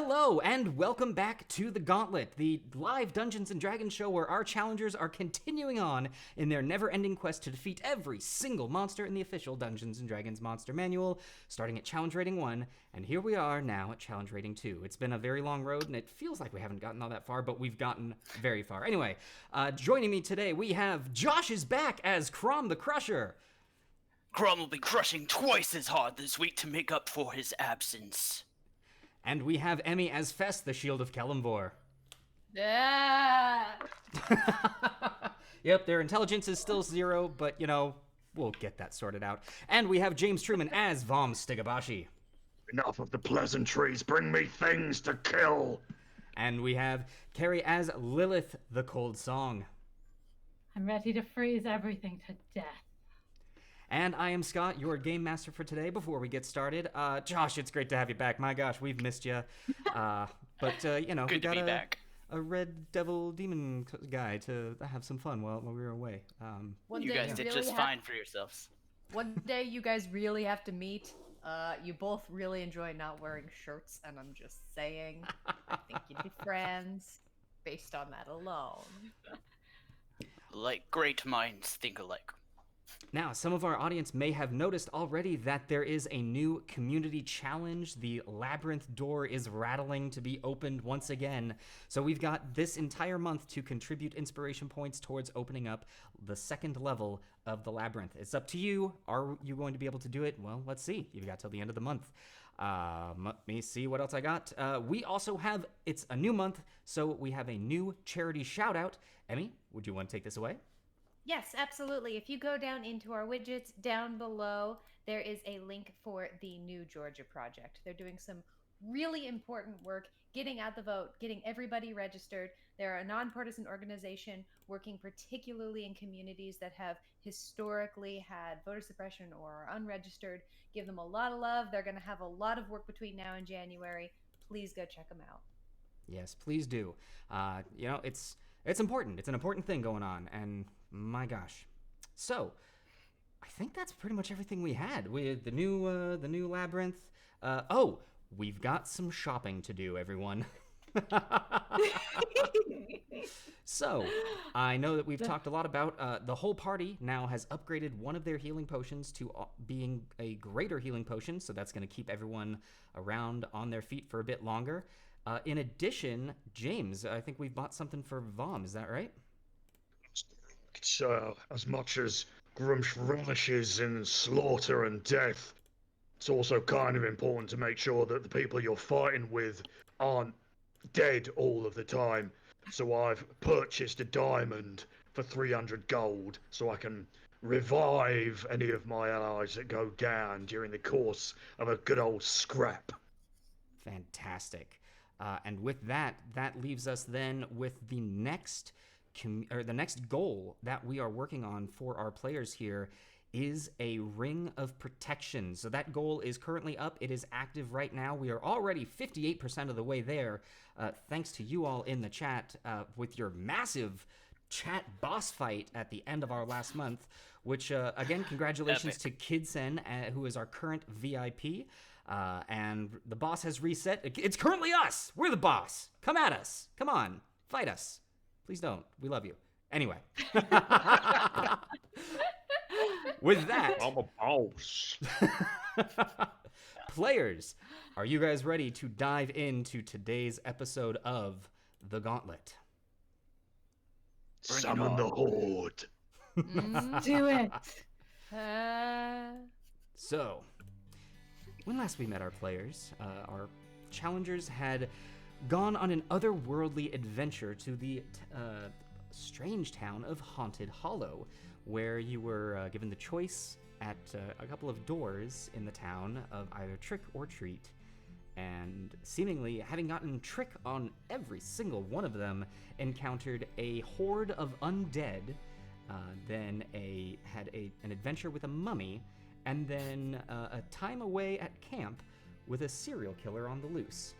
Hello, and welcome back to the Gauntlet, the live Dungeons & Dragons show where our challengers are continuing on in their never-ending quest to defeat every single monster in the official Dungeons & Dragons Monster Manual, starting at Challenge Rating 1, and here we are now at Challenge Rating 2. It's been a very long road, and it feels like we haven't gotten all that far, but we've gotten very far. Anyway, joining me today, we have Josh is back as Chrom the Crusher. Chrom will be crushing twice as hard this week to make up for his absence. And we have Emmy as Fess, the Shield of Kelemvor. Yeah. Yep, their intelligence is still 0, but, you know, we'll get that sorted out. And we have James Truman as Vomm Stigabashi. Enough of the pleasantries, bring me things to kill! And we have Carrie as Lilith, the Cold Song. I'm ready to freeze everything to death. And I am Scott, your game master for today. Before we get started, Josh, it's great to have you back. My gosh, we've missed you. You know, we got a red devil demon guy to have some fun while we were away. You guys did just fine for yourselves. One day you guys really have to meet. You both really enjoy not wearing shirts, and I'm just saying, I think you'd be friends based on that alone. Like great minds think alike. Now, some of our audience may have noticed already that there is a new community challenge. The labyrinth door is rattling to be opened once again. So we've got this entire month to contribute inspiration points towards opening up the second level of the labyrinth. It's up to you. Are you going to be able to do it? Well, let's see. You've got till the end of the month. Let me see what else I got. We also have, it's a new month, so we have a new charity shout out. Emmy, would you want to take this away? Yes, absolutely. If you go down into our widgets down below, there is a link for the New Georgia Project. They're doing some really important work, getting out the vote, getting everybody registered. They're a nonpartisan organization working particularly in communities that have historically had voter suppression or are unregistered. Give them a lot of love. They're going to have a lot of work between now and January. Please go check them out. Yes, please do. You know, it's important. It's an important thing going on, and my gosh. So, I think that's pretty much everything we had. We had the new labyrinth. We've got some shopping to do, everyone. So, I know that we've talked a lot about the whole party now has upgraded one of their healing potions to being a greater healing potion, so that's going to keep everyone around on their feet for a bit longer. In addition, James, I think we've bought something for Vomm, is that right? It's, as much as Grumsh relishes in slaughter and death, it's also kind of important to make sure that the people you're fighting with aren't dead all of the time. So I've purchased a diamond for 300 gold so I can revive any of my allies that go down during the course of a good old scrap. Fantastic. And with that leaves us then with the next goal that we are working on for our players here is a ring of protection. So that goal is currently up. It is active right now. We are already 58% of the way there, thanks to you all in the chat with your massive chat boss fight at the end of our last month, which, again, congratulations to Kidsen, who is our current VIP. And the boss has reset. It's currently us. We're the boss. Come at us. Come on. Fight us. Please don't. We love you. Anyway. With that. I'm a boss. Players, are you guys ready to dive into today's episode of The Gauntlet? Summon the horde. Do it. So, when last we met our players, our challengers had gone on an otherworldly adventure to the strange town of Haunted Hollow, where you were given the choice at a couple of doors in the town of either trick or treat, and seemingly having gotten trick on every single one of them, encountered a horde of undead, then had an adventure with a mummy, and then a time away at camp with a serial killer on the loose.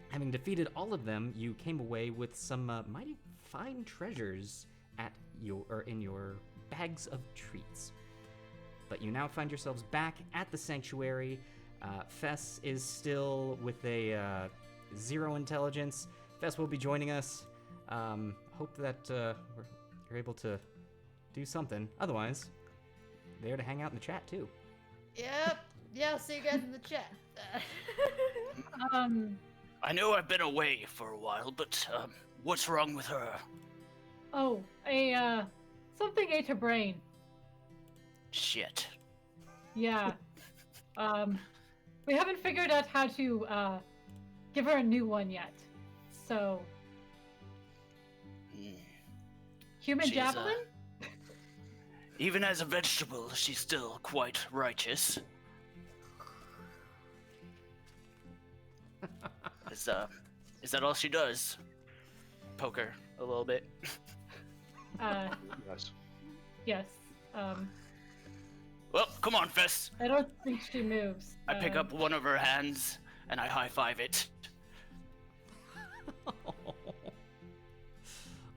Having defeated all of them, you came away with some mighty fine treasures in your bags of treats. But you now find yourselves back at the sanctuary. Fess is still with a 0 intelligence. Fess will be joining us. Hope that you're able to do something. Otherwise, there to hang out in the chat too. Yep. Yeah, I'll see you guys in the chat. I know I've been away for a while, but what's wrong with her? Oh, something ate her brain. Shit. Yeah. We haven't figured out how to give her a new one yet. So, human She's, javelin? Even as a vegetable, she's still quite righteous. Is that all she does? Poke her a little bit. Yes. Yes. Well, come on, Fess. I don't think she moves. I pick up one of her hands and I high-five it.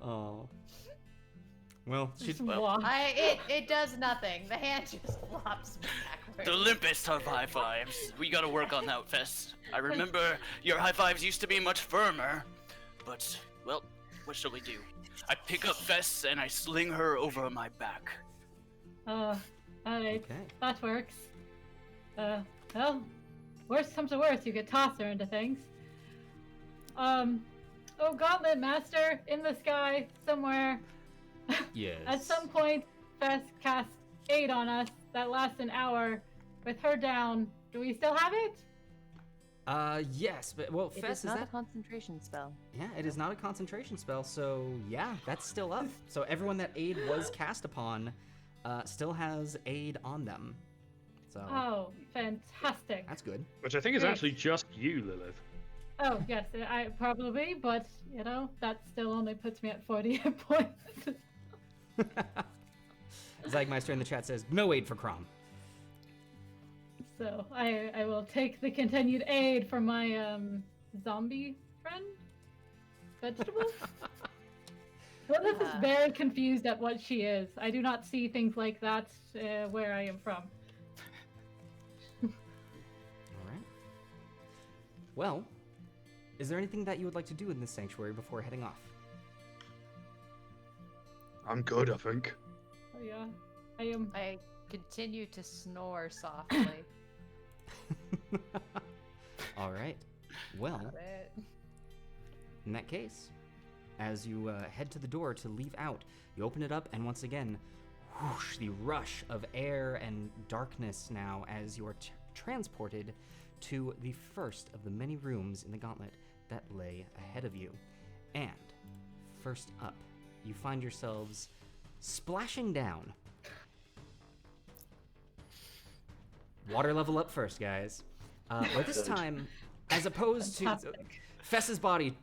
Oh. Well, she's It does nothing. The hand just flops backwards. The limpest of high fives. We gotta work on that, Fess. I remember your high fives used to be much firmer, but, well, what shall we do? I pick up Fess and I sling her over my back. Alright. Okay. That works. Well, worst comes to worst, you could toss her into things. Oh, Gauntlet Master, in the sky, somewhere. Yes. At some point, Fess cast aid on us that lasts an hour. With her down, do we still have it? Yes, but well, It Fess is not that? a concentration spell. Yeah, it is not a concentration spell, so yeah, that's still up. So everyone that aid was cast upon, still has aid on them. So Oh, fantastic. that's good. Which I think is Great. actually just you, Lilith. Oh, yes, I probably, but, you know, that still only puts me at 40 hit points. Zeigmeister in the chat says, no aid for Chrom. So I will take the continued aid from my zombie friend? Vegetable? Lilith is very confused at what she is. I do not see things like that where I am from. Alright. Well, is there anything that you would like to do in this sanctuary before heading off? I'm good, I think. Oh yeah, I am. I continue to snore softly. Alright. Well, in that case, as you head to the door to leave out, you open it up, and once again, whoosh, the rush of air and darkness now as you are transported to the first of the many rooms in the Gauntlet that lay ahead of you. And first up, you find yourselves splashing down. Water level up first, guys. But this time, as opposed to Fantastic. Fess's body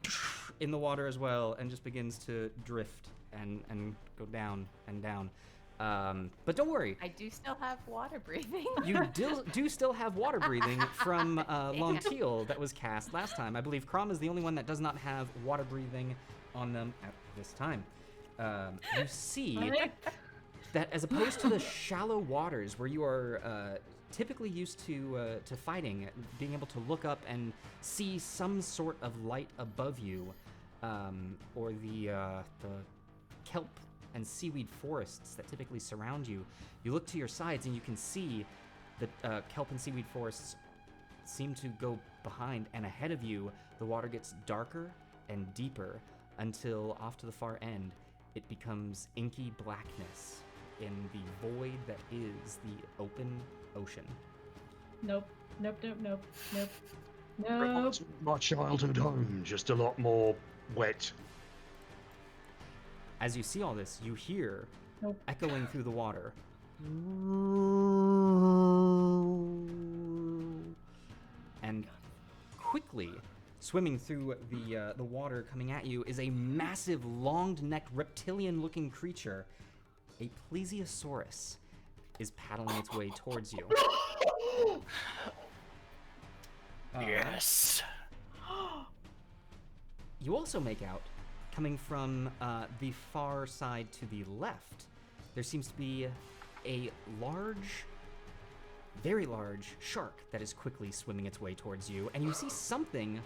in the water as well, and just begins to drift and go down and down. But don't worry, I do still have water breathing. you do still have water breathing from Lontiel that was cast last time. I believe Chrom is the only one that does not have water breathing on them at this time. You see Right? that as opposed to the shallow waters where you are typically used to fighting, being able to look up and see some sort of light above you, or the kelp and seaweed forests that typically surround you, you look to your sides and you can see the kelp and seaweed forests seem to go behind, and ahead of you the water gets darker and deeper until off to the far end it becomes inky blackness in the void that is the open ocean. Nope. Nope. Nope. Nope. Nope. Nope. Reminds me of my childhood home, just a lot more wet. As you see all this, you hear Nope. echoing through the water. And quickly swimming through the water coming at you is a massive, long-necked, reptilian-looking creature. A plesiosaurus is paddling its way towards you. Yes. You also make out, coming from the far side to the left, there seems to be a large, very large shark that is quickly swimming its way towards you, and you see something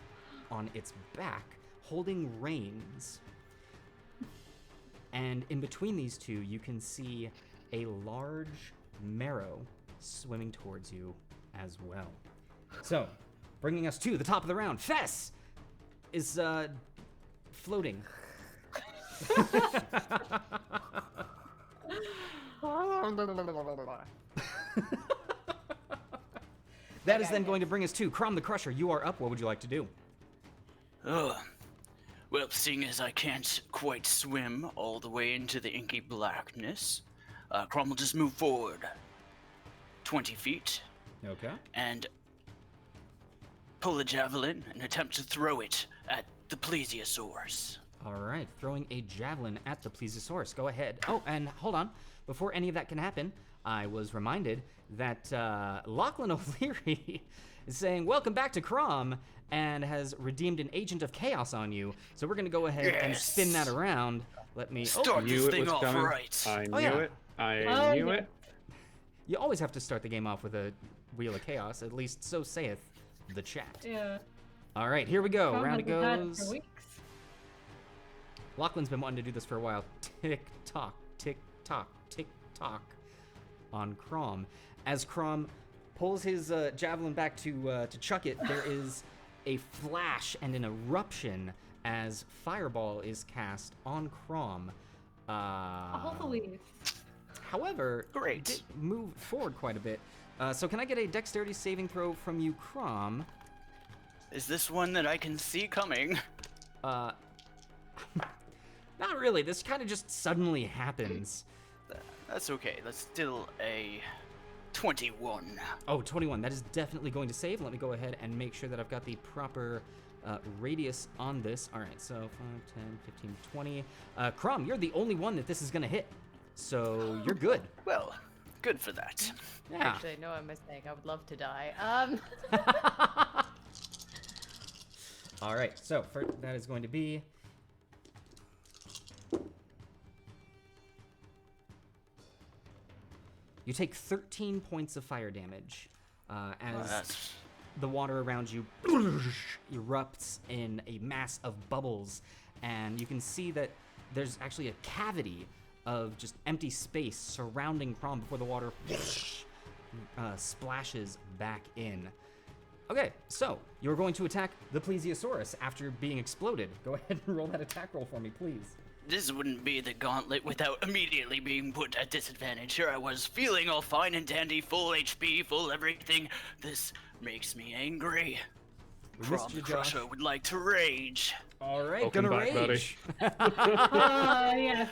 on its back, holding reins. And in between these two, you can see a large marrow swimming towards you as well. So, bringing us to the top of the round, Fess is floating. That is then going to bring us to Chrom the Crusher. You are up. What would you like to do? Ugh. Well, seeing as I can't quite swim all the way into the inky blackness, Chrom will just move forward 20 feet Okay. and pull a javelin and attempt to throw it at the plesiosaurus. All right. Throwing a javelin at the plesiosaurus. Go ahead. Oh, and hold on. Before any of that can happen, I was reminded that Lachlan O'Leary is saying, "Welcome back to Chrom," and has redeemed an agent of chaos on you. So we're going to go ahead and spin that around. Let me... Start this knew it thing was off coming. right. I knew yeah. it. I Oh, knew yeah. it. You always have to start the game off with a Wheel of Chaos. At least so saith the chat. Yeah. All right, here we go. Chrom Round it hasn't had it goes. for weeks. Lachlan's been wanting to do this for a while. Tick tock, tick tock, tick tock on Chrom. As Chrom pulls his javelin back to chuck it, there is a flash and an eruption as Fireball is cast on Chrom. Hopefully. However, Great. you did move forward quite a bit. So can I get a dexterity saving throw from you, Chrom? Is this one that I can see coming? Not really. This kind of just suddenly happens. That's okay. That's still a 21. Oh, 21. That is definitely going to save. Let me go ahead and make sure that I've got the proper radius on this. All right, so 5, 10, 15, 20. Chrom, you're the only one that this is going to hit. So you're good. Well, good for that. Yeah. Actually, no, I'm mistaken. I would love to die. All right, so that is going to be... You take 13 points of fire damage as That's the water around you erupts in a mass of bubbles, and you can see that there's actually a cavity of just empty space surrounding Chrom before the water splashes back in. Okay, so you're going to attack the plesiosaurus after being exploded. Go ahead and roll that attack roll for me, please. This wouldn't be the gauntlet without immediately being put at disadvantage. Here I was feeling all fine and dandy, full HP, full everything. This makes me angry. We missed Chrom you, the Josh. Crusher would like to rage. All right, Welcome gonna back, buddy. rage. Oh, yes.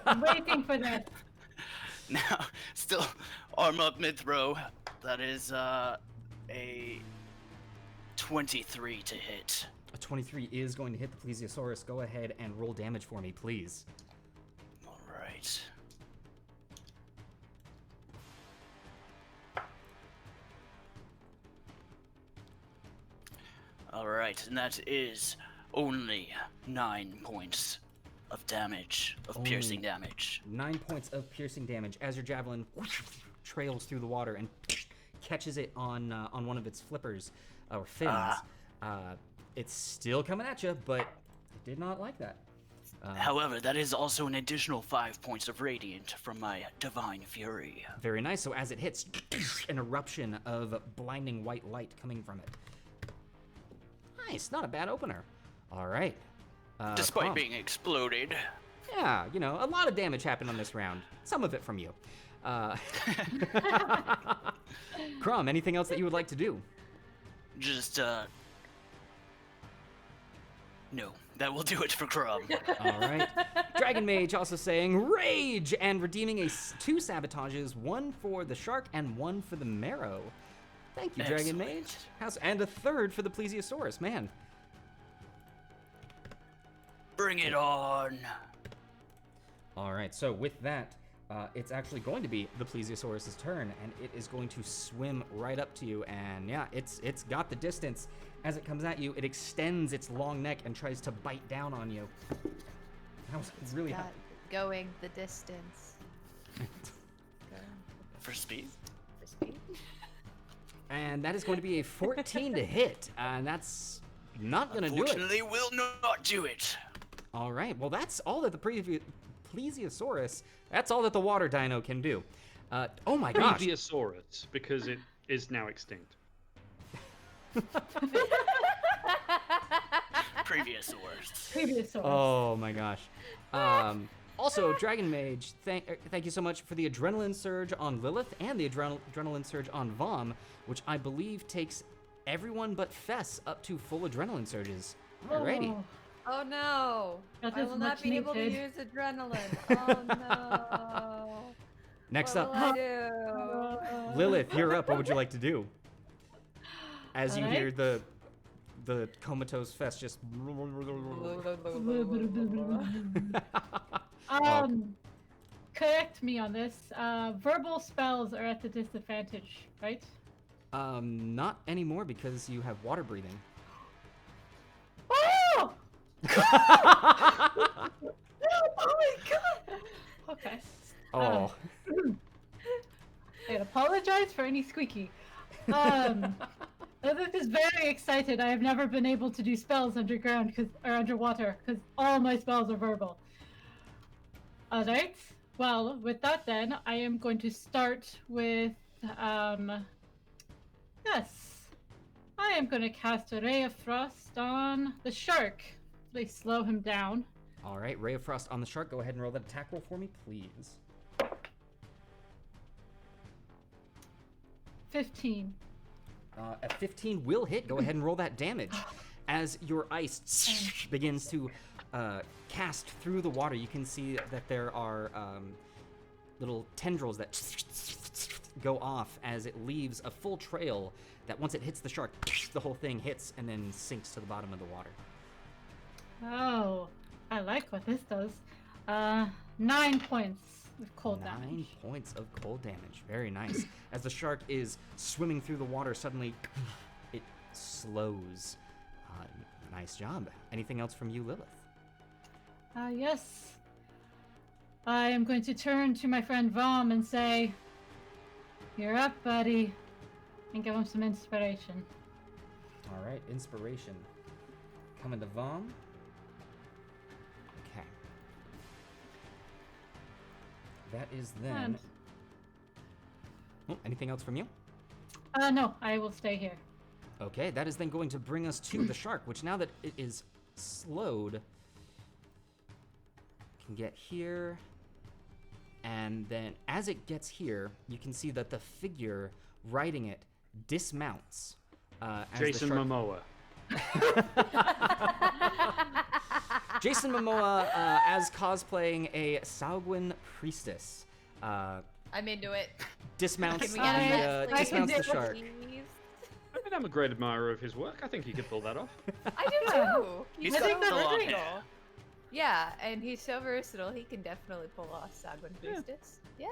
I'm waiting for this. Now, still arm up mid-throw. That is a 23 to hit. A 23 is going to hit the plesiosaurus. Go ahead and roll damage for me, please. All right. All right, and that is only 9 points of damage, of piercing Only- damage. 9 points of piercing damage as your javelin trails through the water and catches it on one of its flippers or fins. It's still coming at you, but it did not like that. However, that is also an additional 5 points of radiant from my divine fury. Very nice. So as it hits, an eruption of blinding white light coming from it. Nice, not a bad opener. All right. Despite Chrom. being exploded. Yeah, you know, a lot of damage happened on this round. Some of it from you. Chrom, anything else that you would like to do? Just, no, that will do it for Chrom. All right. Dragon Mage also saying rage and redeeming 2 sabotages, 1 for the shark and 1 for the marrow. Thank you, Dragon Mage. And a 3rd for the plesiosaurus. Man. Bring it on. All right. So with that, it's actually going to be the plesiosaurus's turn, and it is going to swim right up to you. And yeah, it's got the distance. As it comes at you, it extends its long neck and tries to bite down on you. That was really Got going the distance. For speed? For speed. And that is going to be a 14 to hit. And that's not gonna do it. Unfortunately, will not do it. All right. Well, that's all that the plesiosaurus. That's all that the water dino can do. Oh my gosh. Previosaurus, because it is now extinct. Previous words. Previous source. Oh my gosh. Also, Dragon Mage, thank you so much for the adrenaline surge on Lilith and the adrenaline surge on Vomm, which I believe takes everyone but Fess up to full adrenaline surges. Alrighty. Oh, Oh no! That I is will not much be able to needed. use adrenaline. Oh no! Next what up, will I do? Lilith, you're up. What would you like to do? As you Alright. hear the comatose Fess just. Correct me on this. Verbal spells are at a disadvantage, right? Not anymore because you have water breathing. Oh! Oh my god! Okay. Oh. I apologize for any squeaky. Lilith is very excited. I have never been able to do spells underground or underwater because all my spells are verbal. Alright. Well, with that then, I am going to start with yes. I am going to cast a Ray of Frost on the shark. Please slow him down. All right, Ray of Frost on the shark. Go ahead and roll that attack roll for me, please. 15. A 15 will hit. Go ahead and roll that damage. As your ice begins to cast through the water, you can see that there are little tendrils that go off as it leaves a full trail that once it hits the shark, the whole thing hits and then sinks to the bottom of the water. Oh, I like what this does. 9 points of cold damage. 9 points of cold damage. Very nice. As the shark is swimming through the water, suddenly it slows. Nice job. Anything else from you, Lilith? Yes. I am going to turn to my friend Vomm and say, "You're up, buddy," and give him some inspiration. All right, inspiration. Coming to Vomm. Okay. That is then. And- Oh, anything else from you? No, I will stay here. Okay, that is then going to bring us to the shark, which now that it is slowed, can get here. And then as it gets here, you can see that the figure riding it dismounts. As Jason the shark... Momoa. Jason Momoa as cosplaying a Saugwin priestess. I'm into it. Dismounts Can the, we get that? dismounts the do it. shark. Please? I mean, I'm a great admirer of his work. I think he could pull that off. I do Yeah. too. He's I got think the that's long great. hair. Yeah, and he's so versatile. He can definitely pull off Sagwan Priestess. Yeah.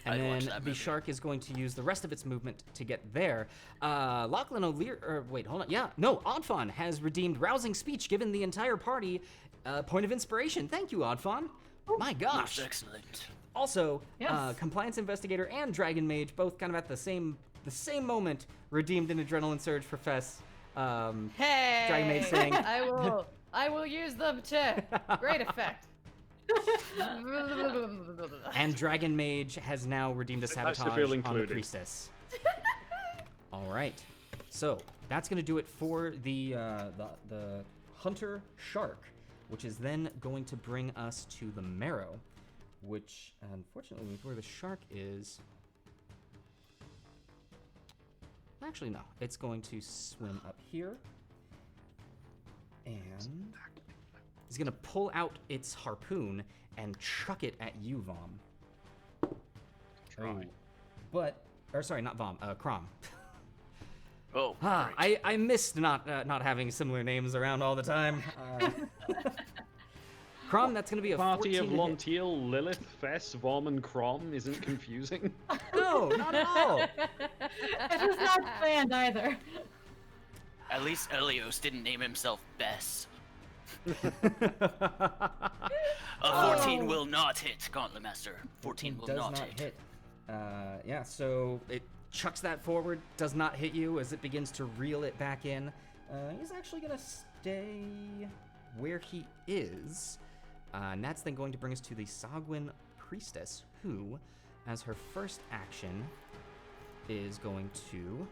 And I'd watch then that the movie. shark is going to use the rest of its movement to get there. Lachlan O'Lear, or wait, hold on. Yeah, no, Oddfawn has redeemed rousing speech, given the entire party point of inspiration. Thank you, Oddfawn. My gosh. Most excellent. Also, Yes. Compliance Investigator and Dragon Mage, both kind of at the same moment, redeemed an adrenaline surge for Fess. Hey! Dragon Maid saying- I will use them to great effect. And Dragon Mage has now redeemed a Nice to sabotage feel on the included. priestess. All right, so that's gonna do it for the hunter shark, which is then going to bring us to the marrow, which unfortunately with where the shark is. Actually, no, it's going to swim up here, and it's gonna pull out its harpoon and chuck it at you, Vomm. Try. Or sorry, not Vomm, Chrom. Oh, Ah, great. I missed not having similar names around all the time. Chrom, that's gonna be a Party 14 of to hit. Lontiel, Lilith, Fess, Vomm, and Chrom isn't confusing. No, not at all. It was not planned either. At least Elios didn't name himself Bess. A 14 will not hit, Gauntlet Master. 14 will does not not hit. hit. Yeah, so chucks that forward, does not hit you as it begins to reel it back in. He's actually going to stay where he is. And that's then going to bring us to the Sagwin Priestess, who, as her first action, is going to...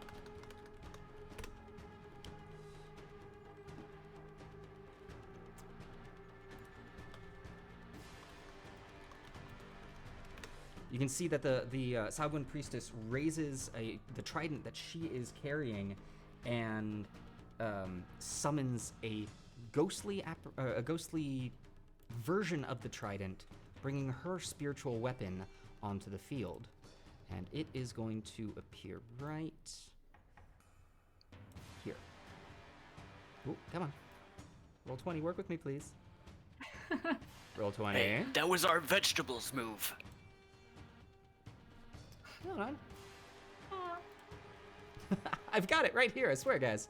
You can see that the Sagwin Priestess raises the trident that she is carrying and summons a ghostly version of the trident, bringing her spiritual weapon onto the field. And it is going to appear right here. Ooh, come on. Roll 20, work with me, please. Roll 20. Hey, that was our vegetables move. Hold on. I've got it right here, I swear, guys.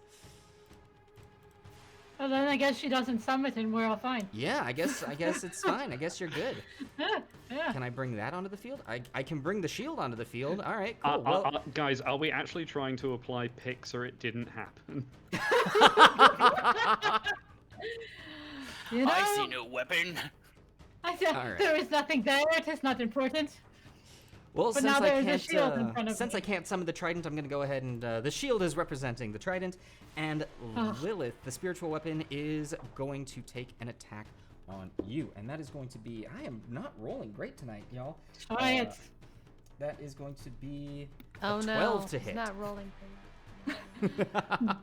Well, then I guess she doesn't summon and we're all fine. Yeah, I guess it's fine. I guess you're good. Yeah. Can I bring that onto the field? I can bring the shield onto the field. All right, cool. Well, Guys, are we actually trying to apply picks or it didn't happen? You know, I see no weapon. I said, All right. there is nothing there. It is not important. well, but since now I there's a can't shield in front of since me. I can't summon the trident, I'm going to go ahead and the shield is representing the trident, and Lilith, the spiritual weapon, is going to take an attack on you, and that is going to be. I am not rolling great tonight, y'all. Try it. That is going to be Oh a no, 12 to it's hit. not rolling.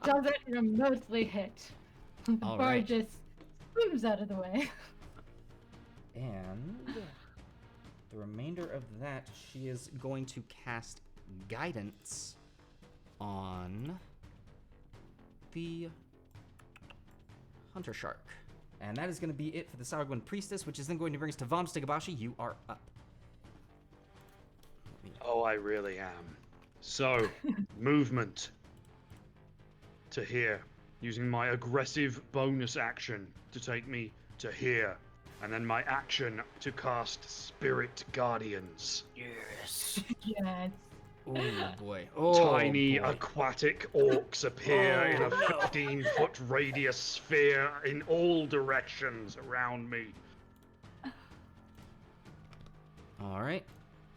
Doesn't remotely hit. The All bar right. just swims out of the way. And the remainder of that, she is going to cast guidance on the Hunter Shark. And that is going to be it for the Sagwin Priestess, which is then going to bring us to Vomm Stigabashi. You are up. Oh, I really am. So, movement to here, using my aggressive bonus action to take me to here, and then my action to cast Spirit Guardians. Yes. Yes. Oh boy. Oh, Tiny boy. aquatic orcs appear in a Oh, no. 15-foot radius sphere in all directions around me. All right.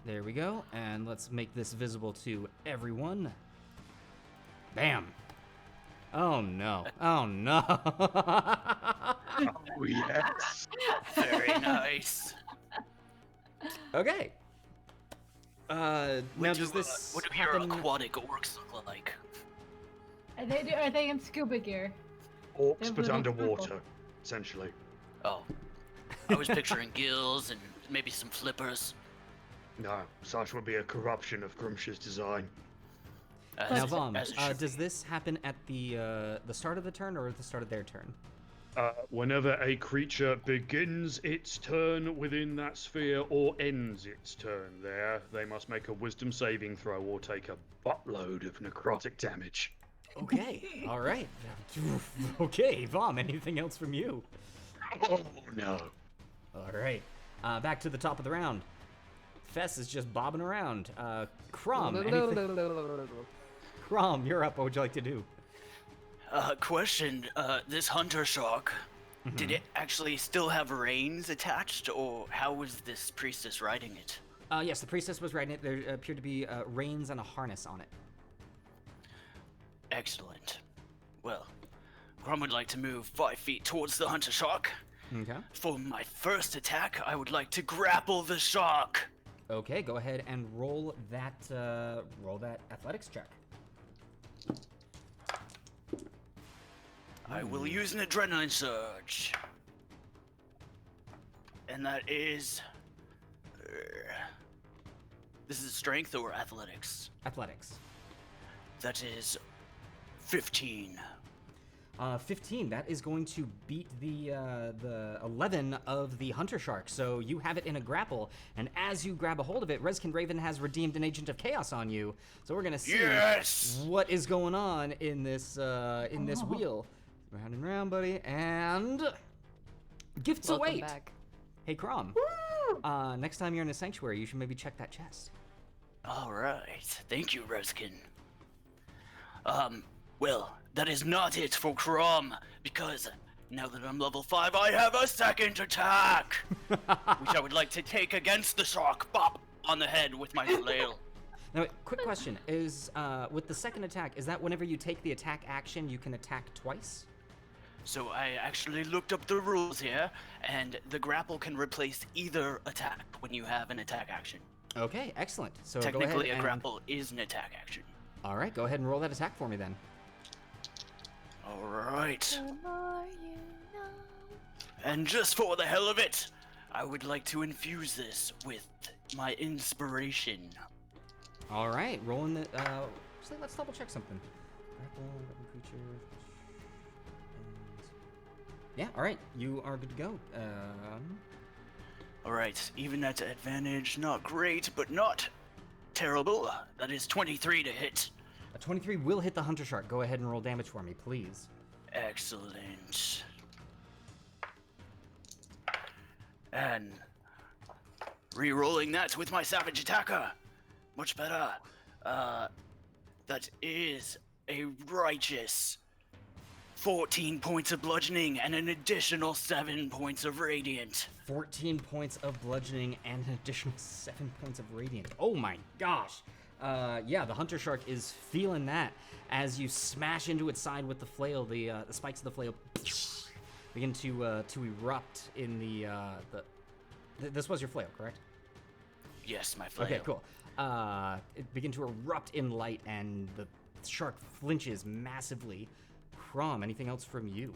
There we go. And let's make this visible to everyone. Bam. Oh no. Oh no. Oh, yes. Very nice. Okay. Now does do, this what do your happen? aquatic orcs look like? Are they in scuba gear? Orcs, They're but little underwater, purple. essentially. Oh, I was picturing gills and maybe some flippers. No, such would be a corruption of Grumsh's design. As, Now, Vomm, as it should does be. this happen at the start of the turn or at the start of their turn? Whenever a creature begins its turn within that sphere or ends its turn there, they must make a wisdom saving throw or take a buttload of necrotic damage. Okay. All right. Okay, Vomm, anything else from you? Oh, no. All right. Back to the top of the round. Fess is just bobbing around. Chrom, anything? Chrom, you're up. What would you like to do? Question, this hunter shark, did it actually still have reins attached, or how was this priestess riding it? Yes, the priestess was riding it. There appeared to be reins and a harness on it. Excellent. Well, Grum would like to move 5 feet towards the hunter shark. Okay. For my first attack, I would like to grapple the shark. Okay, go ahead and roll that athletics check. I will use an adrenaline surge. And that is... this is strength or athletics? Athletics. That is 15. 15. That is going to beat the 11 of the hunter shark. So you have it in a grapple, and as you grab a hold of it, Reskin Raven has redeemed an agent of chaos on you. So we're gonna see Yes! what is going on in this wheel. Round and round, buddy, and gifts Welcome await. back. Hey, Chrom. Next time you're in a sanctuary, you should maybe check that chest. All right. Thank you, Ruskin. Well, that is not it for Chrom, because now that I'm level 5, I have a second attack, which I would like to take against the shark. Bop on the head with my flail. Now, quick question is, with the second attack, is that whenever you take the attack action, you can attack twice? So I actually looked up the rules here, and the grapple can replace either attack when you have an attack action. Okay, excellent. So Technically, go ahead a and... grapple is an attack action. All right, go ahead and roll that attack for me then. All right. The more you know. And just for the hell of it, I would like to infuse this with my inspiration. All right, rolling the. Let's double check something. Grapple, weapon creature. Yeah, all right, you are good to go. All right, even at advantage, not great, but not terrible. That is 23 to hit. A 23 will hit the hunter shark. Go ahead and roll damage for me, please. Excellent. And re-rolling that with my savage attacker. Much better. That is a righteous 14 points of bludgeoning and an additional 7 points of radiant. 14 points of bludgeoning and an additional 7 points of radiant. Oh my gosh. Yeah, the hunter shark is feeling that as you smash into its side with the flail. The spikes of the flail begin to erupt in this was your flail, correct? Yes, my flail. Okay, cool. It begin to erupt in light, and the shark flinches massively. Chrom, anything else from you?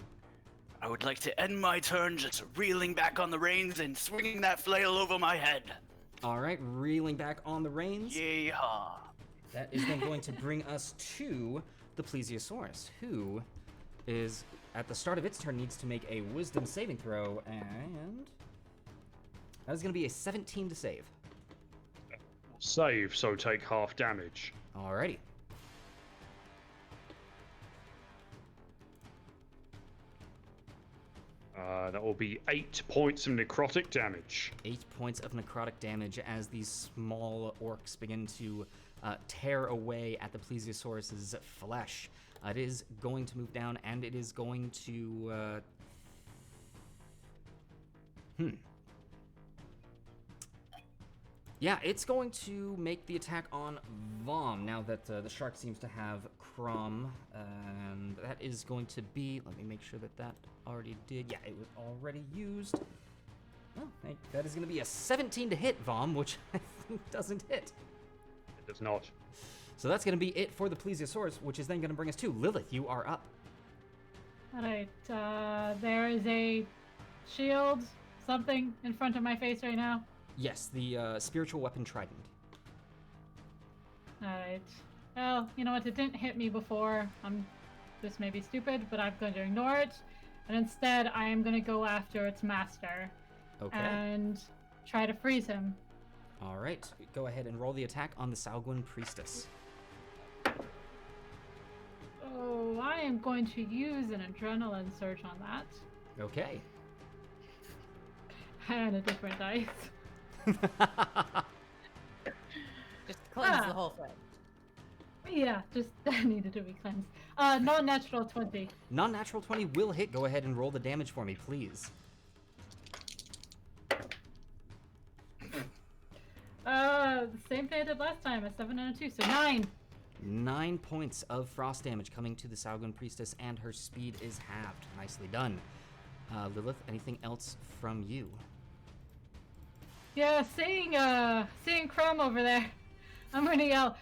I would like to end my turn just reeling back on the reins and swinging that flail over my head. All right, reeling back on the reins. Yeehaw. That is then going to bring us to the Plesiosaurus, who is, at the start of its turn, needs to make a wisdom saving throw, and that is going to be a 17 to save. Save, so take half damage. Alrighty. That will be 8 points of necrotic damage. 8 points of necrotic damage as these small orcs begin to tear away at the Plesiosaurus's flesh. It is going to move down, and it is going to... Yeah, it's going to make the attack on Vomm, now that the shark seems to have Chrom, and that is going to be... Let me make sure that already did. Yeah, it was already used. Oh, that is going to be a 17 to hit, Vomm, which I think doesn't hit. It does not. So that's going to be it for the Plesiosaurus, which is then going to bring us to Lilith. You are up. All right, there is a shield, something in front of my face right now. Yes, the spiritual weapon trident. Alright. Well, you know what? It didn't hit me before. This may be stupid, but I'm going to ignore it. And instead, I am going to go after its master. Okay. And try to freeze him. All right. Go ahead and roll the attack on the Salguin Priestess. Oh, I am going to use an adrenaline surge on that. Okay. And a different dice. Just cleanse the whole thing. Yeah, just that needed to be cleansed. Non-natural 20. Non-natural 20 will hit. Go ahead and roll the damage for me, please. Same thing I did last time, a 7 and a 2, so 9. 9 points of frost damage coming to the Salguin Priestess, and her speed is halved. Nicely done. Lilith, anything else from you? Yeah, seeing Chrom over there, I'm gonna yell,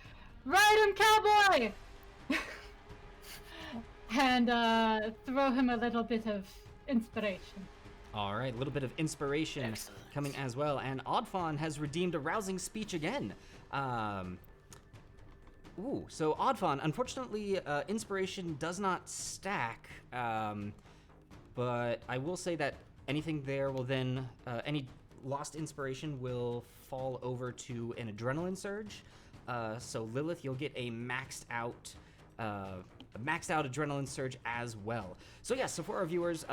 "Ride him, cowboy!" and throw him a little bit of inspiration. All right, a little bit of inspiration Excellent. coming as well, and Oddfawn has redeemed a rousing speech again. So Oddfawn, unfortunately, inspiration does not stack, but I will say that anything there will then, any lost inspiration will fall over to an adrenaline surge. So Lilith, you'll get a maxed out adrenaline surge as well. So yeah, so for our viewers,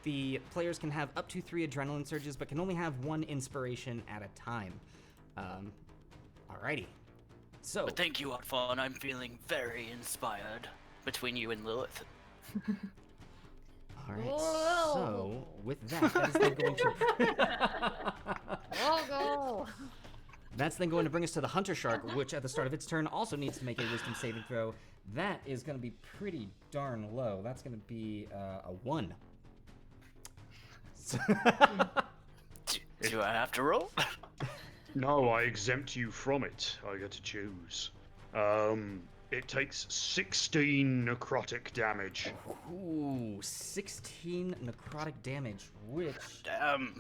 the players can have up to 3 adrenaline surges, but can only have 1 inspiration at a time. Alrighty. So, But thank you, Otfon. I'm feeling very inspired between you and Lilith. all right. So, with that, that is then going to. Go! That's then going to bring us to the hunter shark, which at the start of its turn also needs to make a wisdom saving throw. That is going to be pretty darn low. That's going to be a 1. So Do I have to roll? No, I exempt you from it. I get to choose. It takes 16 necrotic damage. Ooh, 16 necrotic damage, which Damn.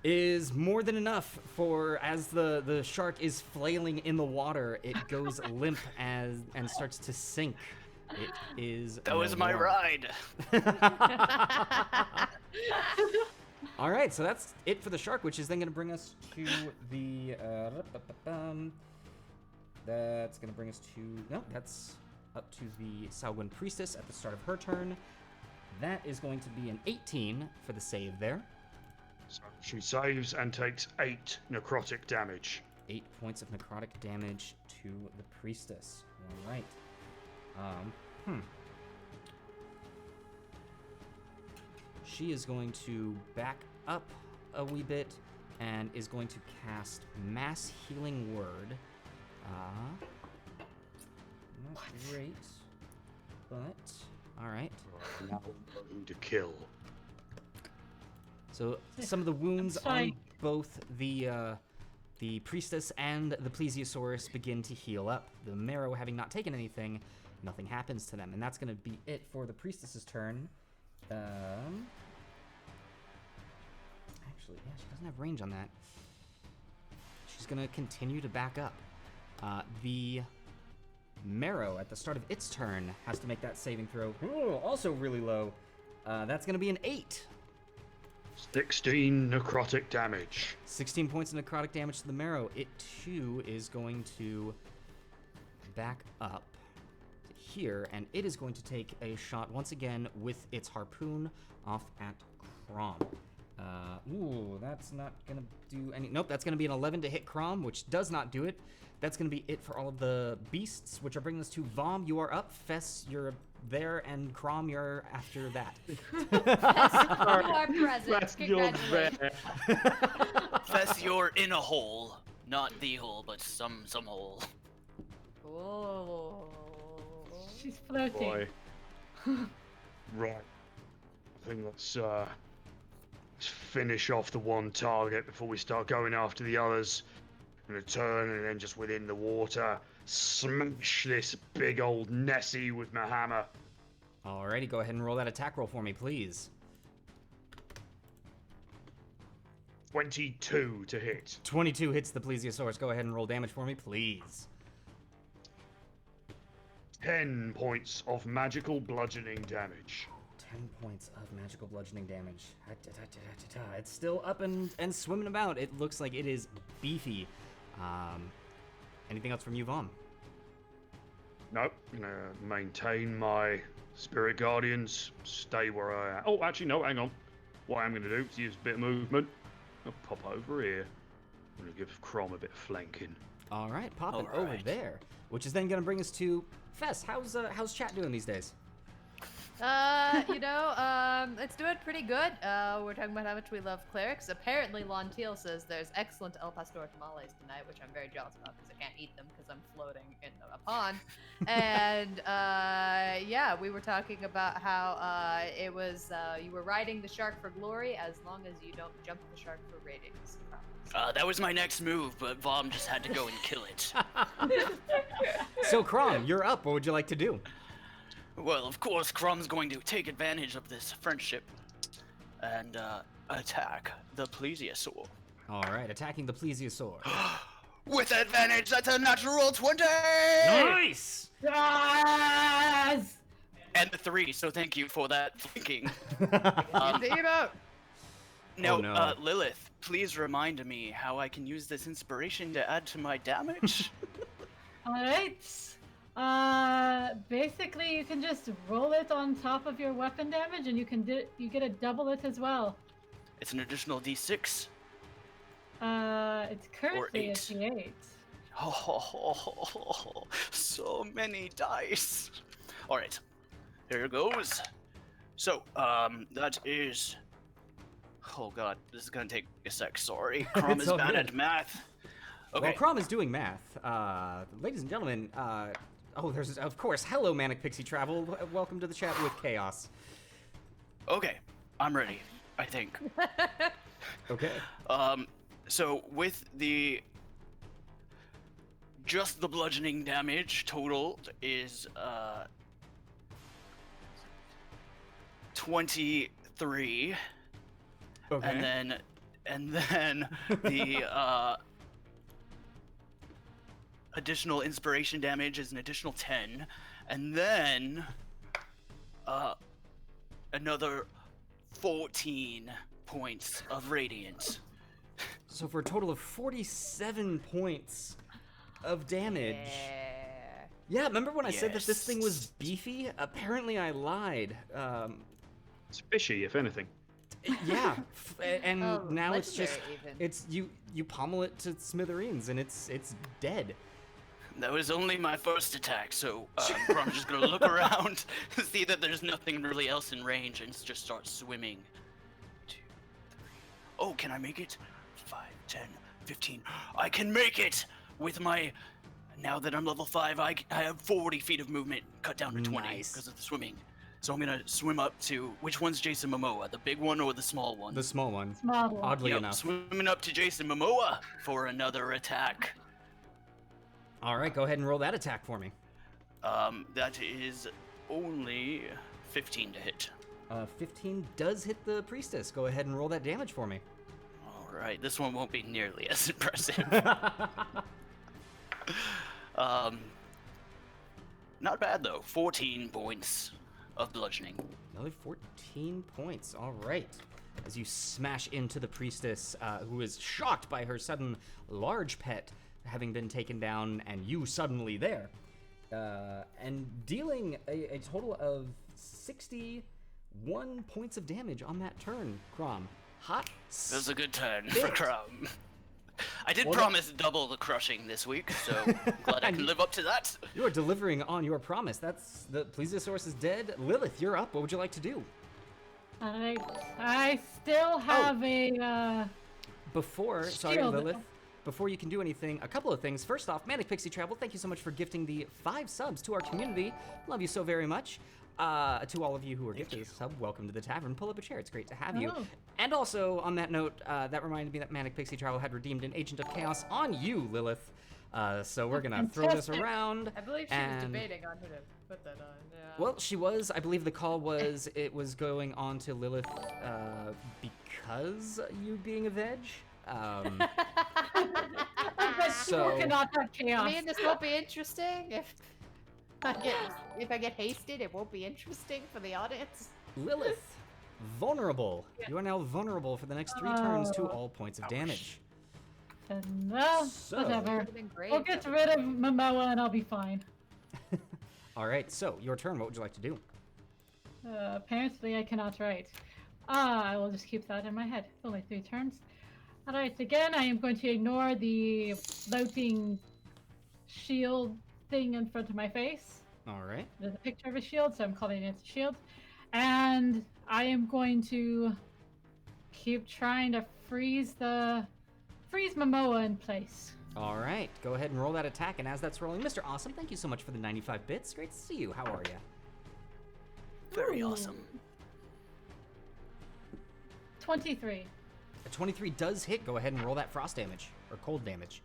is more than enough for, as the shark is flailing in the water, it goes limp and starts to sink. It is That was my more. ride. All right, so that's it for the shark, which is then going to bring us to the. That's going to bring us to. No, that's up to the Salwyn priestess at the start of her turn. That is going to be an 18 for the save there. So she saves and takes 8 necrotic damage. 8 points of necrotic damage to the priestess. All right. She is going to back up a wee bit and is going to cast Mass Healing Word. Not great, but all right. Now I'm going to kill. So some of the wounds on Sorry. both the priestess and the plesiosaurus begin to heal up. The marrow having not taken anything, nothing happens to them, and that's going to be it for the priestess's turn. Actually, yeah, she doesn't have range on that. She's going to continue to back up. The marrow at the start of its turn has to make that saving throw. Ooh, also really low. That's going to be an 8. 16 necrotic damage. 16 points of necrotic damage to the marrow. It too is going to back up to here, and it is going to take a shot once again with its harpoon off at Chrom. Ooh, that's not gonna do any. Nope, that's gonna be an 11 to hit Chrom, which does not do it. That's gonna be it for all of the beasts, which are bringing us to Vomm. You are up. Fess, you're there, and Chrom, you're after that. You are present. That's your Congratulations. Fess, you're in a hole. Not the hole, but some hole. Oh. She's floating. Boy. Right. I think let's finish off the one target before we start going after the others. I'm gonna turn and then just within the water, smash this big old Nessie with my hammer. Alrighty, go ahead and roll that attack roll for me, please. 22 to hit. 22 hits the plesiosaurus. Go ahead and roll damage for me, please. 10 points of magical bludgeoning damage. 10 points of magical bludgeoning damage. It's still up and swimming about. It looks like it is beefy. Anything else from you, Vomm? Nope, gonna maintain my spirit guardians, stay where I am. Oh, actually, no, hang on. What I'm gonna do is use a bit of movement. I'll pop over here. I'm gonna give Chrom a bit of flanking. All right, popping All over right. there, which is then gonna bring us to Fess. How's chat doing these days? It's doing pretty good. We're talking about how much we love clerics. Apparently, Lontiel says there's excellent El Pastor tamales tonight, which I'm very jealous about because I can't eat them because I'm floating in a pond. And we were talking about how it was you were riding the shark for glory as long as you don't jump the shark for ratings. That was my next move, but Vomm just had to go and kill it. So, Chrom, you're up. What would you like to do? Well, of course, Chrom's going to take advantage of this friendship and attack the plesiosaur. All right, attacking the plesiosaur. With advantage, that's a natural 20! Nice! Yes! And the 3, so thank you for that thinking. Oh, no. Lilith, please remind me how I can use this inspiration to add to my damage. Alright. Basically you can just roll it on top of your weapon damage and you get to double it as well. It's an additional d6. It's currently a 8. d8. Oh, so many dice. All right, here it goes. So, that is. Oh God, this is gonna take a sec. Sorry, Chrom It's is all bad good. at math. Okay. Well, Chrom is doing math. Ladies and gentlemen, there's, of course, hello, Manic Pixie Travel. Welcome to the chat with Chaos. Okay, I'm ready. I think. Okay. So with just the bludgeoning damage total is 23. Okay. And then the additional inspiration damage is an additional 10, and then another 14 points of radiant. So for a total of 47 points of damage. Yeah, remember when I said that this thing was Yes. beefy? Apparently I lied. It's fishy, if anything. Yeah, and Oh, now it's just legendary even. it's you pommel it to smithereens and it's dead. That was only my first attack, so I'm just gonna look around to see that there's nothing really else in range and just start swimming. 2, 3. Oh, can I make it? 5, 10, 15. I can make it with my. Now that I'm level 5, I have 40 feet of movement, cut down to 20 Nice. because of the swimming. So I'm gonna swim up to which one's Jason Momoa, the big one or the small one? The small one. Small one. Oddly Yep, enough. swimming up to Jason Momoa for another attack. All right, go ahead and roll that attack for me. That is only 15 to hit. 15 does hit the priestess. Go ahead and roll that damage for me. All right, this one won't be nearly as impressive. Not bad though. 14 points of bludgeoning. Another 14 points. All right. As you smash into the priestess, who is shocked by her sudden large pet having been taken down, and you suddenly there, and dealing a total of 61 points of damage on that turn. Chrom, hot. That was a good turn Spit. for Chrom. I did Well, promise double the crushing this week, so glad I can live up to that. You are delivering on your promise. That's the plesiosaurus is dead. Lilith, you're up. What would you like to do? Alright. I still have a Sorry, Shield. Lilith. Before you can do anything, a couple of things. First off, Manic Pixie Travel, thank you so much for gifting the 5 subs to our community. Love you so very much. To all of you who are gifted a sub, welcome to the tavern. Pull up a chair. It's great to have you. Oh. And also, on that note, that reminded me that Manic Pixie Travel had redeemed an Agent of Chaos on you, Lilith. So we're gonna throw this Fantastic. around. I believe she was and- debating on who to put that on. Yeah. Well, she was. I believe the call was it was going on to Lilith because you being a veg. but So- you cannot have I chaos. mean, this won't be interesting if I get hasted. It won't be interesting for the audience. Lilith, vulnerable. You are now vulnerable for the next 3 turns to Oh. all points of damage. And, well, So- whatever. Would've been great We'll if get that rid of Momoa and I'll be fine. All right, so your turn. What would you like to do? Apparently I cannot write. I will just keep that in my head. It's only 3 turns. Alright, again, I am going to ignore the floating shield thing in front of my face. All right. There's a picture of a shield, so I'm calling it a shield. And I am going to keep trying to freeze Momoa in place. All right. Go ahead and roll that attack. And as that's rolling, Mr. Awesome, thank you so much for the 95 bits. Great to see you. How are you? Very Ooh. awesome. 23. A 23 does hit. Go ahead and roll that frost damage or cold damage.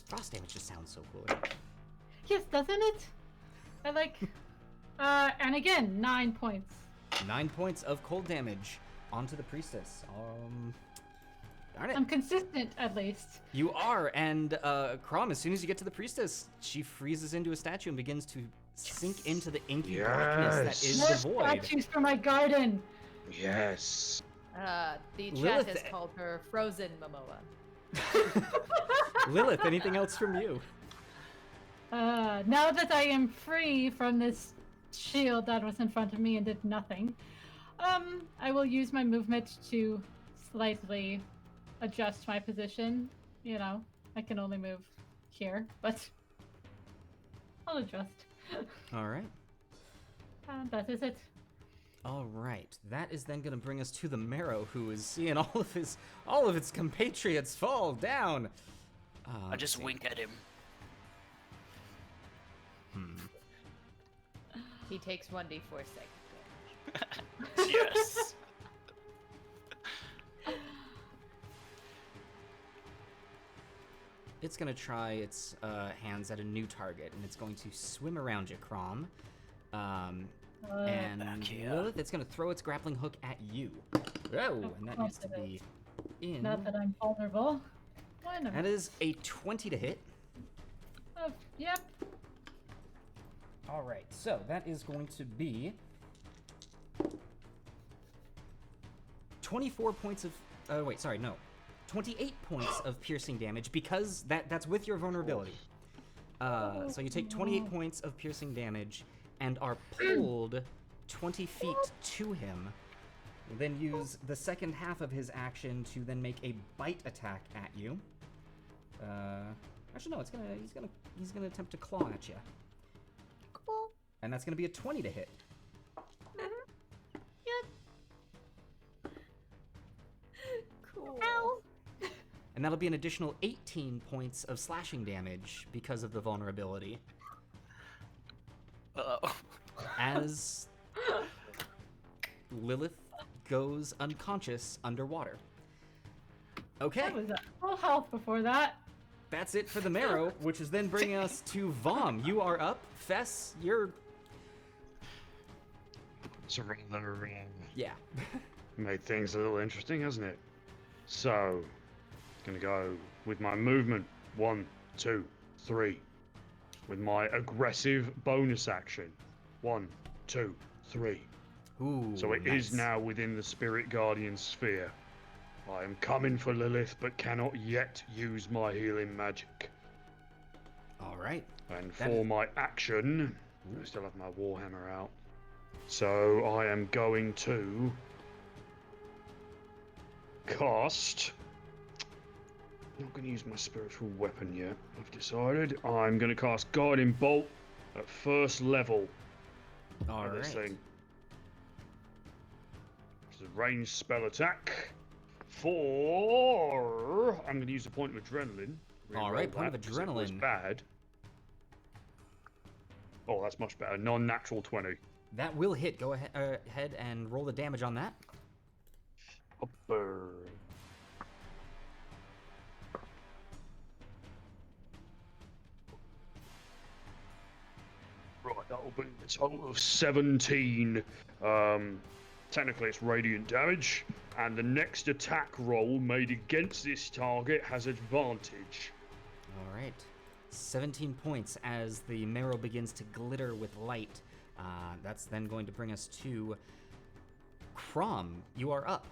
Frost damage just sounds so cool. Yes, doesn't it? I like. And again, 9 points. 9 points of cold damage onto the priestess. Darn it. I'm consistent, at least. You are, and Chrom, as soon as you get to the priestess, she freezes into a statue and begins to sink into the inky darkness that is More the void. statues for my garden. Yes. The chat Lilith- has called her Frozen Momoa. Lilith, anything else from you? Now that I am free from this shield that was in front of me and did nothing, I will use my movement to slightly adjust my position. You know, I can only move here, but I'll adjust. All right. And that is it. All right. That is then going to bring us to the Marrow, who is seeing all of its compatriots fall down. I just wink at him. He takes 1d4 psychic Yes. It's going to try its hands at a new target, and it's going to swim around you, Chrom. And Back here. Lilith, it's going to throw its grappling hook at you. Oh, and that needs to be in. Not that I'm vulnerable. Why not? That is a 20 to hit. Yep. All right, so that is going to be 24 points of. 28 points of piercing damage because that's with your vulnerability. So you take 28 points of piercing damage and are pulled 20 feet to him. Then use the second half of his action to then make a bite attack at you. Actually, no, he's gonna attempt to claw at you. Cool. And that's gonna be a 20 to hit. Cool. And that'll be an additional 18 points of slashing damage because of the vulnerability. Uh-oh. As Lilith goes unconscious underwater. Okay, That was at full health before that. that's it for the Marrow, which is then bringing us to Vomm. You are up. Fess, you're... It's a rather Yeah. made things a little interesting, hasn't it? So, gonna go with my movement. 1, 2, 3. With my aggressive bonus action. 1, 2, 3. Ooh, So it is now within the Spirit Guardian sphere. I am coming for Lilith, but cannot yet use my healing magic. All right. And That for is- my action, I still have my Warhammer out. So I am going to cast. I'm not going to use my spiritual weapon yet. I've decided I'm going to cast Guiding Bolt at first level. All of right. this thing. It's a ranged spell attack. I'm going to use a point of adrenaline. All right, Reroll point of that 'cause it was adrenaline. bad. Oh, that's much better. Non-natural 20. That will hit. Go ahead and roll the damage on that. Upper. Right, that'll be a total of 17. Technically, it's radiant damage, and the next attack roll made against this target has advantage. All right. 17 points as the Marrow begins to glitter with light. That's then going to bring us to Chrom. You are up.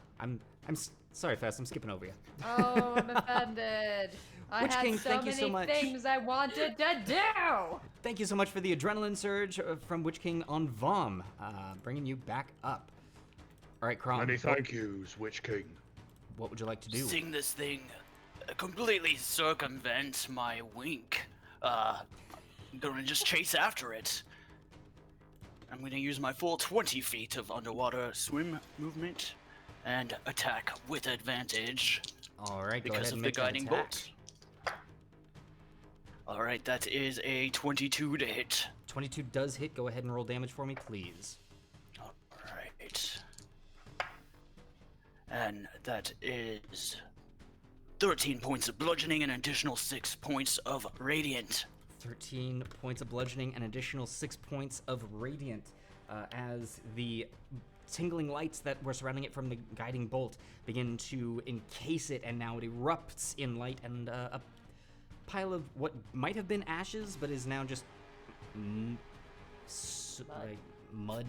Sorry, Fess. I'm skipping over you. Oh, I'm offended. I Witch had King, so thank you many so much. things I wanted to do. Thank you so much for the adrenaline surge from Witch King on Vomm, bringing you back up. All right, Chrom. Many thank yous, Witch King. What would you like to do? Seeing this thing completely circumvent my wink, I'm gonna just chase after it. I'm gonna use my full 20 feet of underwater swim movement and attack with advantage All right, go because ahead and of the make that guiding attack. bolt. All right, that is a 22 to hit. 22 does hit. Go ahead and roll damage for me, please. All right. And that is 13 points of bludgeoning and an additional 6 points of radiant. 13 points of bludgeoning, an additional 6 points of radiant as the tingling lights that were surrounding it from the guiding bolt begin to encase it, and now it erupts in light, and a pile of what might have been ashes but is now just mud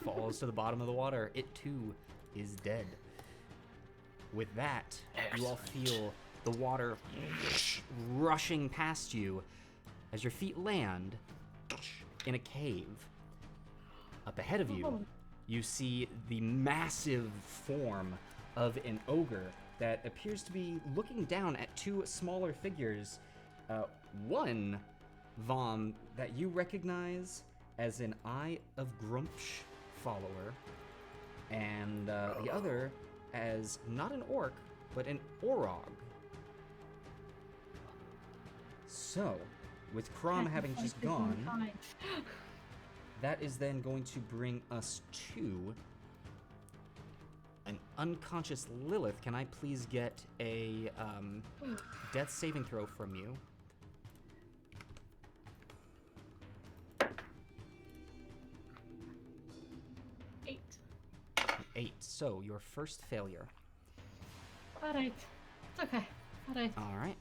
falls to the bottom of the water. It too is dead. With that, you all Excellent. feel the water rushing past you as your feet land in a cave. Up ahead of you, you see the massive form of an ogre that appears to be looking down at two smaller figures One Vomm that you recognize as an Eye of Grumpsh follower, and the other as not an orc, but an orog. So, with Chrom having just gone, that is then going to bring us to an unconscious Lilith. Can I please get a death saving throw from you? 8. 8. So, your first failure. Alright. It's okay. Alright. All right.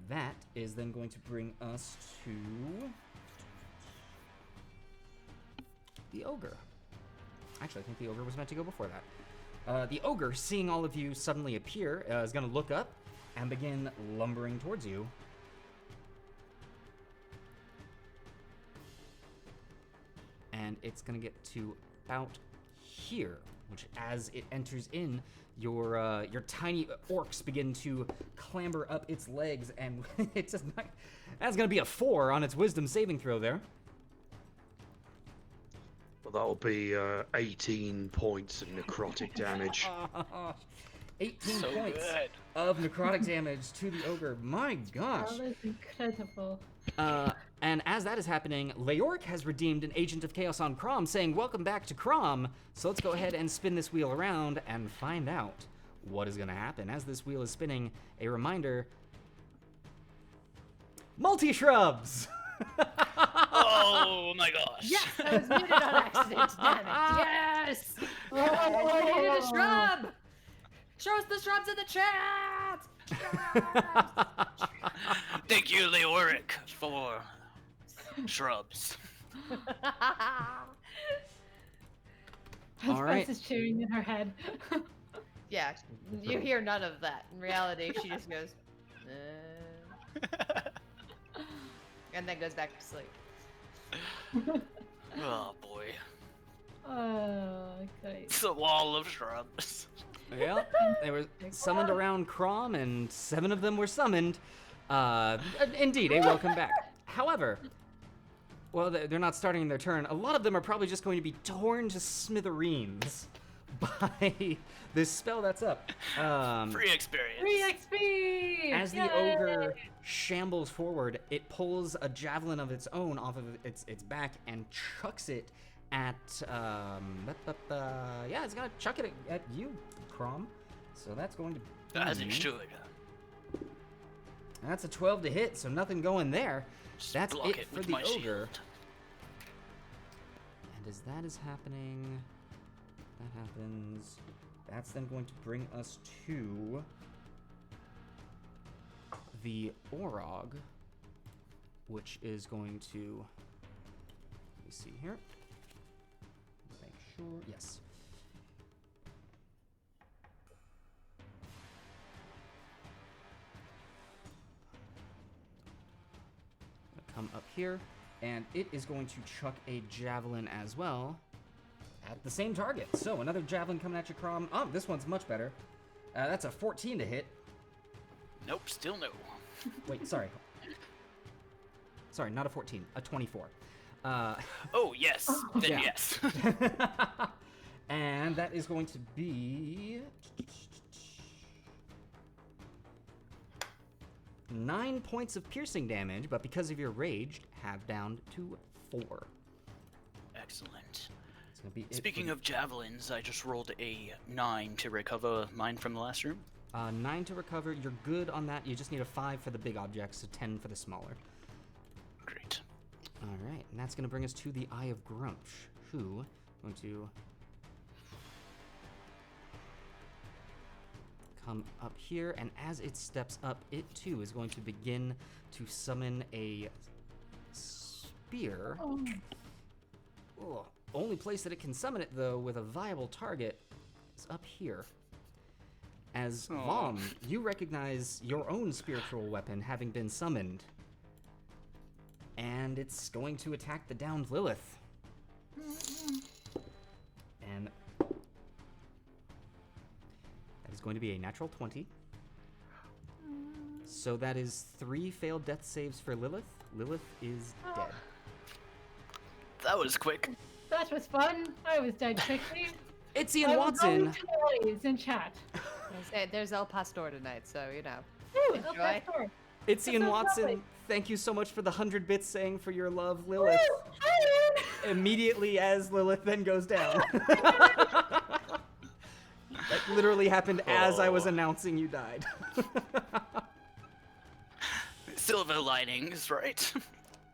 That is then going to bring us to the ogre. Actually, I think the ogre was meant to go before that. The ogre, seeing all of you suddenly appear, is going to look up and begin lumbering towards you. And it's going to get to about here, which as it enters in, your tiny orcs begin to clamber up its legs, and it's just not, that's going to be a 4 on its wisdom saving throw there. Well, that'll be 18 points of necrotic damage. 18 So points good. of necrotic damage to the ogre. My gosh. That is incredible. And as that is happening, Leoric has redeemed an Agent of Chaos on Chrom, saying, "Welcome back to Chrom." So let's go ahead and spin this wheel around and find out what is going to happen. As this wheel is spinning, a reminder: multi-shrubs! Oh my gosh. Yes, I was muted on accident. Damn it. Yes. I needed a shrub. Show us the shrubs in the chat. Shrubs. Thank you, Leoric, for shrubs. All right. Fess is cheering in her head. Yeah, you hear none of that. In reality, she just goes, and then goes back to sleep. Oh boy. Okay. It's a wall of shrubs. Yeah, they were summoned around Chrom, and 7 of them were summoned. Indeed, a welcome back. However, well, they're not starting their turn. A lot of them are probably just going to be torn to smithereens by this spell that's up. Free experience. 3 XP! As the Yay! ogre shambles forward, it pulls a javelin of its own off of its back and chucks it at, yeah, it's gonna chuck it at you, Chrom. So that's going to As be- it should. That's a 12 to hit, so nothing going there. Just That's block it for with the my ogre. shield. And as that is happening, that happens, that's then going to bring us to the Orog, which is going to, let me see here, make sure, yes. Come up here, and it is going to chuck a javelin as well at the same target. So another javelin coming at you, Chrom. Oh, this one's much better. That's a 14 to hit. Nope, still no. Wait, sorry. Sorry, not a 14, a 24. Oh, yes. Then Yeah. yes. And that is going to be 9 points of piercing damage, but because of your raged, have down to 4. Excellent. It's gonna be it Speaking for of javelins, I just rolled a 9 to recover mine from the last room. 9 to recover. You're good on that. You just need a 5 for the big objects, so 10 for the smaller. Great. All right, and that's going to bring us to the Eye of Grumpsh, who going to come up here, and as it steps up, it too is going to begin to summon a spear. Oh. Ugh. Only place that it can summon it, though, with a viable target is up here. As Aw. Vomm, you recognize your own spiritual weapon having been summoned. And it's going to attack the downed Lilith. And that is going to be a natural 20. So that is 3 failed death saves for Lilith. Lilith is dead. That was quick. That was fun. I was dead quickly. Itzy I and was going Watson. to noise in chat. There's El Pastor tonight, so you know. Ooh, Enjoy. El Pastor. Itzy and sounds Watson, lovely. thank you so much for the 100 bits saying for your love, Lilith. Woo! Hi, Ian. Immediately as Lilith then goes down. That literally happened as I was announcing you died. Silver linings, right?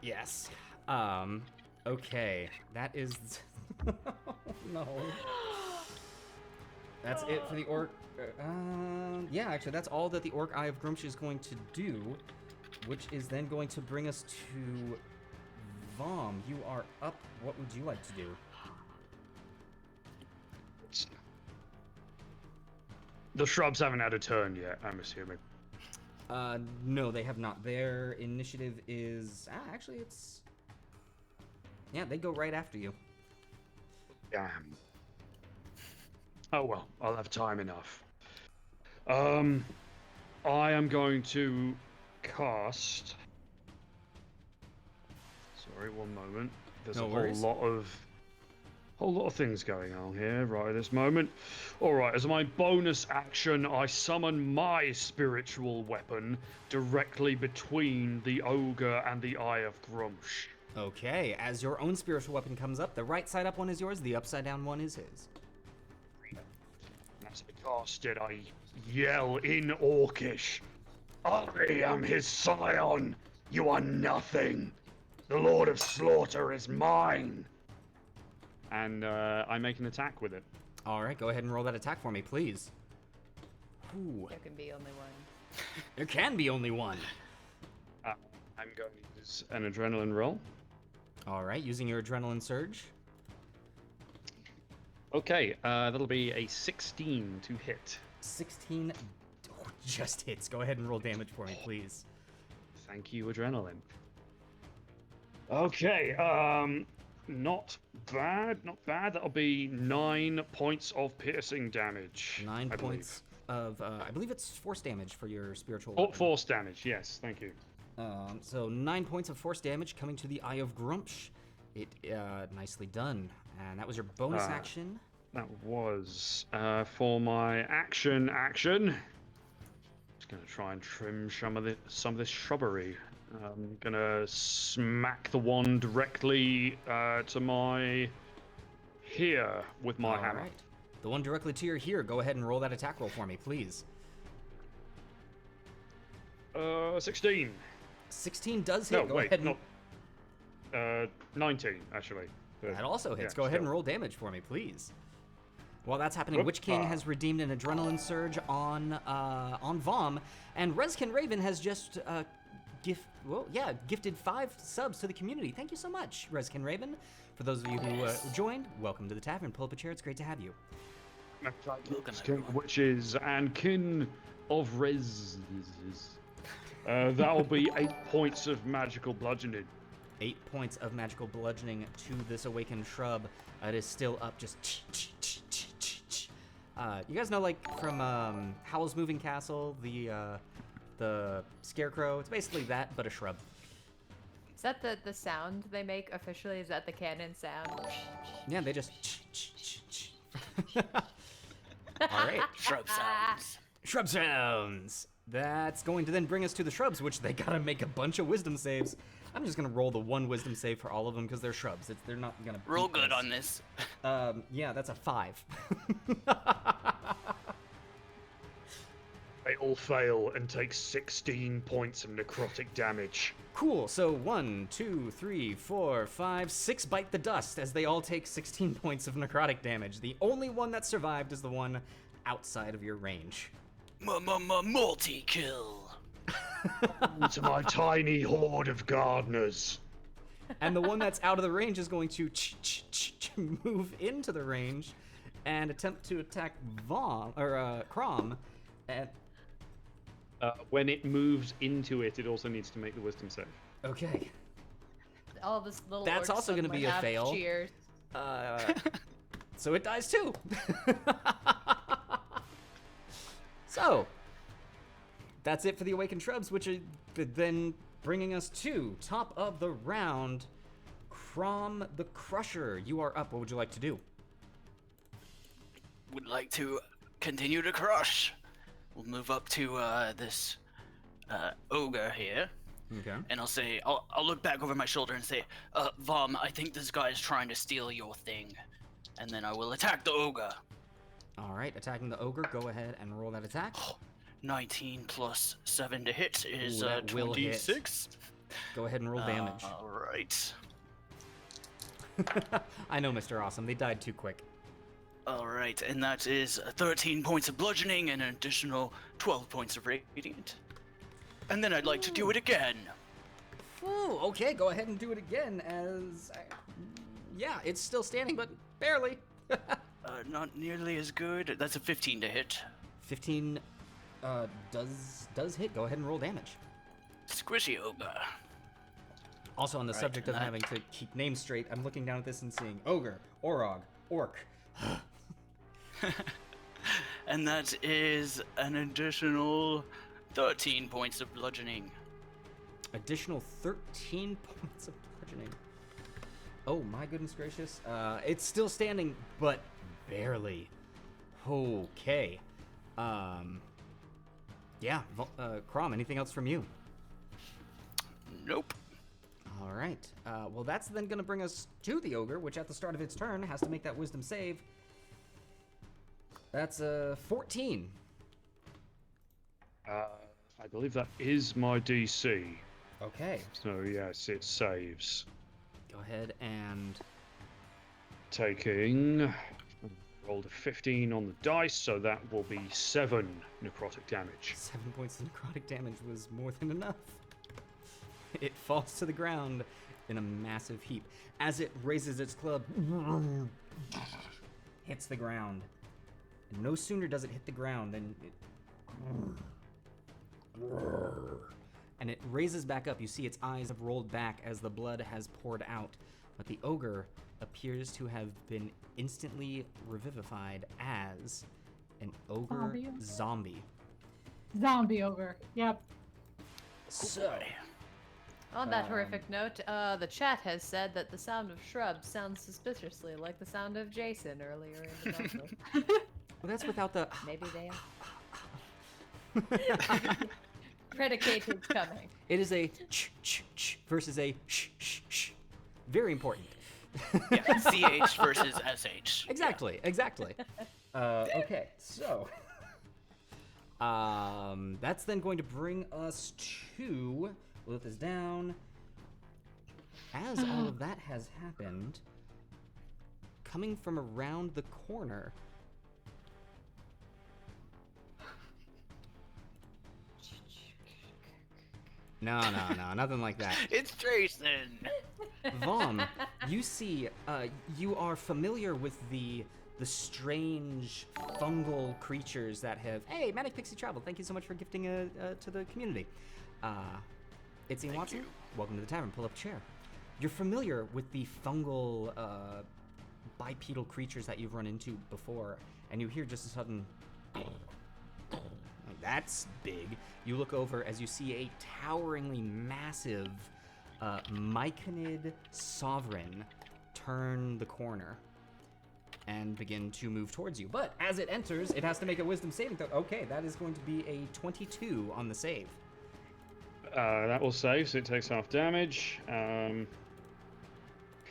Yes. Okay. That is... no. That's it for the orc. Yeah, actually, that's all that the Orc Eye of Grumsh is going to do, which is then going to bring us to Vomm. You are up. What would you like to do? The shrubs haven't had a turn yet, I'm assuming. No, they have not. Their initiative is... actually, it's... Yeah, they go right after you. Damn. Oh well, I'll have time enough. I am going to cast... Sorry, one moment. There's No a worries. whole lot of things going on here right at this moment. Alright, as my bonus action, I summon my spiritual weapon directly between the ogre and the Eye of Grumsh. Okay, as your own spiritual weapon comes up, the right side up one is yours, the upside down one is his. As I cast it, I yell in Orcish, I am his scion! You are nothing! The Lord of Slaughter is mine! And I make an attack with it. Alright, go ahead and roll that attack for me, please. Ooh, There can be only one. there can be only one. I'm going to use an adrenaline roll. Alright, using your adrenaline surge. Okay, that'll be a 16 to hit. 16 just hits. Go ahead and roll damage for me, please. Thank you, adrenaline. Okay, not bad, not bad. That'll be 9 points of piercing damage. 9 I points of, I believe it's force damage for your spiritual Oh, weapon. force damage, yes, thank you. So 9 points of force damage coming to the Eye of Grumsh. It, nicely done. And that was your bonus action. That was for my action. Just gonna try and trim some of this shrubbery. I'm gonna smack the one directly to my here with my hammer. Alright. The one directly to your here, go ahead and roll that attack roll for me, please. 16. 16 does hit. No, Go wait, ahead and... not 19 actually. That also hits. Yeah, Go ahead still. and roll damage for me, please. While that's happening, Witch King has redeemed an adrenaline surge on Vomm, and Reskin Raven has just gifted 5 subs to the community. Thank you so much, Reskin Raven. For those of you who joined, welcome to the tavern. Pull up a chair. It's great to have you. Witches and kin of res. That'll be 8 points of magical bludgeoning. 8 points of magical bludgeoning to this awakened shrub. It is still up, just. You guys know, like from Howl's Moving Castle, the scarecrow. It's basically that, but a shrub. Is that the sound they make officially? Is that the canon sound? Yeah, they just. All right. Shrub sounds. Shrub sounds. That's going to then bring us to the shrubs, which they gotta make a bunch of wisdom saves. I'm just gonna roll the 1 wisdom save for all of them because they're shrubs. They're not gonna. Roll beat good this. on this. Yeah, that's a 5. They all fail and take 16 points of necrotic damage. Cool. So 1, 2, 3, 4, 5, 6 bite the dust as they all take 16 points of necrotic damage. The only one that survived is the one outside of your range. Multi-kill. To my tiny horde of gardeners. And the one that's out of the range is going to move into the range and attempt to attack Chrom. And When it moves into it, it also needs to make the wisdom save. okay. All this little. That's orcs also gonna suddenly be a have fail. Cheers. So it dies too. So that's it for the Awakened Shrubs, which are then bringing us to top of the round. Chrom the Crusher, you are up. What would you like to do? Would like to continue to crush. We'll move up to this ogre here, Okay. and I'll look back over my shoulder and say, Vomm, I think this guy is trying to steal your thing. And then I will attack the ogre. All right, attacking the ogre. Go ahead and roll that attack. 19 plus 7 to hit is Ooh, that will hit. 26. Go ahead and roll damage. All right. I know, Mr. Awesome. They died too quick. All right, and that is 13 points of bludgeoning and an additional 12 points of radiant. And then I'd like to do it again. Ooh, okay, go ahead and do it again as... yeah, it's still standing, but barely. Not nearly as good. That's a 15 to hit. 15 does hit. Go ahead and roll damage. Squishy ogre. Also, on the Right, subject of and that- having to keep names straight, I'm looking down at this and seeing ogre, orog, orc. And that is an additional 13 points of bludgeoning. Additional 13 points of bludgeoning. Oh my goodness gracious. It's still standing, but barely. Okay. Yeah, Chrom, anything else from you? Nope. All right. Well, that's then going to bring us to the ogre, which at the start of its turn has to make that wisdom save. That's 14. I believe that is my DC. Okay. So yes, it saves. Go ahead and... Taking... Rolled a 15 on the dice, so that will be 7 necrotic damage. 7 points of necrotic damage was more than enough. It falls to the ground in a massive heap. As it raises its club, hits the ground. And no sooner does it hit the ground than it raises back up. You see its eyes have rolled back as the blood has poured out. But the ogre appears to have been instantly revivified as an ogre zombie. Zombie ogre. Yep. So, On that horrific note, the chat has said that the sound of shrubs sounds suspiciously like the sound of Jason earlier in the Gauntlet. well, that's without the... Maybe they are. Predicated coming. It is a ch versus a sh. Very important. Yeah, CH versus SH. Exactly. Okay, so that's then going to bring us to Lilith is down. As all of that has happened, coming from around the corner. No, nothing like that. It's Jason. Vomm, you see, you are familiar with the strange fungal creatures that have. Hey, Manic Pixie Travel, thank you so much for gifting to the community. It's Ian Watson. you. Welcome to the tavern. Pull up a chair. You're familiar with the fungal bipedal creatures that you've run into before, and you hear just a sudden. That's big. You look over as you see a toweringly massive Myconid sovereign turn the corner and begin to move towards you. But as it enters, it has to make a wisdom saving throw. Okay, that is going to be a 22 on the save. That will save, so it takes half damage.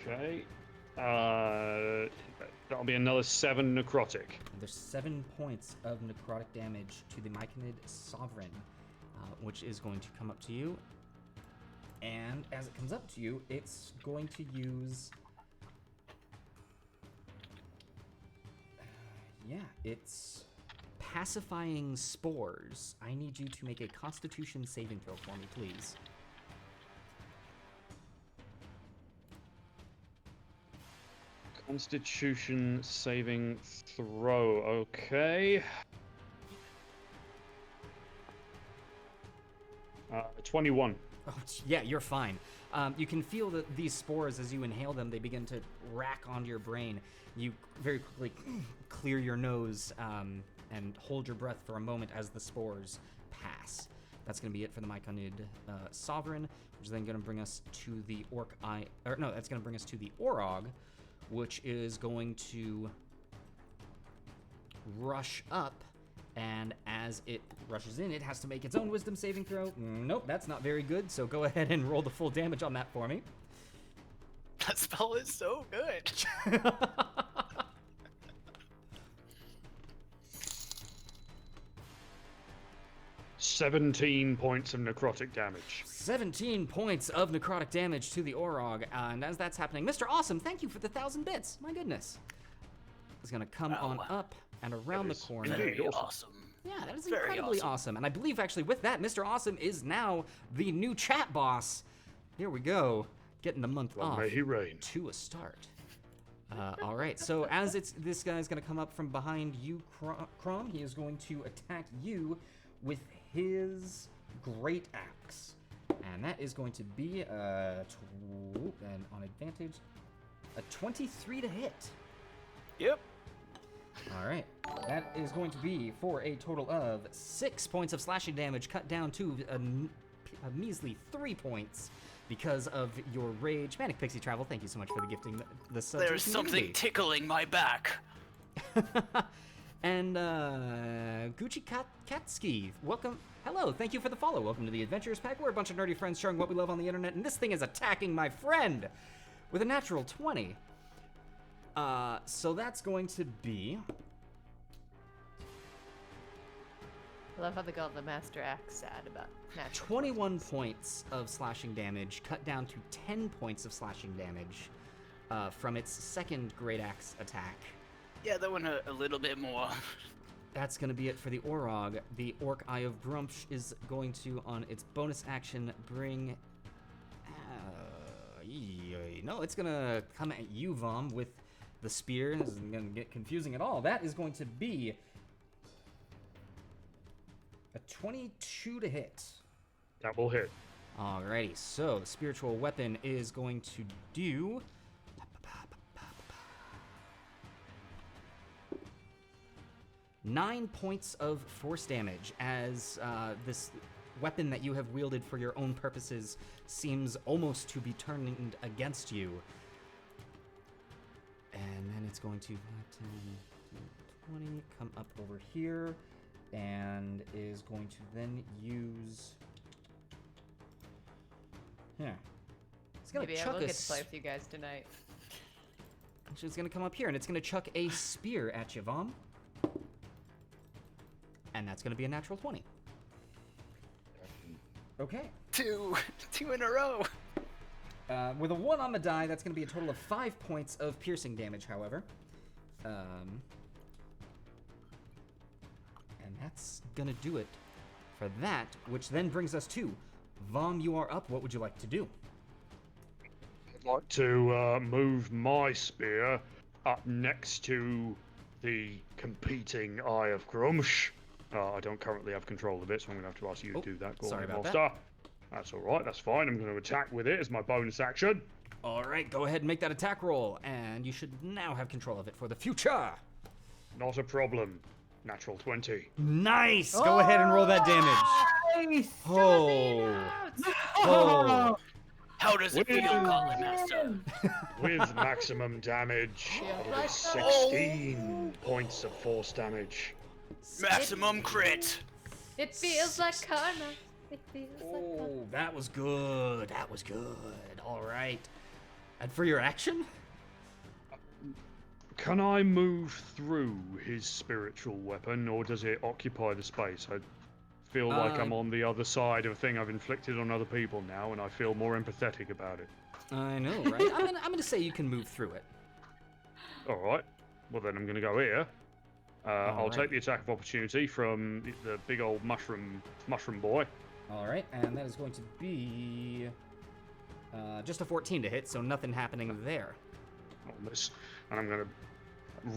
Okay. That'll be another 7 necrotic. There's 7 points of necrotic damage to the Myconid sovereign, which is going to come up to you. And as it comes up to you, it's going to use... it's pacifying spores. I need you to make a Constitution saving throw for me, please. Constitution saving throw. Okay. 21. Oh, yeah, you're fine. You can feel that these spores, as you inhale them, they begin to rack onto your brain. You very quickly clear your nose and hold your breath for a moment as the spores pass. That's going to be it for the Myconid Sovereign, which is then going to bring us to the that's going to bring us to the Orog, which is going to rush up, and as it rushes in, it has to make its own wisdom saving throw. Nope, that's not very good, so go ahead and roll the full damage on that for me. That spell is so good. 17 points of necrotic damage. 17 points of necrotic damage to the Orog, and as that's happening, Mr. Awesome, thank you for the 1,000 bits. My goodness. It's gonna come on up and around the corner. Very awesome. Yeah, that is Very incredibly awesome. And I believe actually with that, Mr. Awesome is now the new chat boss. Here we go, getting the month off May he reign. to a start. All right, so as this guy's gonna come up from behind you, Chrom, he is going to attack you with his great axe, and that is going to be and on advantage, a 23 to hit. Yep. All right, that is going to be for a total of 6 points of slashing damage, cut down to a measly 3 points because of your rage. Manic Pixie Travel, thank you so much for the gifting. There's something tickling my back. And Gucci Katski, welcome. Hello, thank you for the follow. Welcome to the Adventurers Pack. We're a bunch of nerdy friends sharing what we love on the internet, and this thing is attacking my friend with a natural 20. So that's going to be... I love how they call the Master Axe sad about natural 21 points of slashing damage, cut down to 10 points of slashing damage from its second Great Axe attack. Yeah, that one a little bit more. That's going to be it for the Orog. The Orc Eye of Grumsh is going to, on its bonus action, bring... no, it's going to come at you, Vomm, with the spear. This isn't going to get confusing at all. That is going to be a 22 to hit. That will hit. Alrighty, so the spiritual weapon is going to do... 9 points of force damage as this weapon that you have wielded for your own purposes seems almost to be turned against you. And then it's going to 10, 20, come up over here, and is going to then use... Here. It's gonna Maybe I chuck will a get to play with you guys tonight. Actually, it's gonna come up here, and it's gonna chuck a spear at you, Vomm. And that's gonna be a natural 20. Okay. Two in a row. With a 1 on the die, that's gonna be a total of 5 points of piercing damage, however. And that's gonna do it for that, which then brings us to Vomm, you are up. What would you like to do? I'd like to move my spear up next to the competing Eye of Grumsh. I don't currently have control of it, so I'm going to have to ask you to do that. Sorry about Monster. that. That's alright, that's fine. I'm going to attack with it as my bonus action. Alright, go ahead and make that attack roll, and you should now have control of it for the future. Not a problem. Natural 20. Nice! Go ahead and roll that damage. Nice! Oh. How does it feel, Gauntlet Master? With maximum damage of 16 points of force damage. Maximum crit. It feels like karma. It feels like karma. Oh, that was good. That was good. All right. And for your action? Can I move through his spiritual weapon, or does it occupy the space? I feel like I'm on the other side of a thing I've inflicted on other people now, and I feel more empathetic about it. I know, right? I'm gonna say you can move through it. All right. Well, then I'm going to go here. I'll right. take the attack of opportunity from the big old mushroom boy. All right, and that is going to be just a 14 to hit, so nothing happening there. On this, and I'm going to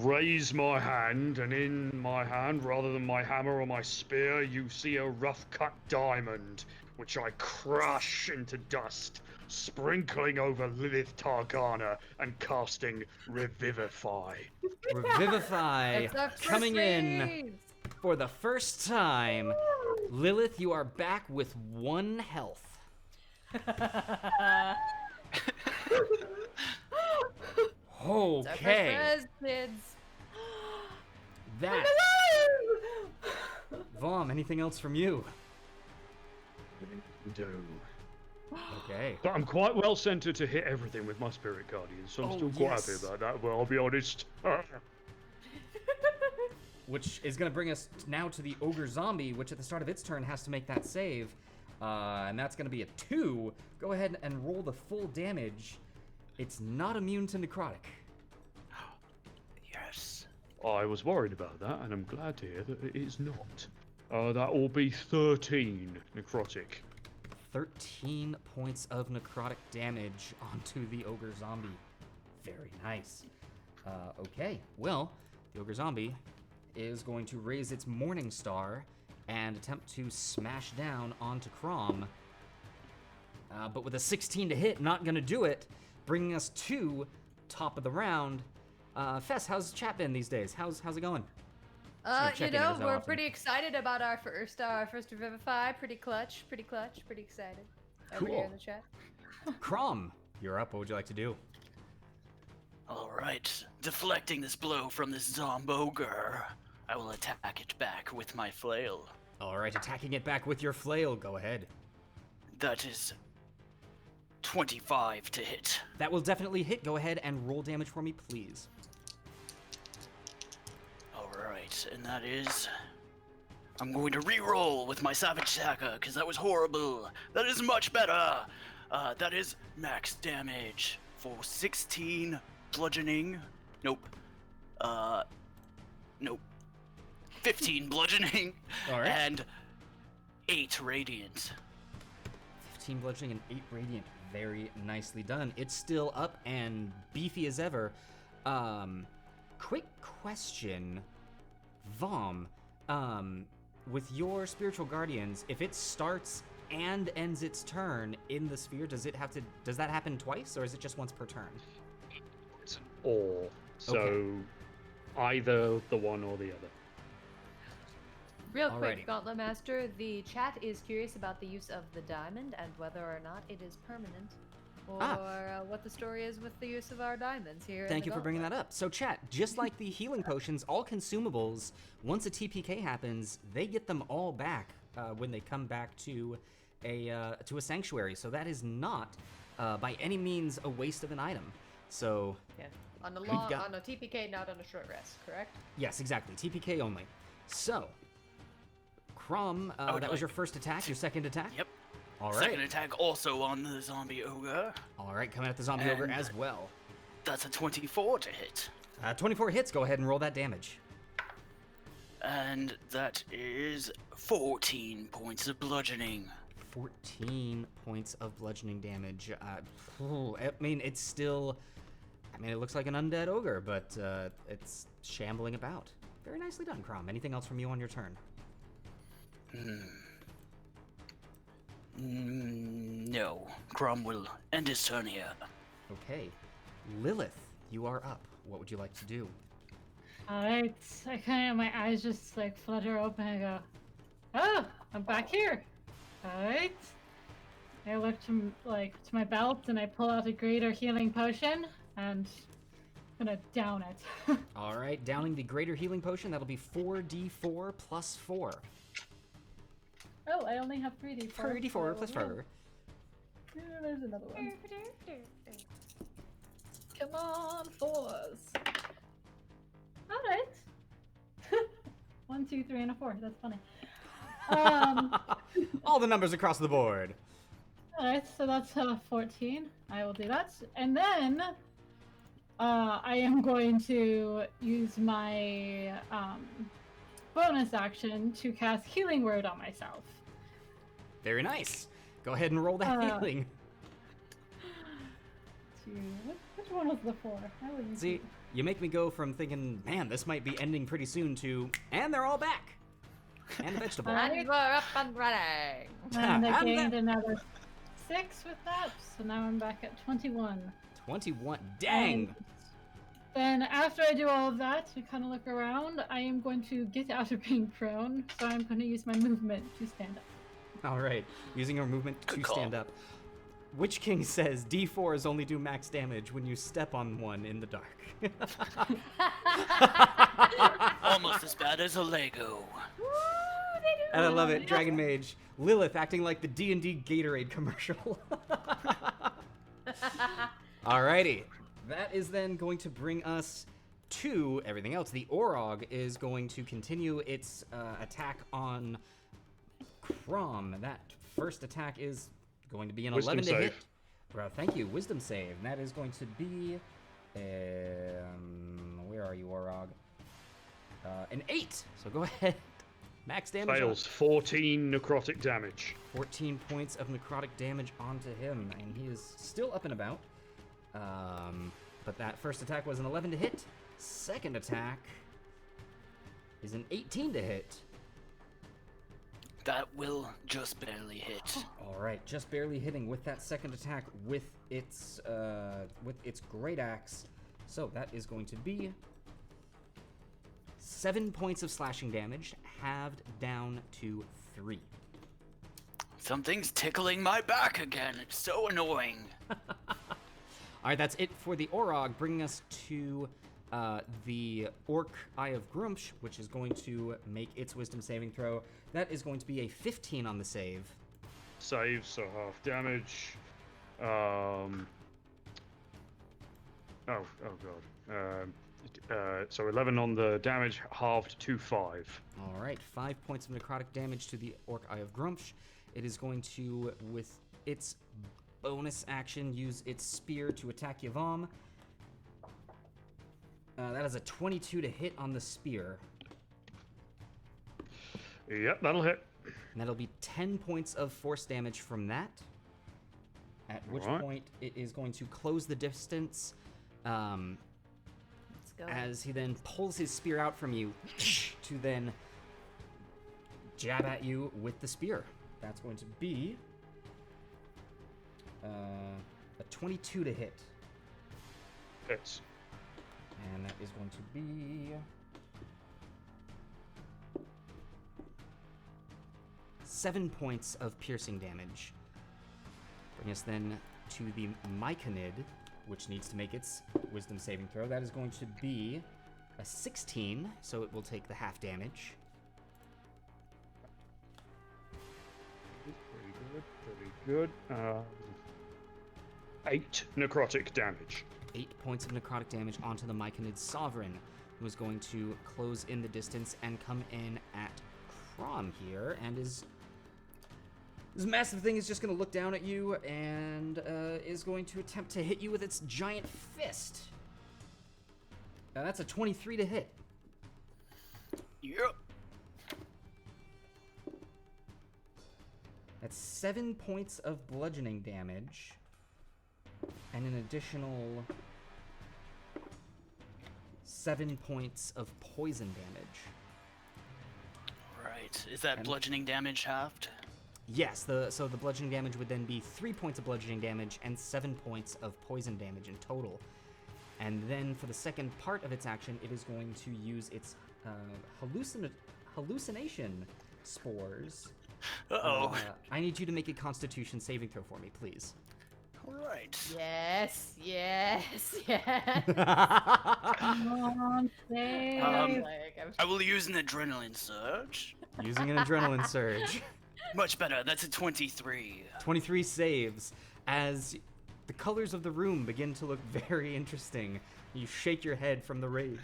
raise my hand, and in my hand, rather than my hammer or my spear, you see a rough-cut diamond, which I crush into dust, sprinkling over Lilith Targana and casting Revivify. Revivify It's up for coming in sleeves. for the first time Lilith, you are back with 1 health. Okay. Surprise, kids. That. Vomm, anything else from you? Do. Okay. But I'm quite well centered to hit everything with my spirit guardians, so I'm Oh, still quite yes. happy about that. Well, I'll be honest. Which is going to bring us now to the ogre zombie, which at the start of its turn has to make that save. And that's going to be a 2. Go ahead and roll the full damage. It's not immune to necrotic. Yes. I was worried about that, and I'm glad to hear that it is not. That will be 13 necrotic. 13 points of necrotic damage onto the ogre zombie. Very nice. Okay, well, the ogre zombie is going to raise its Morning Star and attempt to smash down onto Chrom. But with a 16 to hit, not going to do it, bringing us to top of the round. Fess, how's chat been these days? How's it going? We're pretty excited about our first Revivify. Pretty clutch, pretty excited. Over here in the chat. Chrom, you're up. What would you like to do? All right. Deflecting this blow from this zombogre, I will attack it back with my flail. All right, attacking it back with your flail. Go ahead. That is 25 to hit. That will definitely hit. Go ahead and roll damage for me, please. Alright, and that is... I'm going to re-roll with my Savage Saga, because that was horrible. That is much better. That is max damage for 16 bludgeoning. Nope. Nope. 15 bludgeoning. All right. And 8 radiant. 15 bludgeoning and 8 radiant. Very nicely done. It's still up and beefy as ever. Quick question, Vomm. With your spiritual guardians, if it starts and ends its turn in the sphere, does that happen twice, or is it just once per turn? It's an or. So Okay. either the one or the other. Real Alrighty. quick, Gauntlet Master, the chat is curious about the use of the diamond and whether or not it is permanent, or what the story is with the use of our diamonds here. Thank you for bringing that up. So chat, just like the healing potions, all consumables, once a TPK happens, they get them all back when they come back to a sanctuary. So that is not by any means a waste of an item. So Yeah. On a We've long, got- on a TPK, not on a short rest, correct? yes, exactly, TPK only. So Chrom, I would that was like your first attack, your second attack? Yep. All right. Second attack also on the zombie ogre. All right, coming at the zombie ogre And- as well. That's a 24 to hit. 24 hits, go ahead and roll that damage. And that is 14 points of bludgeoning. 14 points of bludgeoning damage. I mean, it's still... I mean, it looks like an undead ogre, but it's shambling about. Very nicely done, Chrom. Anything else from you on your turn? No. Chrom will end his turn here. Okay. Lilith, you are up. What would you like to do? Alright, I kind of, my eyes just like flutter open and I go, oh, I'm back here. Alright. I look to my belt and I pull out a greater healing potion and I'm gonna down it. All right, downing the greater healing potion. That'll be 4d4 plus 4. Oh, I only have 3d4. 4d4 plus 4. Yeah, there's another one. Come on, 4s. Alright. 1, 2, 3, and a 4. That's funny. All the numbers across the board. Alright, so that's 14. I will do that. And then I am going to use my bonus action to cast Healing Word on myself. Very nice. Go ahead and roll that healing. Which one was the 4? I will use See, it. you make me go from thinking, man, this might be ending pretty soon to, and they're all back. And the vegetable. And we're up and running. And I And gained another 6 with that, so now I'm back at 21. 21. Dang. Then after I do all of that, to kind of look around, I am going to get out of being prone. So I'm going to use my movement to stand up. All right, using your movement Good to call. stand up. Witch King says D4s only do max damage when you step on one in the dark. Almost as bad as a Lego. Woo, they do And I love it. it, Dragon Mage. Lilith acting like the D&D Gatorade commercial. Alrighty, that is then going to bring us to everything else. The Orog is going to continue its attack on Chrom. That first attack is going to be an Wisdom 11 to hit. save. Well, thank you, Wisdom save. And that is going to be, where are you, Orog? An 8. So go ahead. Max damage. Fails. 14 necrotic damage. 14 points of necrotic damage onto him, and he is still up and about. But that first attack was an 11 to hit. Second attack is an 18 to hit. That will just barely hit. All right, just barely hitting with that second attack with its great axe. So that is going to be 7 points of slashing damage, halved down to 3. Something's tickling my back again. It's so annoying. All right, that's it for the Orog, bringing us to the Orc Eye of Grumsh, which is going to make its wisdom saving throw. That is going to be a 15 on the save. Save, so half damage. Oh god. So 11 on the damage, halved to 5. All right, 5 points of necrotic damage to the Orc Eye of Grumsh. It is going to, with its bonus action, use its spear to attack Vomm. That is a 22 to hit on the spear. Yep, that'll hit. And that'll be 10 points of force damage from that. At which Alright. point it is going to close the distance Let's go. as he then pulls his spear out from you to then jab at you with the spear. That's going to be a 22 to hit. Hits. And that is going to be 7 points of piercing damage. Bring us then to the Myconid, which needs to make its wisdom saving throw. That is going to be a 16, so it will take the half damage. Pretty good. 8 necrotic damage. 8 points of necrotic damage onto the Myconid Sovereign, who is going to close in the distance and come in at Chrom here, and this massive thing is just going to look down at you and is going to attempt to hit you with its giant fist. That's a 23 to hit. Yep. That's 7 points of bludgeoning damage and an additional 7 points of poison damage. Right. Is that And- bludgeoning damage halved? Yes, so the bludgeoning damage would then be 3 points of bludgeoning damage and 7 points of poison damage in total. And then for the second part of its action, it is going to use its hallucination spores. Uh-oh. I need you to make a Constitution saving throw for me, please. All right. Yes, yes, yes. Come on, save. Like, I'm- I will use an adrenaline surge. Using an adrenaline surge. Much better. That's a 23. 23 saves as the colors of the room begin to look very interesting. You shake your head from the rage.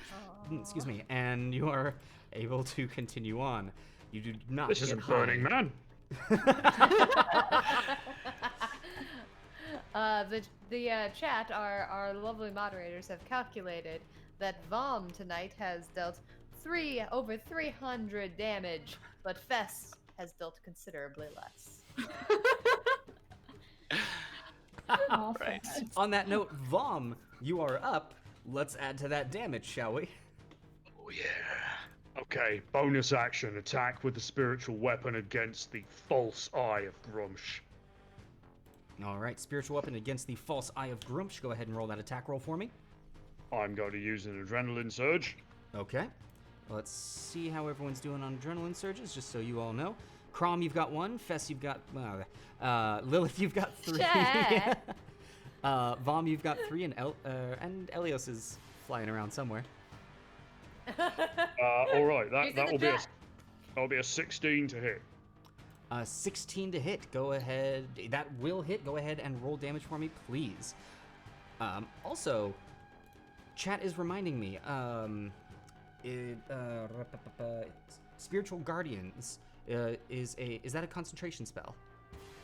Excuse me, and you are able to continue on. You do not This get isn't high. Burning Man. The chat, our lovely moderators have calculated that Vomm tonight has dealt over 300 damage, but Fess has dealt considerably less. Awesome. Right. On that note, Vomm, you are up. Let's add to that damage, shall we? Oh yeah. Okay, bonus action, attack with the spiritual weapon against the false eye of Grumsh. All right, spiritual weapon against the false eye of Grumsh. Go ahead and roll that attack roll for me. I'm going to use an adrenaline surge. Okay. Let's see how everyone's doing on adrenaline surges, just so you all know. Chrom, you've got 1. Fess, you've got... Lilith, you've got 3. Shit. Vomm, you've got 3, and Elios is flying around somewhere. All right, He's in that the will be chat. that'll be a 16 to hit. 16 to hit. Go ahead. That will hit. Go ahead and roll damage for me, please. Also, chat is reminding me. Spiritual Guardians is that a concentration spell?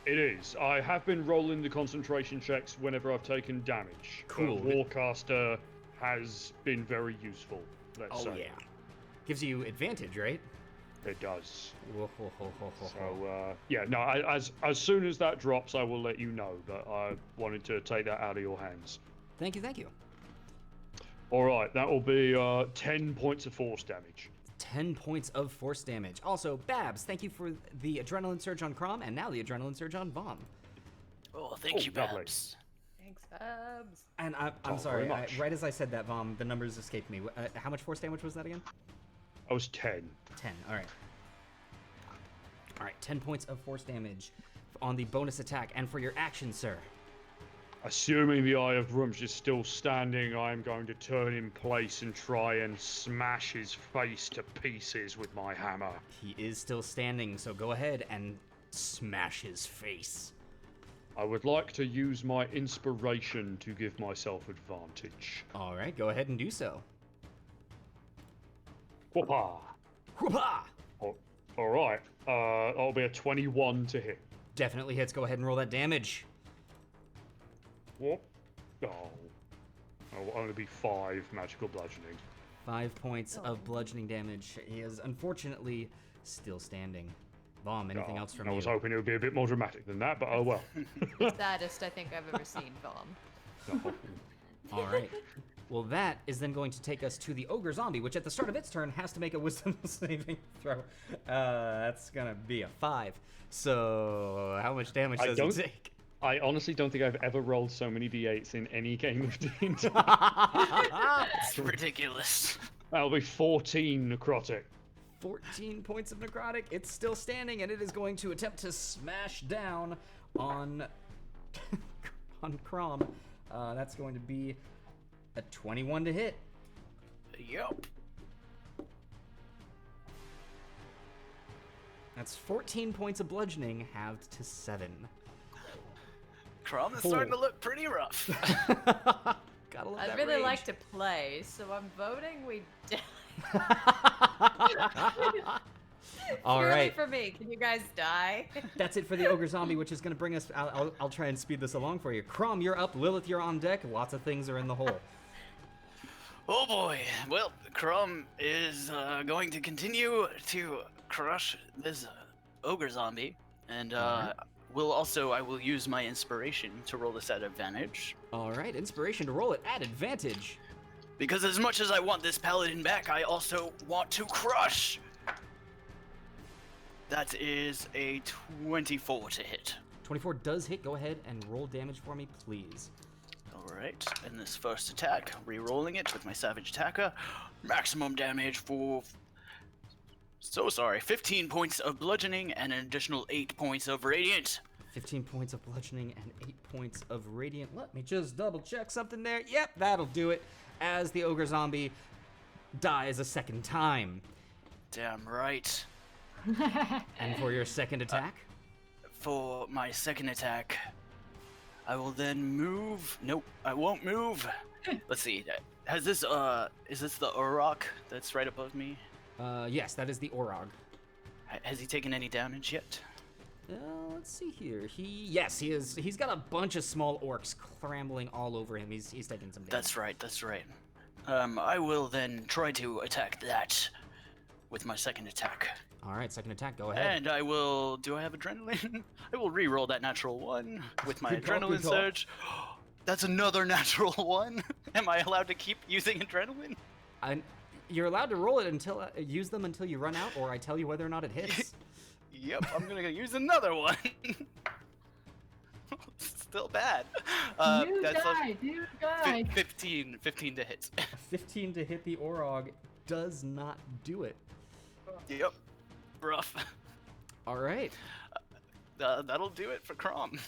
It is. I have been rolling the concentration checks whenever I've taken damage. Cool. Warcaster has been very useful. Let's say. Yeah. Gives you advantage, right? It does. Whoa, ho, ho, ho, ho, ho. So yeah, no. As soon as that drops, I will let you know. But I wanted to take that out of your hands. Thank you, thank you. All right, that will be 10 points of force damage. 10 points of force damage. Also, Babs, thank you for the adrenaline surge on Chrom, and now the adrenaline surge on Vomm. Oh, thank you, lovely. Babs. Thanks, Babs. And I'm Oh, sorry, very much. right as I said that, Vomm, the numbers escaped me. How much force damage was that again? I was 10. 10, alright. Alright, 10 points of force damage on the bonus attack, and for your action, sir. Assuming the Eye of Rumsh is still standing, I'm going to turn in place and try and smash his face to pieces with my hammer. He is still standing, so go ahead and smash his face. I would like to use my inspiration to give myself advantage. Alright, go ahead and do so. Whoopah! Whoopah! All right, that'll be a 21 to hit. Definitely hits. Go ahead and roll that damage. Whoop. Oh. It'll only be 5 magical bludgeoning. 5 points of bludgeoning damage. He is unfortunately still standing. Vomm, anything else from I you? was hoping it would be a bit more dramatic than that, but oh well. Saddest I think I've ever seen, Vomm. All right. Well, that is then going to take us to the ogre zombie, which at the start of its turn has to make a wisdom saving throw. That's gonna be a 5. So, how much damage does he take? I honestly don't think I've ever rolled so many d8s in any game of D&D. It's ridiculous. That'll be 14 necrotic. 14 points of necrotic. It's still standing, and it is going to attempt to smash down on on Chrom. That's going to be a 21 to hit. Yup. That's 14 points of bludgeoning, halved to 7. Chrom is starting to look pretty rough. Gotta love I'd that really rage. like to play, so I'm voting we All Purely right. for me. Can you guys die? That's it for the ogre zombie, which is going to bring us. I'll try and speed this along for you. Chrom, you're up. Lilith, you're on deck. Lots of things are in the hole. Oh boy. Well, Chrom is going to continue to crush this ogre zombie, and I will use my inspiration to roll this at advantage. All right, inspiration to roll it at advantage. Because as much as I want this paladin back, I also want to crush. That is a 24 to hit. 24 does hit. Go ahead and roll damage for me, please. Alright, and this first attack, re-rolling it with my Savage Attacker. Maximum damage for... 15 points of bludgeoning and an additional 8 points of radiant. 15 points of bludgeoning and 8 points of radiant. Let me just double check something there. Yep, that'll do it. As the ogre zombie dies a second time. Damn right. And for your second attack? For my second attack, I will then move. Nope, I won't move. Let's see. Has this is this the Urok that's right above me? Yes, that is the Orog. Has he taken any damage yet? Let's see here. Yes, he is. He's got a bunch of small orcs scrambling all over him. He's taking some damage. That's right. That's right. I will then try to attack that with my second attack. All right, second attack. Go ahead. And I will. Do I have adrenaline? I will re-roll that natural 1 with my Good call, adrenaline good call. surge. That's another natural 1. Am I allowed to keep using adrenaline? You're allowed to roll it until use them until you run out, or I tell you whether or not it hits. Yep, I'm gonna use another one. still bad. New That's guy, new guy. 15 to hit. A 15 to hit the Orog does not do it. Yep. Rough. All right. That'll do it for Chrom.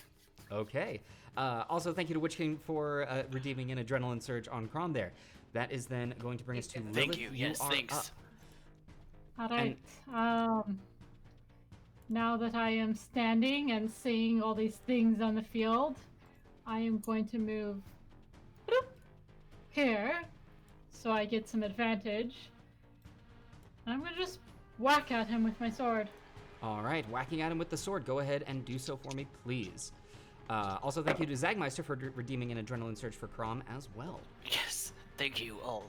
Okay. Also, thank you to Witch King for redeeming an adrenaline surge on Chrom there. That is then going to bring us to Lilith. Thank you. Yes, are thanks. up. All right. Now that I am standing and seeing all these things on the field, I am going to move here so I get some advantage. And I'm going to just whack at him with my sword. All right, whacking at him with the sword. Go ahead and do so for me, please. Also, thank you to Zagmeister for redeeming an adrenaline surge for Chrom as well. Yes. Thank you all.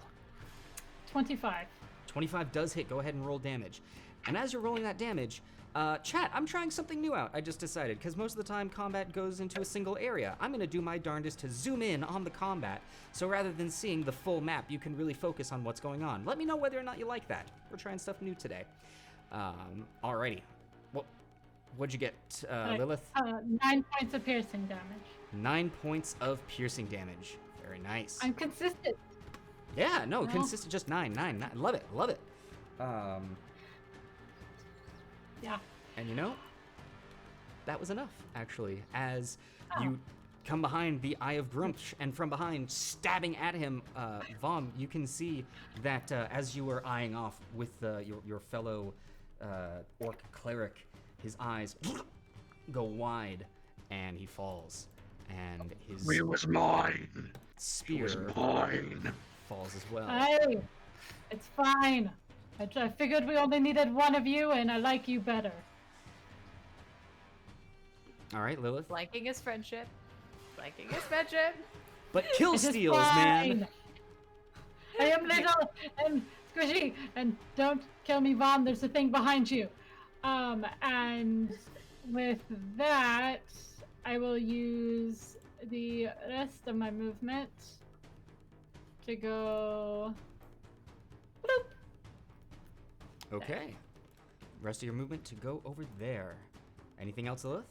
25. 25 does hit. Go ahead and roll damage. And as you're rolling that damage, chat, I'm trying something new out, I just decided, because most of the time combat goes into a single area. I'm going to do my darndest to zoom in on the combat, so rather than seeing the full map, you can really focus on what's going on. Let me know whether or not you like that. We're trying stuff new today. Alrighty. What'd you get, Lilith? 9 points of piercing damage. 9 points of piercing damage. Very nice. I'm consistent. Yeah, no, Well. consistent, just 9. Love it, love it. Yeah. And you know, that was enough, actually, as you come behind the Eye of Grumsh, and from behind, stabbing at him, Vomm, you can see that as you were eyeing off with your fellow orc cleric, his eyes go wide, and he falls, and his It was mine. It spear was mine. falls as well. Hey, it's fine. I figured we only needed one of you, and I like you better. All right, Lilith. Flanking is friendship. Flanking is friendship. But kill It is steals, man. fine. I am little and squishy, and don't kill me, Vomm. There's a thing behind you. And with that, I will use the rest of my movement to go. Bloop. Okay. Rest of your movement to go over there. Anything else, Lilith?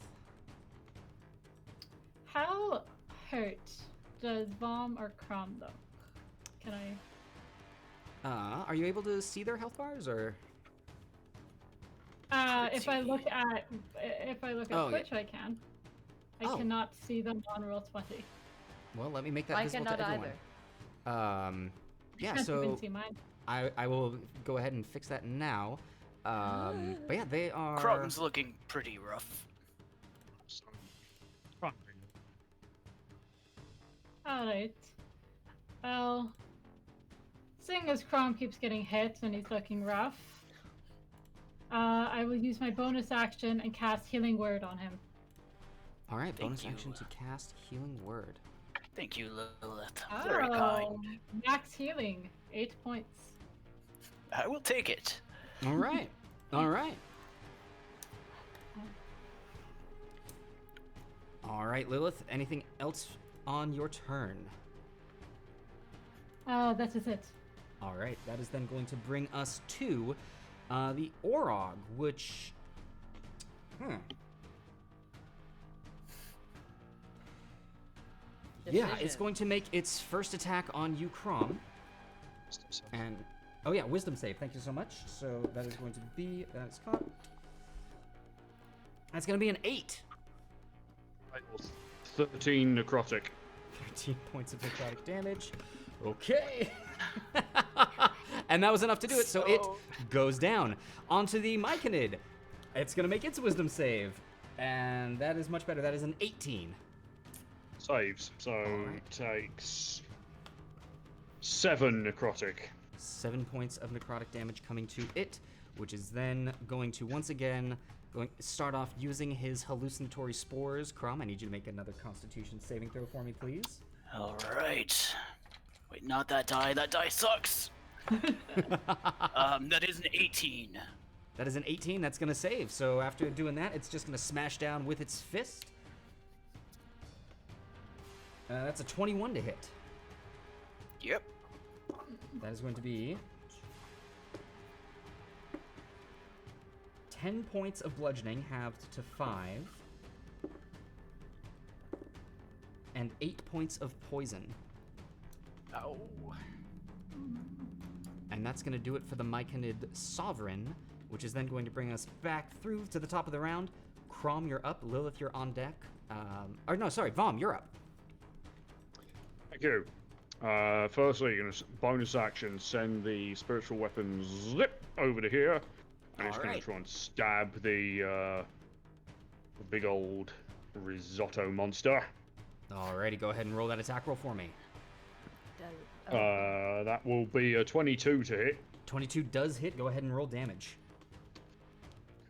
How hurt does Vomm or Chrom look? Can I? Are you able to see their health bars, or? If I look at Oh, Twitch, I can. I Oh. cannot see them on Roll20. Well, let me make that I visible cannot to everyone. either. Yeah, Can't so even see mine. I will go ahead and fix that now. But yeah, they are. Chrom's looking pretty rough. Alright. Well, seeing as Chrom keeps getting hit and he's looking rough, I will use my bonus action and cast Healing Word on him. All right, Thank bonus you. action to cast Healing Word. Thank you, Lilith. Very kind. Oh, max healing, 8 points. I will take it. All right, all right. All right, Lilith. Anything else on your turn? That is it. All right, that is then going to bring us to the Orog, which. Yeah, it's Decision. going to make its first attack on you, Chrom. And oh yeah, wisdom save. Thank you so much. So that is going to be that's caught. That's going to be an 8. 13 necrotic. 13 points of necrotic damage. Okay. And that was enough to do it, so it goes down. Onto the Myconid. It's going to make its wisdom save. And that is much better. That is an 18. Saves. So Alright. takes 7 necrotic. 7 points of necrotic damage coming to it, which is then going to once again start off using his hallucinatory spores. Chrom, I need you to make another Constitution saving throw for me, please. All right. Wait, not that die. That die sucks. That is an 18. That is an 18. That's going to save. So after doing that, it's just going to smash down with its fist. That's a 21 to hit. Yep. That is going to be 10 points of bludgeoning halved to 5. and 8 points of poison. Oh. And that's going to do it for the Myconid Sovereign, which is then going to bring us back through to the top of the round. Chrom, you're up. Lilith, you're on deck. Vomm, you're up. Thank you. Firstly, you're going to bonus action send the spiritual weapon zip over to here. And it's going Alright. to try and stab the big old risotto monster. Alrighty, go ahead and roll that attack roll for me. That will be a 22 to hit. 22 does hit. Go ahead and roll damage.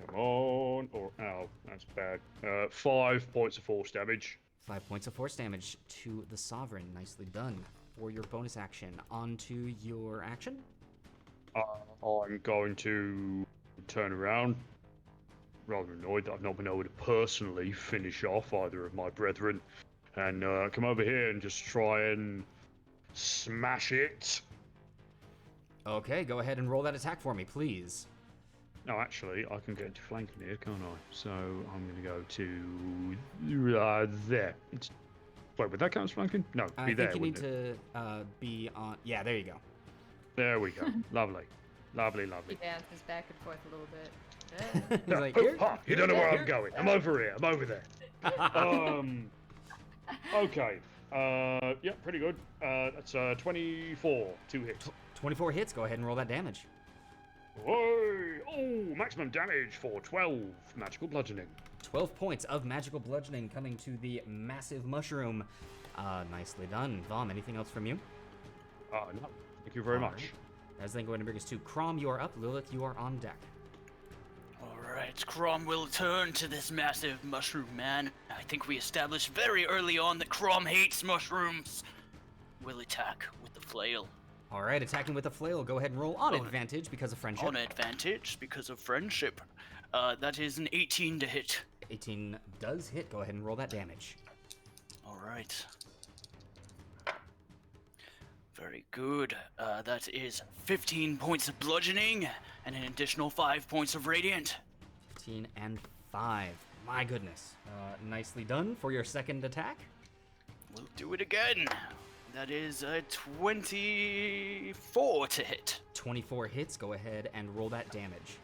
Come on. Oh, that's bad. 5 points of force damage. 5 points of force damage to the Sovereign. Nicely done. For your bonus action, on to your action. I'm going to turn around. Rather annoyed that I've not been able to personally finish off either of my brethren. And come over here and just try and smash it. Okay, go ahead and roll that attack for me, please. No, actually, I can get into flanking here, can't I? So I'm going to go to there. Wait, would that count as flanking? No, I be think there, you need wouldn't it? to be on... Yeah, there you go. There we go. Lovely. Lovely, He lovely. dances back and forth a little bit. He's No, like, oh, "Here." ha, you don't know where I'm going. I'm over here. I'm over there. Okay. Yeah, pretty good. That's 24 to hit. 24 hits. Go ahead and roll that damage. Whoa! Oh, maximum damage for 12 magical bludgeoning. 12 points of magical bludgeoning coming to the massive mushroom. Nicely done. Vomm, anything else from you? No, thank you very much. Alright. That's then going to bring us to Chrom. You are up. Lilith, you are on deck. Alright, Chrom will turn to this massive mushroom man. I think we established very early on that Chrom hates mushrooms. Will attack with the flail. All right, attacking with a flail. Go ahead and roll on Oh, advantage because of friendship. On advantage because of friendship. That is an 18 to hit. 18 does hit. Go ahead and roll that damage. Alright. Very good. That is 15 points of bludgeoning and an additional 5 points of radiant. 15 and 5. My goodness. Nicely done for your second attack. We'll do it again. That is a 24 to hit. 24 hits. Go ahead and roll that damage.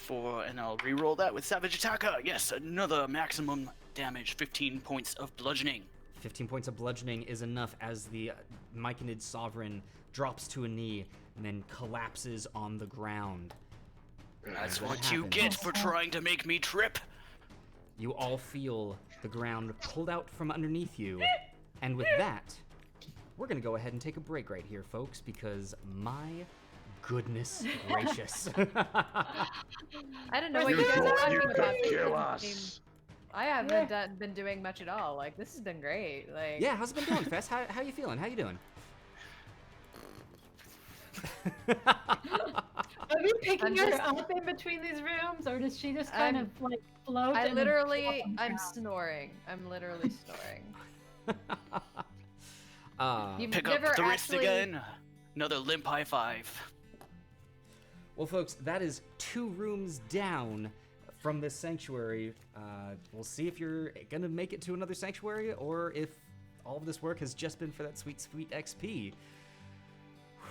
And I'll re-roll that with Savage Attacker. Yes, another maximum damage, 15 points of bludgeoning. 15 points of bludgeoning is enough as the Myconid Sovereign drops to a knee and then collapses on the ground. That's What what you happened? get for trying to make me trip. You all feel the ground pulled out from underneath you. And with that, we're going to go ahead and take a break right here, folks, because my goodness gracious. I don't know what You you guys are thought talking you about. could This kill doesn't us. seem- I haven't been doing much at all. Like, this has been great. Like, Yeah, how's it been going, Fess? How you feeling? How you doing? Are you picking her up in between these rooms, or does she just kind of like float? I and literally, flop on the I'm ground? snoring. I'm literally snoring. You've Pick never up the wrist actually... again. Another limp high five. Well, folks, that is 2 rooms down from this sanctuary. We'll see if you're gonna make it to another sanctuary, or if all of this work has just been for that sweet, sweet XP.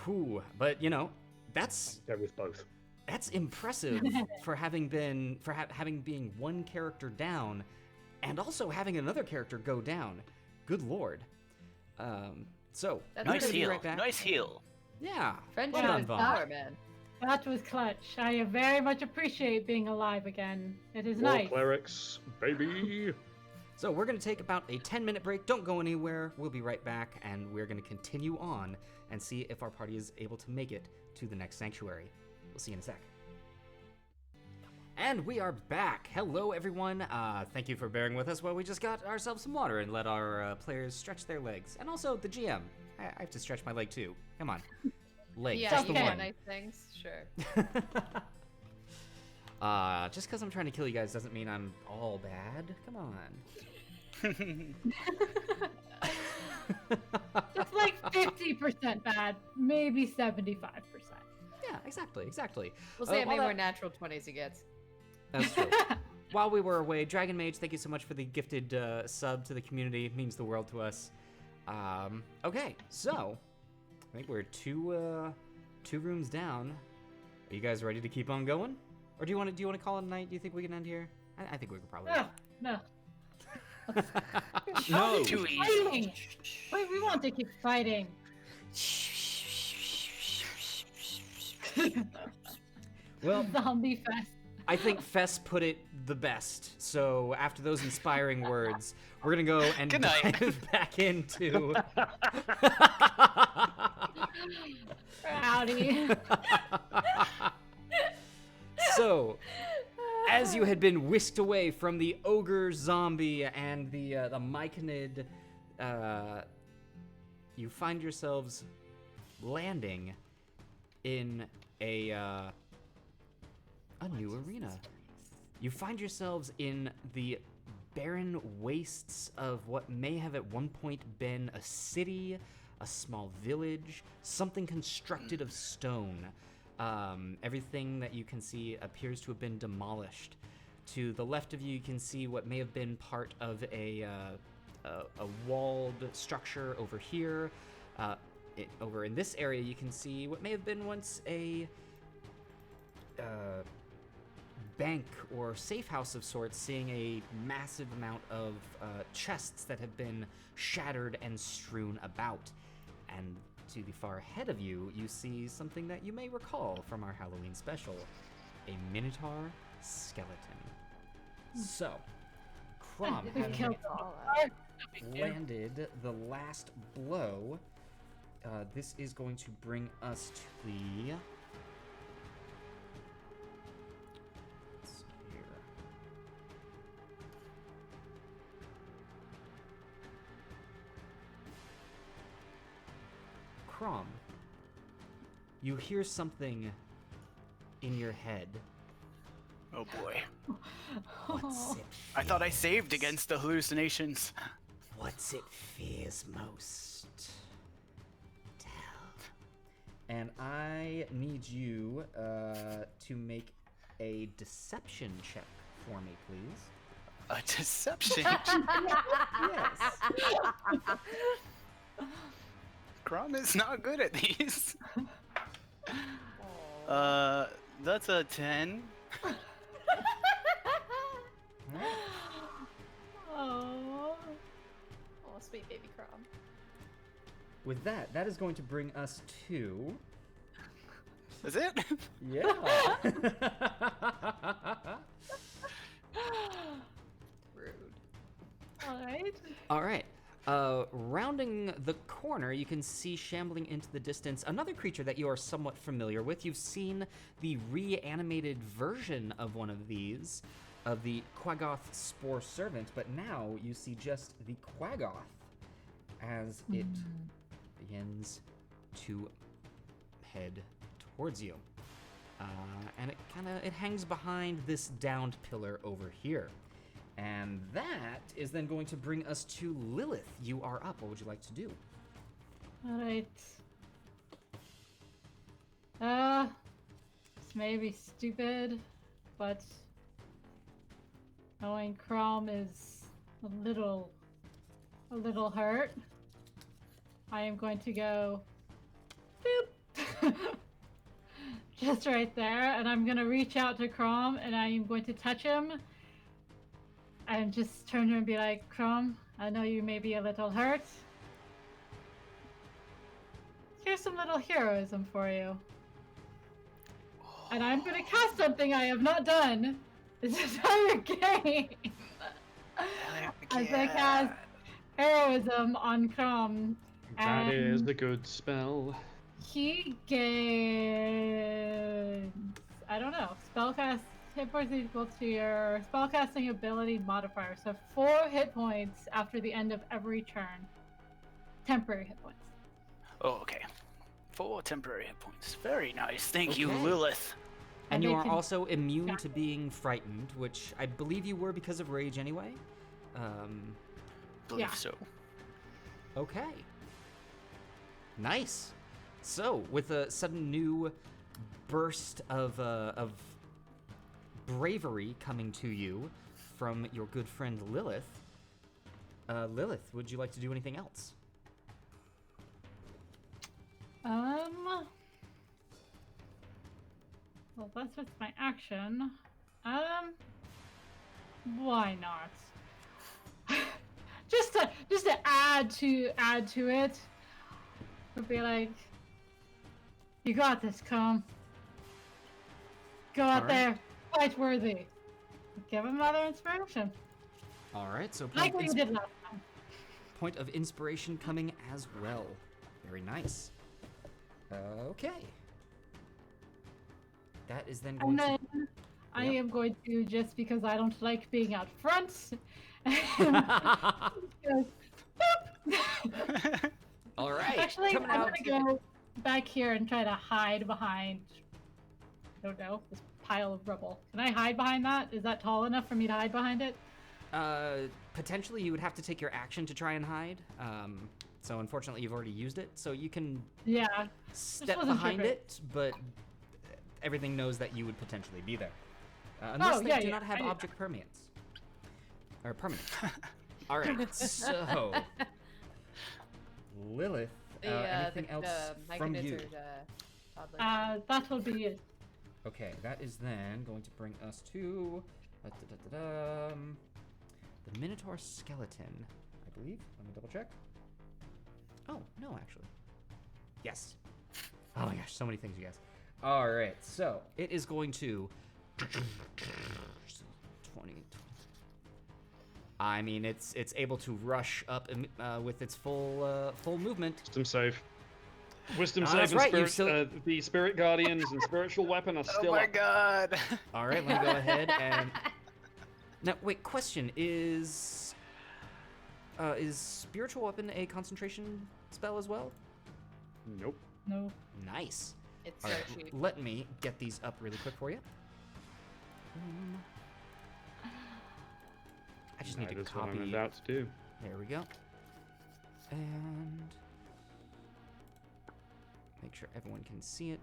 Whew. But you know, that's Go with both. impressive for having been having being one character down, and also having another character go down. Good lord. So That's we're Nice gonna be heal. right back. Nice heal. Yeah. Friendship Well is done, Vomm. power, man. That was clutch. I very much appreciate being alive again. It is War nice. clerics, baby. So we're going to take about a 10-minute break. Don't go anywhere. We'll be right back, and we're going to continue on and see if our party is able to make it to the next sanctuary. We'll see you in a sec. And we are back. Hello, everyone. Thank you for bearing with us while we just got ourselves some water and let our players stretch their legs. And also the GM. I have to stretch my leg too. Come on. Leg, Yeah, just you the do one. nice things. Sure. Just because I'm trying to kill you guys doesn't mean I'm all bad. Come on. It's like 50% bad, maybe 75%. Yeah, exactly. We'll see how all many that- more natural 20s he gets. That's true. while we were away, Dragon Mage, thank you so much for the gifted sub to the community. It means the world to us. Okay, so I think we're two rooms down. Are you guys ready to keep on going, or do you want to call it a night? Do you think we can end here? I think we could probably. No. No. Too easy. Fighting. Wait, we want to keep fighting. Well, Zombie fest. I think Fess put it the best. So after those inspiring words, we're gonna go and Good night. dive back into. Rowdy. So, as you had been whisked away from the ogre zombie and the myconid, you find yourselves landing in a new arena. You find yourselves in the barren wastes of what may have at one point been a city, a small village, something constructed of stone. Everything that you can see appears to have been demolished. To the left of you, you can see what may have been part of a walled structure over here. Over in this area, you can see what may have been once a bank or safe house of sorts, seeing a massive amount of chests that have been shattered and strewn about. And to the far ahead of you, you see something that you may recall from our Halloween special, a Minotaur skeleton. So, Chrom, We having killed landed the last blow, this is going to bring us to the... Let's see here. Chrom, you hear something in your head. Oh boy. What's it? I thought I saved fears? against the hallucinations. What's it fears most? Tell. And I need you to make a deception check for me, please. A deception. Yes. Chrom is not good at these. That's a 10. Oh. Oh, sweet baby Chrom. With that, that is going to bring us to... Is it? Yeah. Rude. Alright. All right. Rounding the corner, you can see shambling into the distance another creature that you are somewhat familiar with. You've seen the reanimated version of one of these, of the Quaggoth Spore Servant, but now you see just the Quaggoth as it begins to head towards you. And it hangs behind this downed pillar over here. And that is then going to bring us to Lilith. You are up. What would you like to do? Alright. This may be stupid, but knowing Chrom is a little hurt, I am going to go boop just right there, and I'm gonna reach out to Chrom and I am going to touch him and just turn to him and be like, Chrom, I know you may be a little hurt. Here's some little heroism for you. And I'm gonna cast something I have not done this entire game. As I cast heroism on Chrom. That is And a good spell. he gains, I don't know, spellcast hit points equal to your spellcasting ability modifier. So 4 hit points after the end of every turn. Temporary hit points. Oh, okay. 4 temporary hit points. Very nice. Thank you, Okay. Lilith. And And you they are can- also immune to being frightened, which I believe you were because of rage anyway. Believe Yeah. so. Okay. Nice. So, with a sudden new burst of bravery coming to you from your good friend Lilith. Lilith, would you like to do anything else? Well, that's just my action. Why not? just to add to it, would be like, you got this, Chrom. Go out All right. there, fight worthy. Give him another inspiration, All right, so like what you did last time. point of inspiration coming as well. Very nice. Okay. That is then going And to... then I Yep. am going to, just because I don't like being out front, All right. actually, coming I'm out. gonna go back here and try to hide behind, I don't know, this pile of rubble. Can I hide behind that? Is that tall enough for me to hide behind it? Potentially, you would have to take your action to try and hide. So unfortunately, you've already used it. So you can Yeah. step wasn't behind sure. it, but everything knows that you would potentially be there. Unless they yeah, do yeah, not have I knew object permanence. Or permanent. All right, so... Lilith, anything else from you? That will be it. Okay, that is then going to bring us to... the Minotaur skeleton, I believe. Let me double check. Oh, no, actually. Yes. Oh my gosh, so many things, you guys. All right, so it is going to 20. I mean, it's able to rush up with its full movement. Wisdom save. Wisdom Ah, save that's and right, you spirit, still- the spirit guardians and spiritual weapon are still up. God. All right, let me go ahead and now wait. Question is spiritual weapon a concentration spell as well? Nope. No. Nice. It's All so right, cheap. let me get these up really quick for you. I just need to That's what copy. I'm about to do. There we go. And make sure everyone can see it.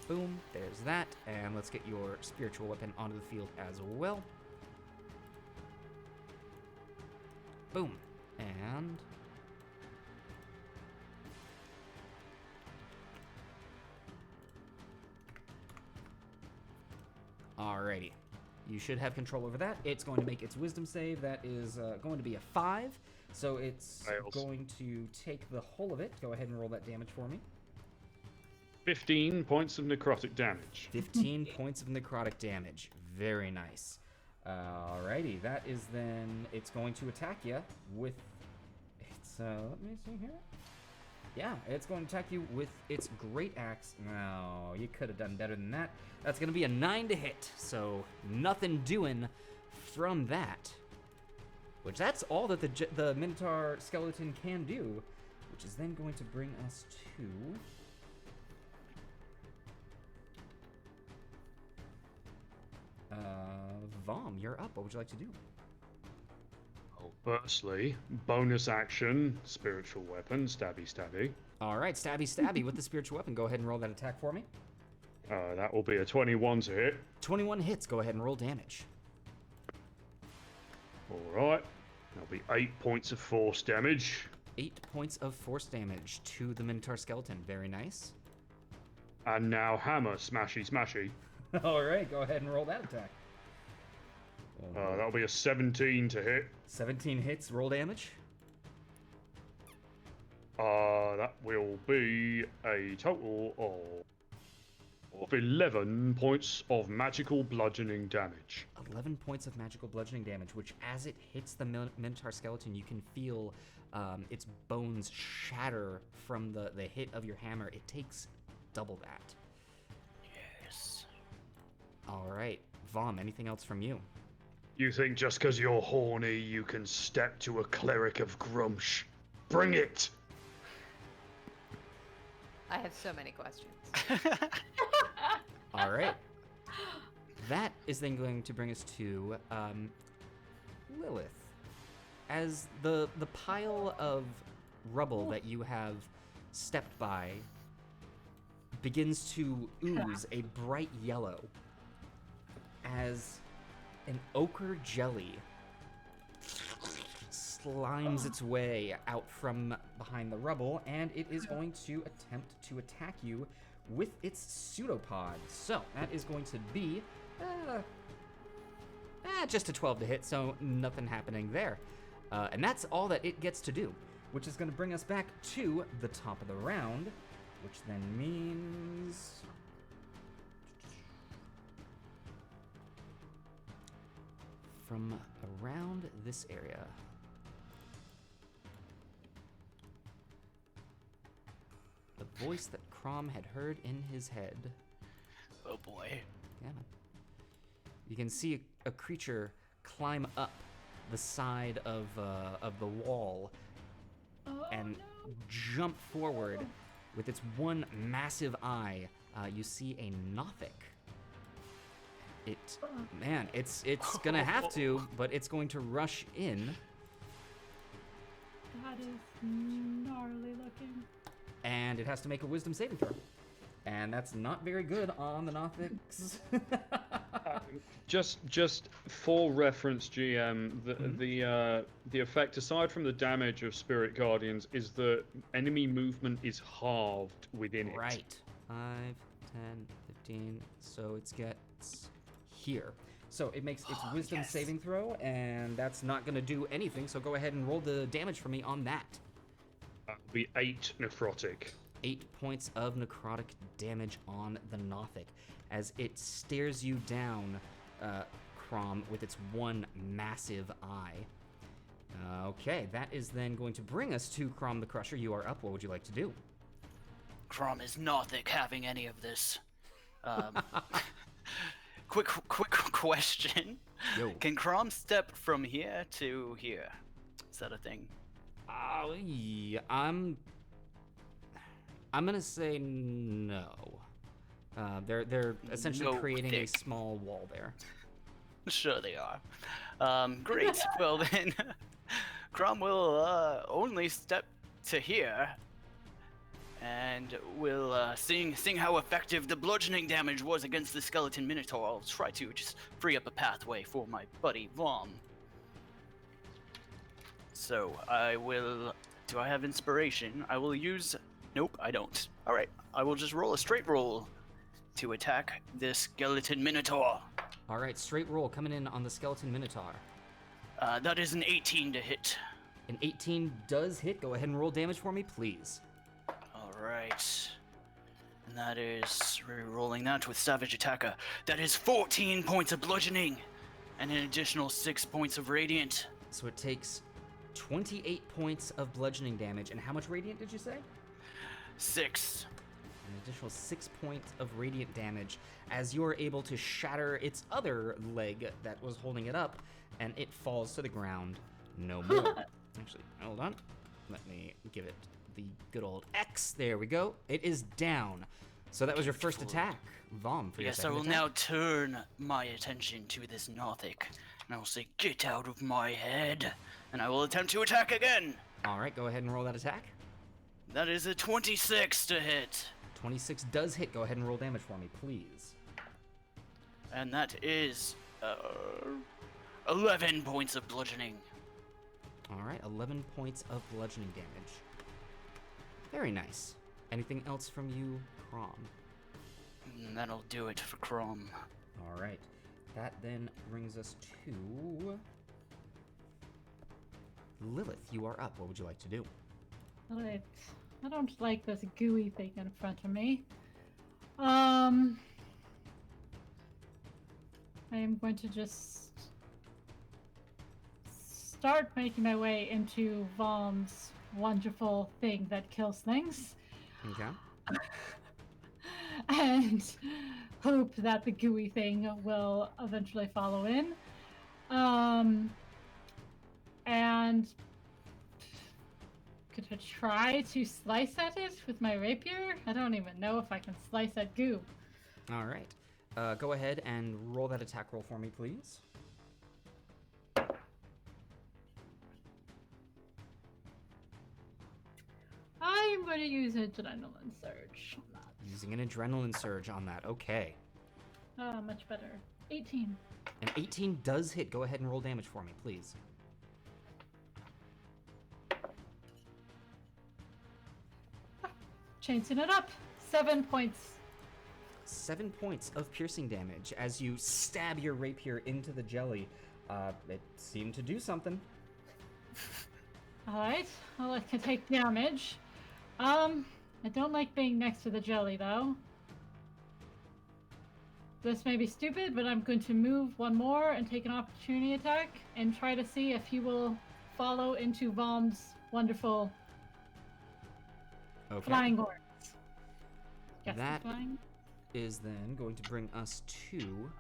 Boom, there's that. And let's get your spiritual weapon onto the field as well. Boom. And alrighty. You should have control over that. It's going to make its wisdom save. That is going to be a 5. So it's Fails. going to take the whole of it. Go ahead and roll that damage for me. 15 points of necrotic damage. 15 points of necrotic damage. Very nice. Alrighty, that is then... It's going to attack you with... It's, let me see here. Yeah, it's going to attack you with its great axe. No, you could have done better than that. That's going to be a 9 to hit, so nothing doing from that. Which that's all that the Minotaur skeleton can do, which is then going to bring us to... Vomm, you're up. What would you like to do? Firstly, bonus action, spiritual weapon, stabby stabby. All right, stabby stabby with the spiritual weapon. Go ahead and roll that attack for me. That will be a 21 to hit. 21 hits. Go ahead and roll damage. Alright. That'll be 8 points of force damage. 8 points of force damage to the Minotaur skeleton. Very nice. And now hammer, smashy smashy. All right, go ahead and roll that attack. That'll be a 17 to hit. 17 hits. Roll damage. That will be a total of 11 points of magical bludgeoning damage. 11 points of magical bludgeoning damage, which as it hits the Minotaur skeleton, you can feel its bones shatter from the hit of your hammer. It takes double that. Yes. All right, Vomm, anything else from you? You think just because you're horny, you can step to a cleric of Grumsh? Bring it! I have so many questions. All right. That is then going to bring us to Lilith. As the pile of rubble that you have stepped by begins to ooze a bright yellow, as an ochre jelly slimes its way out from behind the rubble, and it is going to attempt to attack you with its pseudopod. So that is going to be just a 12 to hit, so nothing happening there. And that's all that it gets to do, which is going to bring us back to the top of the round, which then means... from around this area. The voice that Chrom had heard in his head. Oh boy. Yeah, man. You can see a creature climb up the side of the wall and jump forward with its one massive eye. You see a Nothic. It's gonna have to, but it's going to rush in. That is gnarly looking. And it has to make a wisdom saving throw. And that's not very good on the Nothics. Just for reference, GM, the effect, aside from the damage of Spirit Guardians, is that enemy movement is halved within it. Right. 5, 10, 15. So it gets here. So it makes its wisdom saving throw, and that's not going to do anything. So go ahead and roll the damage for me on that. That'll be 8 necrotic. 8 points of necrotic damage on the Nothic as it stares you down, Chrom, with its one massive eye. Okay, that is then going to bring us to Chrom the Crusher. You are up. What would you like to do? Chrom is Nothic having any of this. Quick question. Yo. Can Chrom step from here to here? Is that a thing? Yeah, I'm gonna say no. They're essentially creating a small wall there. Sure they are. Great. Well then, Chrom will only step to here, and will seeing how effective the bludgeoning damage was against the skeleton minotaur, I'll try to just free up a pathway for my buddy Vomm. So I will. Do I have inspiration? I will use. Nope, I don't. All right, I will just roll a straight roll to attack this skeleton minotaur. All right, straight roll coming in on the skeleton minotaur. That is an 18 to hit. An 18 does hit. Go ahead and roll damage for me, please. All right. And that is re-rolling that with Savage Attacker. That is 14 points of bludgeoning and an additional 6 points of radiant. So it takes 28 points of bludgeoning damage. And how much radiant did you say? 6. An additional 6 points of radiant damage as you're able to shatter its other leg that was holding it up, and it falls to the ground no more. Actually, hold on. Let me give it the good old X. There we go. It is down. So that was your first attack, Vomm. For your Yes, I second will attack. now turn my attention to this Nothic, and I will say, "Get out of my head!" And I will attempt to attack again. All right, go ahead and roll that attack. That is a 26 to hit. 26 does hit. Go ahead and roll damage for me, please. And that is 11 points of bludgeoning. All right, 11 points of bludgeoning damage. Very nice. Anything else from you, Chrom? And that'll do it for Chrom. All right. That then brings us to Lilith. You are up. What would you like to do? Alright. I don't like this gooey thing in front of me. I am going to just start making my way into Vomm's wonderful thing that kills things. Okay. And hope that the gooey thing will eventually follow in. And could I try to slice at it with my rapier? I don't even know if I can slice at goo. All right. Go ahead and roll that attack roll for me, please. I am going to use Adrenaline Surge on that. Using an adrenaline surge on that. Okay. Much better. 18. An 18 does hit. Go ahead and roll damage for me, please. Changing it up. 7 points. 7 points of piercing damage as you stab your rapier into the jelly. It seemed to do something. Alright, well, it can take damage. I don't like being next to the jelly, though. This may be stupid, but I'm going to move one more and take an opportunity attack and try to see if he will follow into Vomm's wonderful flying horns. Guess That he's flying. is then going to bring us to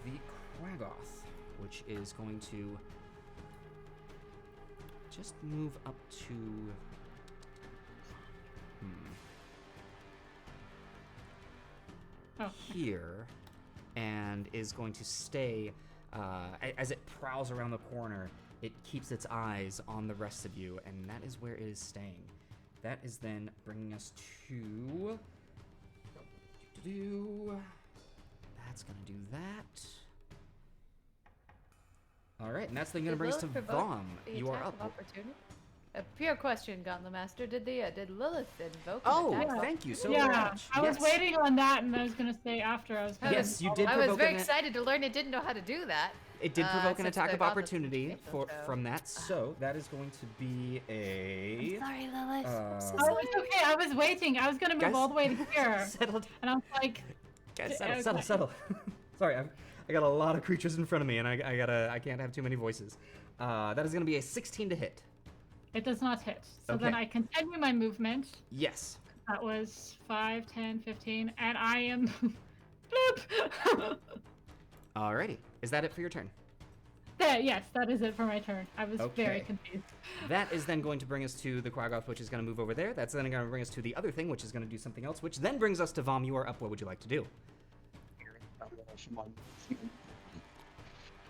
the Quaggoth, which is going to just move up to here, and is going to stay as it prowls around the corner. It keeps its eyes on the rest of you, and that is where it is staying. That is then bringing us to that's gonna do that. All right, and that's then gonna bring us to Vomm. You are up. A pure question, Gauntlet Master. Did Lilith invoke? Oh, an attack? thank you so Yeah, much. I was Yes. waiting on that, and I was going to say after I was gonna Yes, you did I was provoke very an- excited to learn it didn't know how to do that. It did provoke an since attack the of Gauntlet's opportunity special, so- from that, so that is going to be a. Sorry, Lilith. I'm so Oh, sorry. it's okay. I was waiting. I was going to move Guys, all the way to here. Settle, And I was like, guys, Okay. settle. Sorry, I got a lot of creatures in front of me, and I can't have too many voices. That is going to be a 16 to hit. it does not hit. So then Okay. I continue my movement. Yes. That was 5, 10, 15, and I am... Bloop! Alrighty. Is that it for your turn? Yes, that is it for my turn. I was very Okay. confused. That is then going to bring us to the Quaggoth, which is going to move over there. That's then going to bring us to the other thing, which is going to do something else, which then brings us to Vomm. You are up. What would you like to do?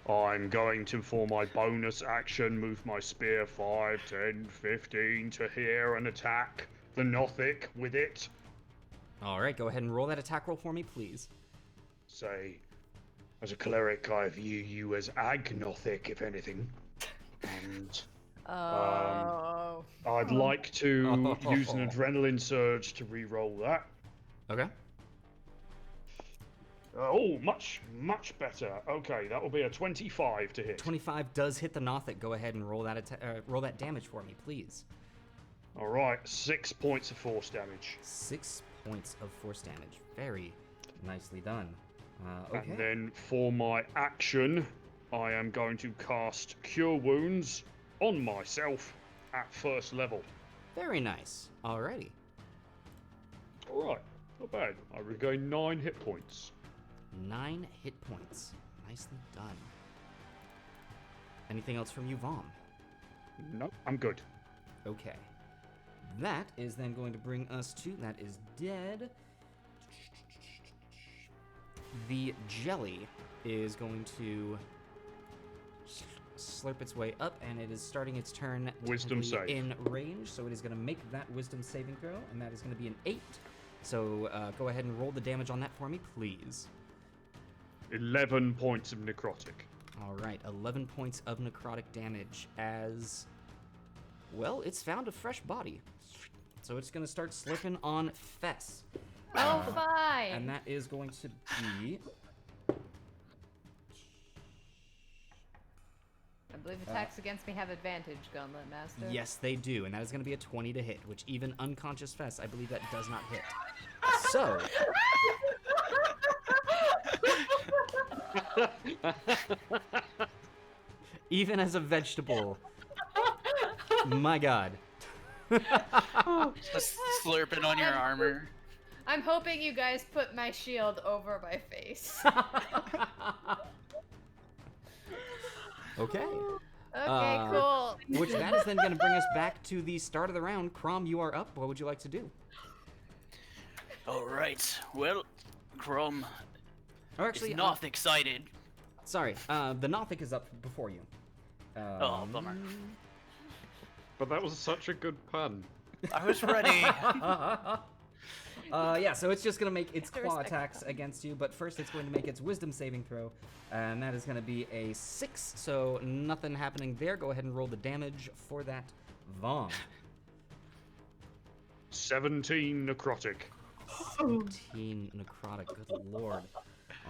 I'm going to, for my bonus action, move my spear 5, 10, 15 to here and attack the Nothic with it. Alright, go ahead and roll that attack roll for me, please. Say, as a cleric, I view you as agnostic, if anything. And Oh. I'd like to use an adrenaline surge to re-roll that. Okay. Oh, much better. Okay, that will be a 25 to hit. 25 does hit the Nothic. Go ahead and roll that damage for me, please. All right, 6 points of force damage. 6 points of force damage. Very nicely done. Okay. And then for my action, I am going to cast Cure Wounds on myself at first level. Very nice. Alrighty. All right, not bad. I regain 9 hit points. 9 hit points. Nicely done. Anything else from you, Vomm? No, I'm good. Okay. That is then going to bring us to... That is dead. The jelly is going to slurp its way up, and it is starting its turn Wisdom technically save. in range, so it is going to make that wisdom saving throw, and that is going to be an 8. So go ahead and roll the damage on that for me, please. 11 points of necrotic. All right, 11 points of necrotic damage as, well, it's found a fresh body. So it's going to start slipping on Fess. Oh, fine. And that is going to be... I believe attacks against me have advantage, Gauntlet Master. Yes, they do, and that is going to be a 20 to hit, which even unconscious Fess, I believe that does not hit. So... even as a vegetable, my god. Just slurping on your armor. I'm hoping you guys put my shield over my face. Okay. Okay, cool. Which that is then going to bring us back to the start of the round. Chrom, you are up. What would you like to do? Alright, well, Chrom Or actually, is not excited. sorry, the Nothic is up before you. Oh, bummer. But that was such a good pun. I was ready. Yeah, so it's just gonna make its Extra claw respect. attacks against you, but first it's going to make its wisdom saving throw, and that is gonna be a 6, so nothing happening there. Go ahead and roll the damage for that, Vomm. 17 necrotic. 17 necrotic, good lord.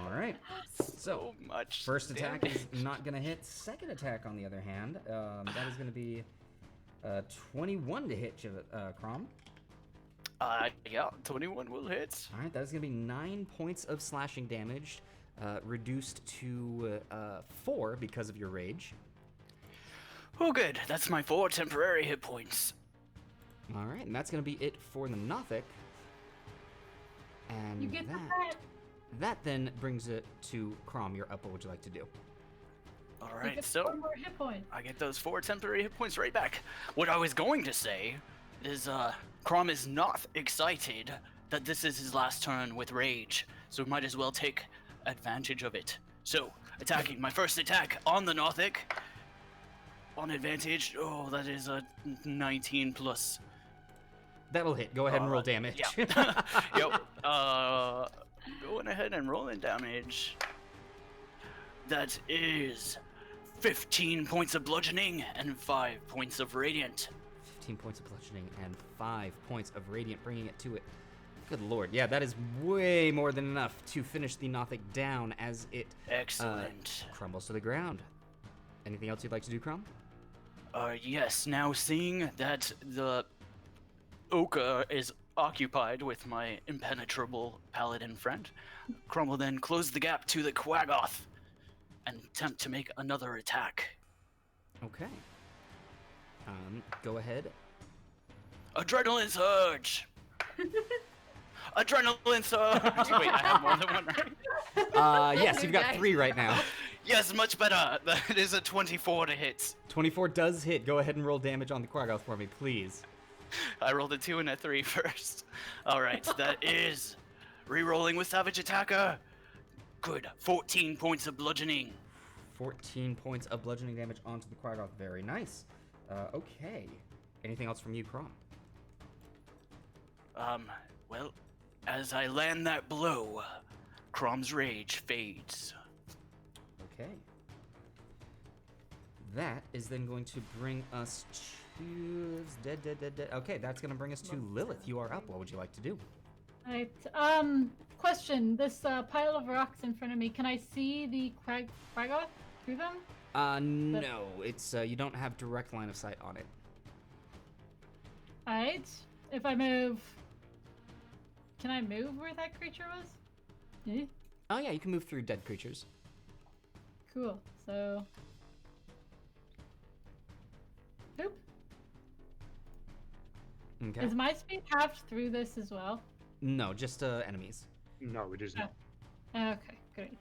Alright, so So much. first attack is damage. not gonna hit. Second attack, on the other hand, that is gonna be 21 to hit you, Chrom. Yeah, 21 will hit. Alright, that is gonna be 9 points of slashing damage, reduced to 4 because of your rage. Oh, good. That's my 4 temporary hit points. Alright, and that's gonna be it for the Nothic. And You get the pet. that then brings it to Chrom. You're up. What would you like to do? All You right, get so 4 more hit points. I get those 4 temporary hit points right back. What I was going to say is, Chrom is not excited that this is his last turn with rage, so might as well take advantage of it. So, attacking my first attack on the Nothic. On advantage, oh, that is a 19 plus. That'll hit. Go ahead and roll Alright, damage. Yeah. Yep. Going ahead and rolling damage. That is 15 points of bludgeoning and 5 points of radiant. 15 points of bludgeoning and 5 points of radiant, bringing it to it. Good lord. Yeah, that is way more than enough to finish the Nothic down as it Excellent. crumbles to the ground. Anything else you'd like to do, Chrom? Yes, now seeing that the Oka is occupied with my impenetrable paladin friend, Chrom will then close the gap to the Quaggoth and attempt to make another attack. Okay. Go ahead. Adrenaline surge! Adrenaline surge! Wait, I have more than one, right? Yes, you've got Nice. 3 right now. Yes, much better. That is a 24 to hit. 24 does hit. Go ahead and roll damage on the Quaggoth for me, please. I rolled a 2 and a 3 first. Alright, that is re-rolling with Savage Attacker. Good. 14 points of bludgeoning. 14 points of bludgeoning damage onto the Quaggoth. Very nice. Okay. Anything else from you, Chrom? Well, as I land that blow, Chrom's rage fades. Okay. That is then going to bring us to... Dead. Okay, that's going to bring us to Lilith. You are up. What would you like to do? Right. Question. This pile of rocks in front of me. Can I see the Quaggoth through them? No. It's, you don't have direct line of sight on it. Alright. If I move... Can I move where that creature was? Yeah. Oh, yeah, you can move through dead creatures. Cool. So... Boop. Okay. Is my speed halved through this as well? No, just enemies. No, it isn't. Okay, great.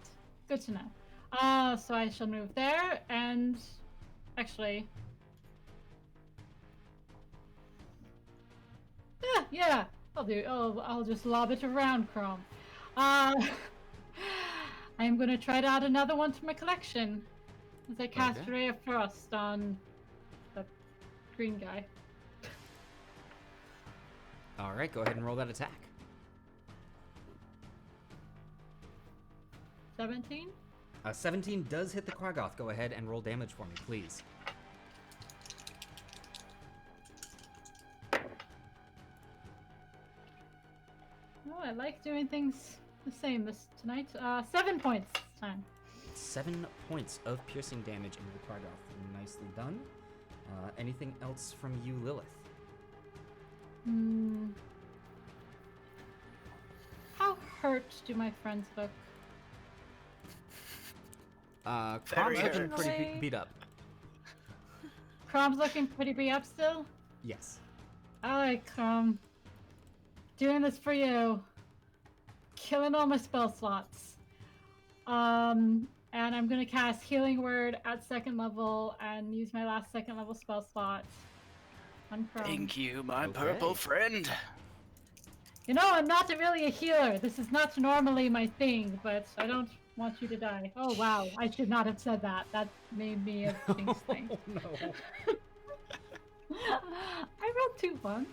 Good to know. So I shall move there, and... Actually... Yeah, I'll do. I'll just lob it around, Chrom. I am going to try to add another one to my collection as I cast Okay. Ray of Frost on the green guy. All right, go ahead and roll that attack. 17? 17 does hit the Quaggoth. Go ahead and roll damage for me, please. Oh, I like doing things the same this tonight. 7 points this time. 7 points of piercing damage into the Quaggoth. Nicely done. Anything else from you, Lilith? How hurt do my friends look? Chrom's Very looking pretty hurt. beat up. Chrom's looking pretty beat up still? Yes. Alright, Chrom. Doing this for you. Killing all my spell slots. And I'm gonna cast Healing Word at 2nd level and use my last 2nd level spell slot on Chrom. Thank you, my Okay. purple friend. You know, I'm not really a healer. This is not normally my thing, but I don't want you to die. Oh wow, I should not have said that. That made me a jinx thing. Oh, no. I rolled 2 ones.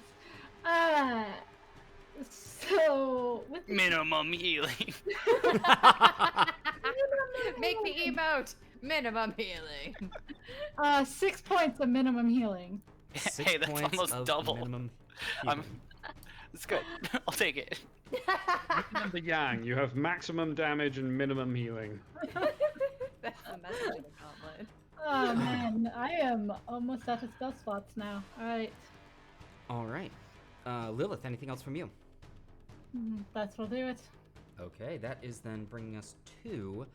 So with the Minimum healing. Make the emote minimum healing. 6 points of minimum healing. 6 Hey, that's points almost of double. minimum I'm- healing. It's good. I'll take it. And the yang, you have maximum damage and minimum healing. That's the message of the gauntlet. Oh man, I am almost out of spell slots now. Alright. All right. Lilith, anything else from you? That's will do it. Okay, that is then bringing us to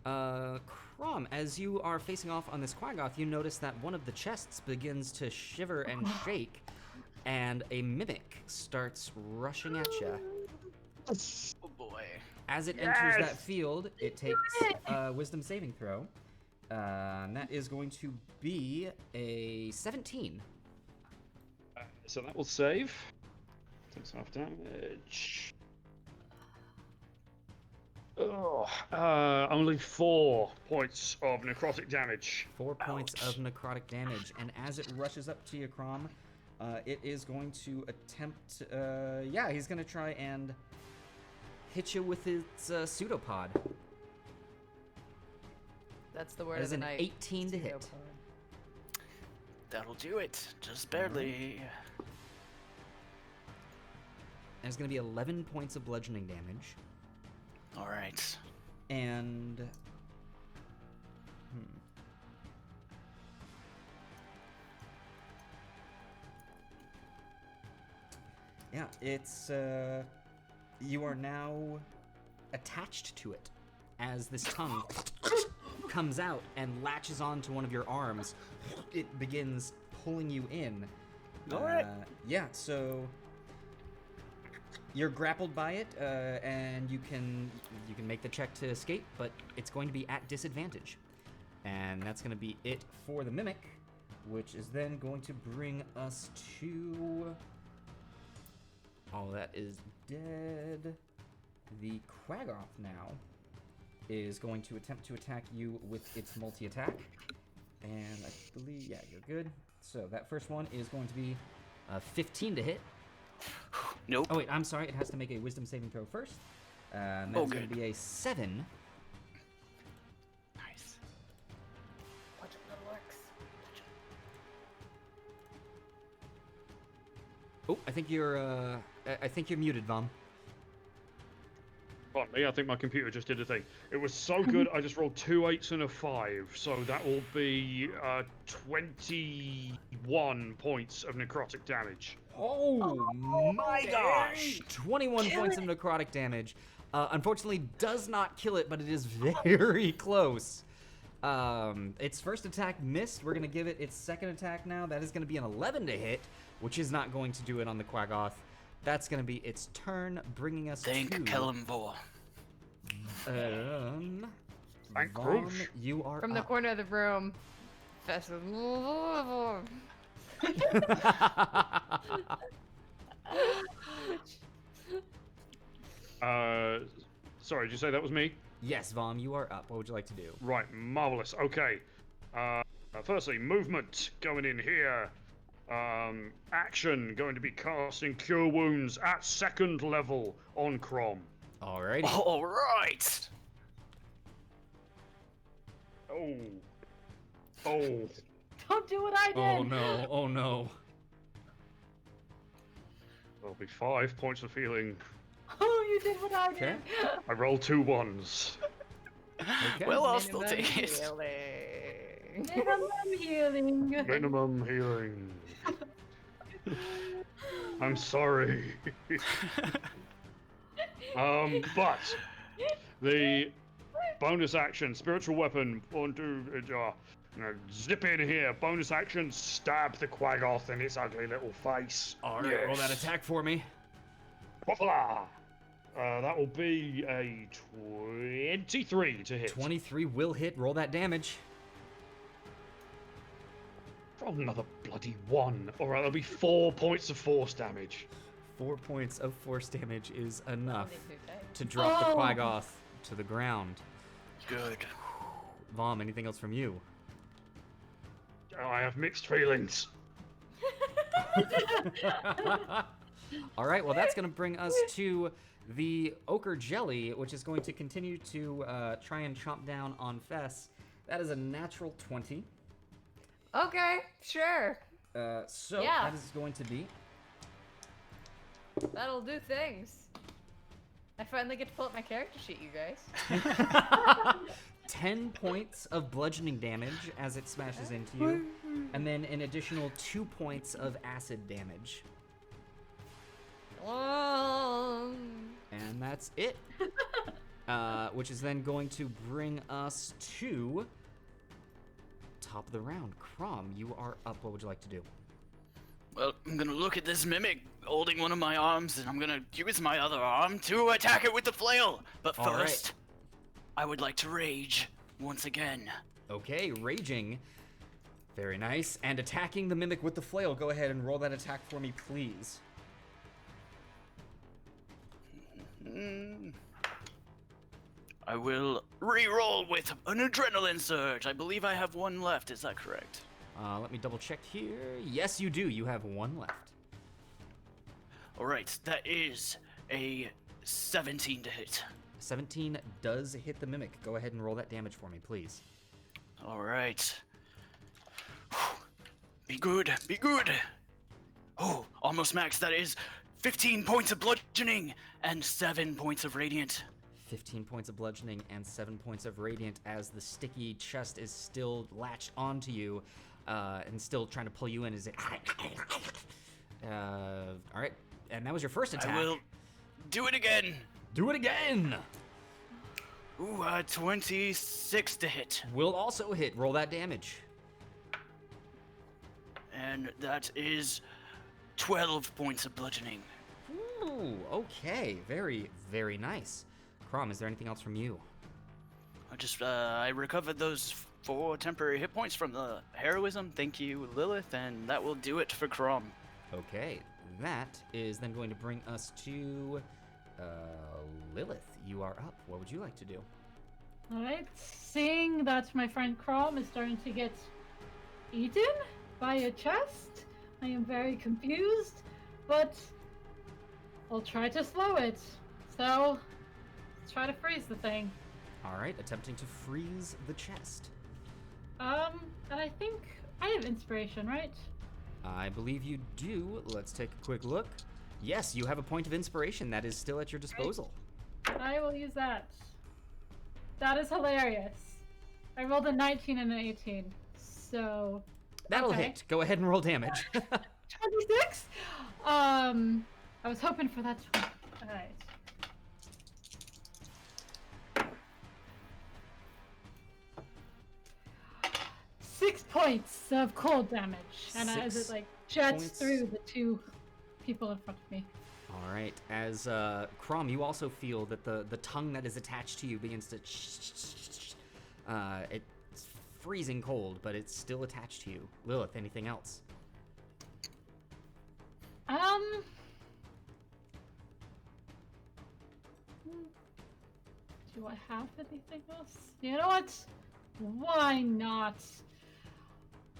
Chrom. As you are facing off on this Quaggoth, you notice that one of the chests begins to shiver and shake, and a mimic starts rushing at you. Oh boy. As it enters that field, it takes a wisdom saving throw. And that is going to be a 17. So that will save. Takes half damage. Only 4 points of necrotic damage. 4 points of necrotic damage. And as it rushes up to you, Chrom, it is going to attempt... yeah, he's going to try and hit you with its pseudopod. That's the word That of is the an night. 18 to hit. Pseudopod. That'll do it. Just barely. And it's going to be 11 points of bludgeoning damage. All right. And... Yeah, it's... you are now attached to it as this tongue comes out and latches onto one of your arms. It begins pulling you in. All right. Yeah, so you're grappled by it, and you can make the check to escape, but it's going to be at disadvantage. And that's going to be it for the mimic, which is then going to bring us to... all that is dead. The Quaggoth now is going to attempt to attack you with its multi-attack. And I believe, yeah, you're good. So that first one is going to be 15 to hit. Nope. Oh wait, I'm sorry, it has to make a wisdom saving throw first. And that's going to be a 7. Nice. Watch it, little orcs. Oh, I think you're muted, Vomm. Pardon me, I think my computer just did a thing. It was so good, I just rolled 2 8s and a 5, so that will be 21 points of necrotic damage. Oh my gosh! 21 points of necrotic damage. Unfortunately, does not kill it, but it is very close. Its first attack missed. We're going to give it its second attack now. That is going to be an 11 to hit, which is not going to do it on the Quaggoth. That's going to be its turn, bringing us Thank to... Kelemvor. Thank Vomm, Cruz. you are From the up. corner of the room, Fess is... Sorry, did you say that was me? Yes, Vomm, you are up. What would you like to do? Right, marvelous. Okay. Firstly, movement going in here. Action going to be casting Cure Wounds at 2nd level on Chrom. Alrighty. All right. Oh. Oh. Don't do what I did. Oh no, oh no. There'll be 5 points of healing. Oh, you did what I did. Okay. I rolled 2 1s. Okay. Well, I'll still Minimum take it. healing. Minimum healing. Minimum healing. I'm sorry. But the bonus action, spiritual weapon, zip in here. Bonus action, stab the Quaggoth in its ugly little face. Alright, roll that attack for me. Voila! That will be a 23 to hit. 23 will hit. Roll that damage. Roll another bloody 1. Alright, that'll be 4 points of force damage. 4 points of force damage is enough Only 2 dice. to drop the Oh. Quaggoth to the ground. Good. Vomm, anything else from you? I have mixed feelings. All right, well, that's going to bring us to the ochre jelly, which is going to continue to try and chomp down on Fess. That is a natural 20. Okay, sure. So Yeah. that is going to be That'll do things. I finally get to pull up my character sheet, you guys. 10 points of bludgeoning damage as it smashes into you, and then an additional 2 points of acid damage. And that's it. Which is then going to bring us to top of the round. Chrom, you are up. What would you like to do? Well, I'm gonna look at this mimic holding one of my arms, and I'm gonna use my other arm to attack it with the flail. But All right. first, I would like to rage once again. Okay, raging. Very nice. And attacking the mimic with the flail. Go ahead and roll that attack for me, please. I will re-roll with an adrenaline surge. I believe I have one left. Is that correct? Let me double check here. Yes, you do. You have one left. All right, that is a 17 to hit. 17 does hit the mimic. Go ahead and roll that damage for me, please. All right. Be good, be good. Oh, almost max. That is 15 points of bludgeoning and 7 points of radiant. 15 points of bludgeoning and 7 points of radiant as the sticky chest is still latched onto you and still trying to pull you in as it... all right, and that was your first attack. I will do it again. Do it again! Ooh, 26 to hit. Will also hit. Roll that damage. And that is 12 points of bludgeoning. Ooh, okay. Very, very nice. Chrom, is there anything else from you? I recovered those 4 temporary hit points from the heroism. Thank you, Lilith, and that will do it for Chrom. Okay, that is then going to bring us to Lilith. You are up. What would you like to do? Alright, seeing that my friend Chrom is starting to get eaten by a chest, I am very confused, but I'll try to slow it. So, let's try to freeze the thing. All right, attempting to freeze the chest. And I think I have inspiration, right? I believe you do. Let's take a quick look. Yes, you have a point of inspiration that is still at your disposal. I will use that. That is hilarious. I rolled a 19 and an 18, so... That'll okay. hit. Go ahead and roll damage. 26? I was hoping for that. Alright. Six points of cold damage. And as it like jets points. through the two people in front of me. All right, as Chrom, you also feel that the tongue that is attached to you begins to... it's freezing cold, but it's still attached to you. Lilith, anything else? Do I have anything else? You know what? Why not?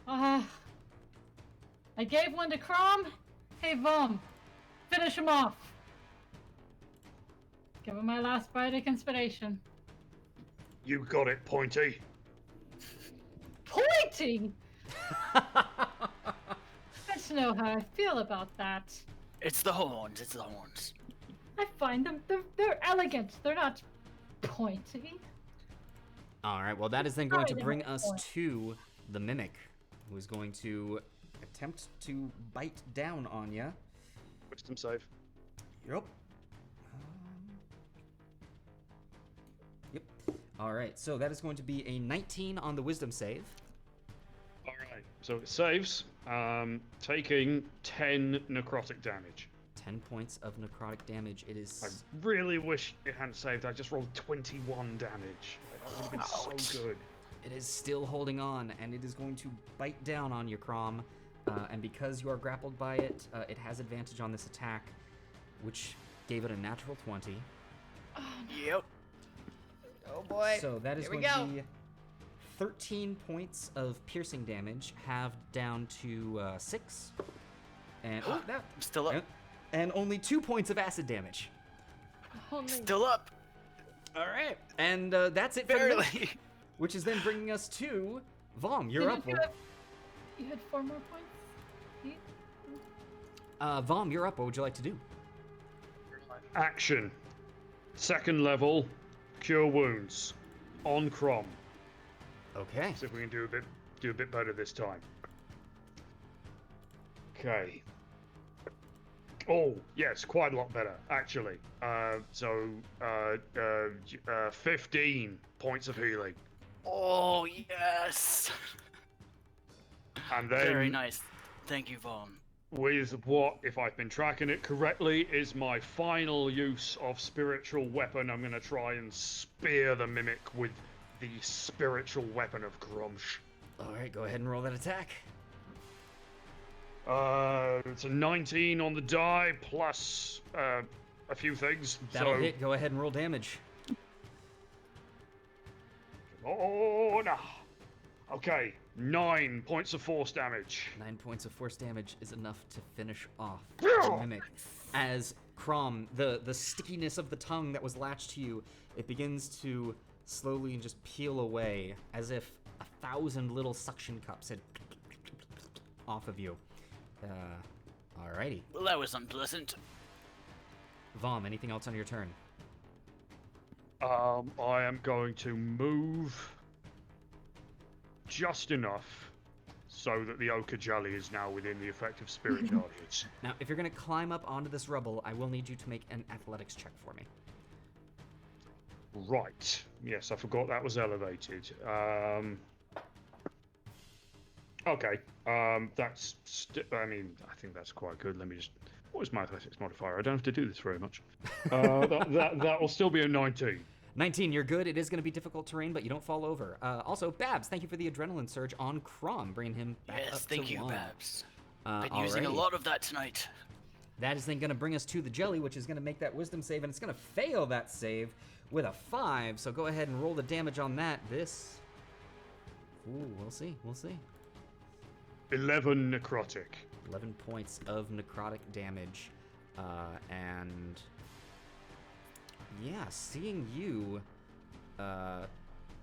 I gave one to Chrom. Hey, Vomm, finish him off. Give him my last bardic inspiration. You got it, Pointy. Pointy! Let's know how I feel about that. It's the horns, it's the horns. I find them, they're elegant. They're not pointy. All right, well, that is then going to Sorry, bring they're us point. to the Mimic, who is going to attempt to bite down on you. Wisdom save. Yep. Yep. All right, so that is going to be a 19 on the Wisdom save. All right. So it saves, taking 10 necrotic damage. 10 points of necrotic damage. It is... I really wish it hadn't saved. I just rolled 21 damage. That would have been so good. It is still holding on, and it is going to bite down on you, Chrom. And because you are grappled by it, it has advantage on this attack, which gave it a natural 20. Yep. Oh boy. So that is Here we going to go. be 13 points of piercing damage, halved down to 6. And oh, that, I'm still up. and only 2 points of acid damage. Only Still up. All right, and that's it for the minute, Barely. which is then bringing us to Vomm. You're up. You had 4 more points? each? Vomm, you're up. What would you like to do? Action. Second level, cure wounds on Chrom. Okay. See if we can do a bit better this time. Okay. Oh, yes, quite a lot better, actually. 15 points of healing. Oh, yes. And then Very nice. Thank you, Vomm. with what, if I've been tracking it correctly, is my final use of spiritual weapon. I'm going to try and spear the mimic with the spiritual weapon of Grumsh. All right, go ahead and roll that attack. It's a 19 on the die, plus a few things. That'll so... hit. Go ahead and roll damage. Oh, no. Okay, 9 points of force damage. 9 points of force damage is enough to finish off the mimic. As Chrom, the stickiness of the tongue that was latched to you, it begins to slowly just peel away, as if 1,000 little suction cups had off of you. Alrighty. Well, that was unpleasant. Vomm, anything else on your turn? I am going to move just enough so that the ochre jelly is now within the effective spirit guardians. Now, if you're going to climb up onto this rubble, I will need you to make an athletics check for me. Right. Yes, I forgot that was elevated. Okay. That's. I mean, I think that's quite good. Let me just. What is my athletics modifier? I don't have to do this very much. That will still be a 19. 19, you're good. It is going to be difficult terrain, but you don't fall over. Also, Babs, thank you for the adrenaline surge on Chrom, bringing him back Yes, up thank to you, 1. Babs. Been using a Alrighty. lot of that tonight. That is then going to bring us to the jelly, which is going to make that wisdom save, and it's going to fail that save with a 5. So go ahead and roll the damage on that. This. Ooh, we'll see. We'll see. 11 necrotic. 11 points of necrotic damage. And yeah, seeing you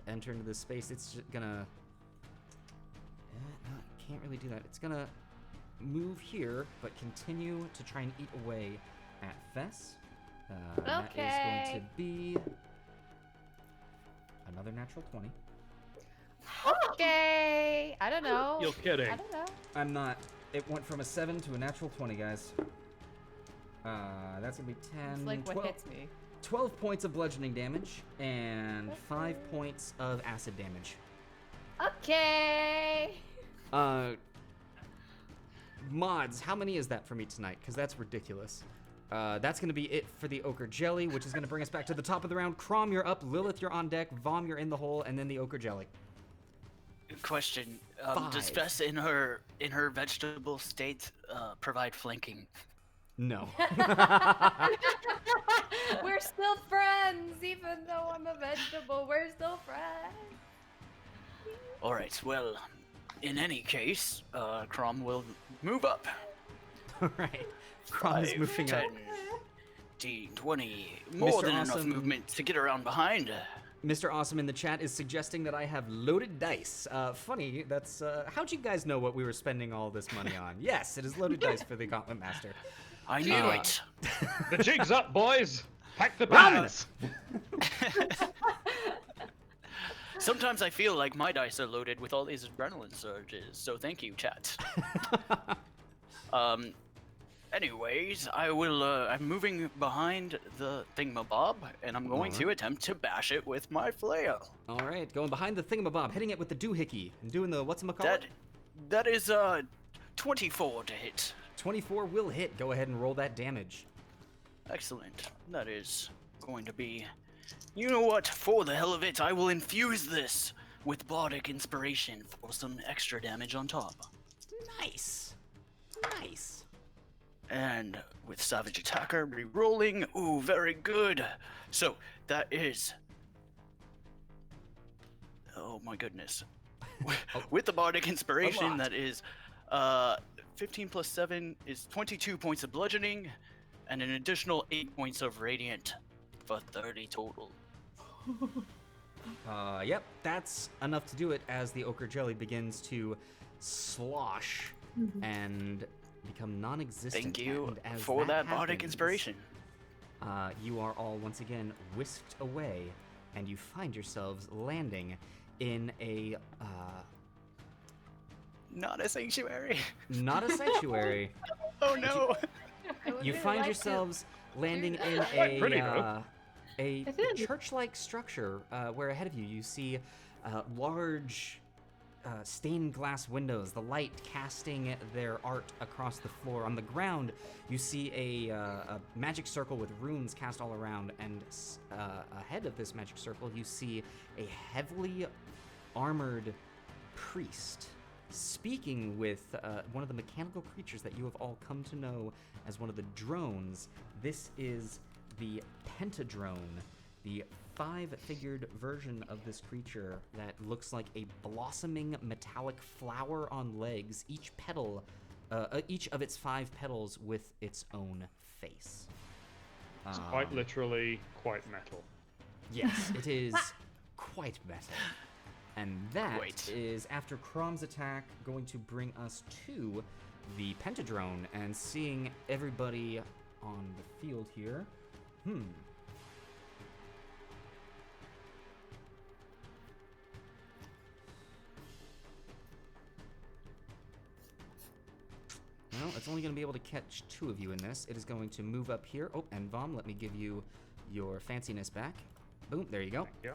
enter into this space, it's just gonna. No, it can't really do that. It's gonna move here, but continue to try and eat away at Fess. That is going to be another natural 20. Okay. I don't know. You're kidding. I don't know. I'm not. It went from a 7 to a natural 20, guys. That's gonna be 10, It's like 12, what hits me. 12 points of bludgeoning damage and 5 points of acid damage. Okay. Mods, how many is that for me tonight? Because that's ridiculous. That's going to be it for the Ochre Jelly, which is going to bring us back to the top of the round. Chrom, you're up. Lilith, you're on deck. Vomm, you're in the hole. And then the Ochre Jelly. Question: Does 5. Fess, in her vegetable state, provide flanking? No. We're still friends, even though I'm a vegetable. We're still friends. All right. Well, in any case, Chrom will move up. All right. Chrom is 5, moving 10, up. 15, 20. More Mr. than enough Awesome. movement to get around behind. Mr. Awesome in the chat is suggesting that I have loaded dice. Funny, that's, how'd you guys know what we were spending all this money on? Yes, it is loaded dice for the Gauntlet Master. I knew it. The jig's up, boys. Pack the Run! bags. Sometimes I feel like my dice are loaded with all these adrenaline surges, so thank you, chat. Anyways, I'm moving behind the thingamabob, and I'm going to attempt to bash it with my flail. All right, going behind the thingamabob, hitting it with the doohickey, and doing the whatchamacallit? That is 24 to hit. 24 will hit. Go ahead and roll that damage. Excellent. That is going to be... You know what? For the hell of it, I will infuse this with bardic inspiration for some extra damage on top. Nice. Nice. And with Savage Attacker, re-rolling. Ooh, very good. So, that is... Oh my goodness. With the Bardic Inspiration, that is 15 plus 7 is 22 points of bludgeoning, and an additional 8 points of radiant for 30 total. Yep, that's enough to do it as the ochre jelly begins to slosh and become non-existent. Thank you And as for that bardic happens, inspiration. You are all once again whisked away, and you find yourselves landing in a Not a sanctuary. not a sanctuary. Oh no. I would You really find like to yourselves landing do in that. Quite pretty, though. a It is. church-like structure where ahead of you you see large stained glass windows, the light casting their art across the floor. On the ground, you see a magic circle with runes cast all around, and ahead of this magic circle, you see a heavily armored priest speaking with one of the mechanical creatures that you have all come to know as one of the drones. This is the Pentadrone, the 5-figured version of this creature that looks like a blossoming metallic flower on legs, each of its 5 petals with its own face. It's quite literally quite metal. Yes, it is quite metal. And that Great. is, after Chrom's attack, going to bring us to the Pentadrone and seeing everybody on the field here. Well, it's only going to be able to catch 2 of you in this. It is going to move up here. Oh, and Vomm, let me give you your fanciness back. Boom, there you go. Yeah.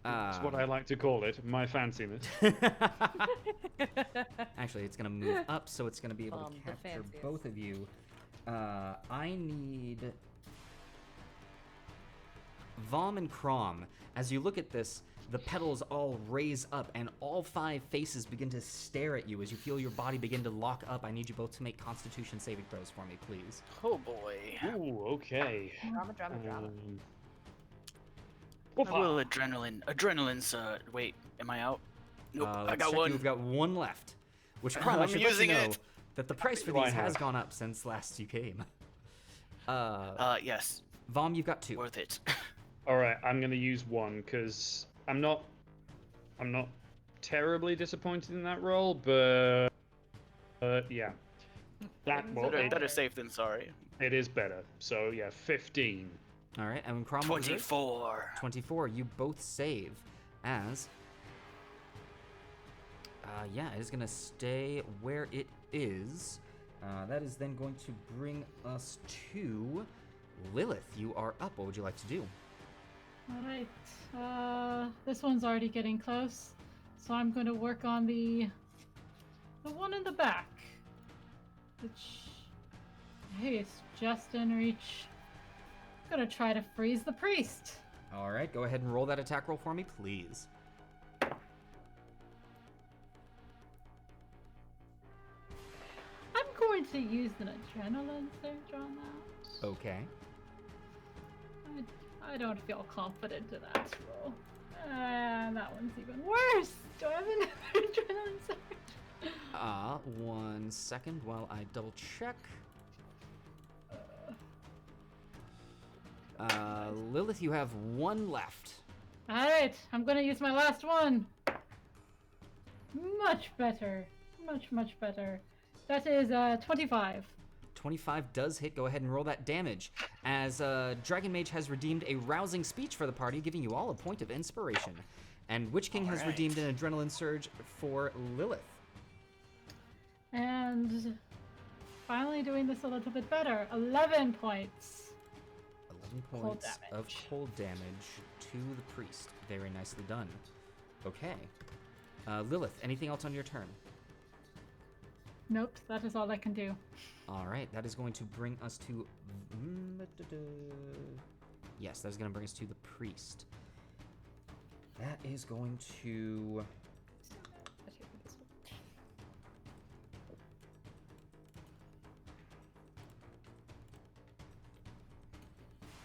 That's what I like to call it, my fanciness. Actually, it's going to move up, so it's going to be able to The capture fanciest. both of you. I need Vomm and Chrom. As you look at this, the petals all raise up, and all 5 faces begin to stare at you as you feel your body begin to lock up. I need you both to make Constitution saving throws for me, please. Oh boy. Ooh, okay. Drama, drama, drama. I will adrenaline's wait, am I out? Nope, I Let's got check. one. You've got 1 left. Which, Chrom, I I'm should let you using know it. that the price for Do I these has have? gone up since last you came. Yes, Vomm, you've got 2. worth it. Alright, I'm gonna use 1, because I'm not terribly disappointed in that roll, but yeah. Better safe than sorry. It is better. So yeah, 15. All right, and Chrom, what was yours? 24. 24. You both save as. Yeah, it is going to stay where it is. That is then going to bring us to Lilith. You are up. What would you like to do? Alright. This one's already getting close. So I'm going to work on the one in the back. Which, hey, it's just in reach. I'm going to try to freeze the priest. All right, go ahead and roll that attack roll for me, please. I'm going to use an adrenaline surge on that. Okay. I don't feel confident in that roll. And that one's even worse. Do I have another adrenaline surge? 1 second while I double check. Lilith, you have 1 left. Alright, I'm gonna use my last one. Much better. Much better. That is 25. 25 does hit. Go ahead and roll that damage. As Dragon Mage has redeemed a rousing speech for the party, giving you all a point of inspiration. And Witch King has Alright. redeemed an adrenaline surge for Lilith. And finally doing this a little bit better. 11 points. 11 Cold points of damage. cold damage to the priest. Very nicely done. Okay. Lilith, anything else on your turn? Nope, that is all I can do. All right, that is going to bring us to. Yes, that is going to bring us to the priest. That is going to.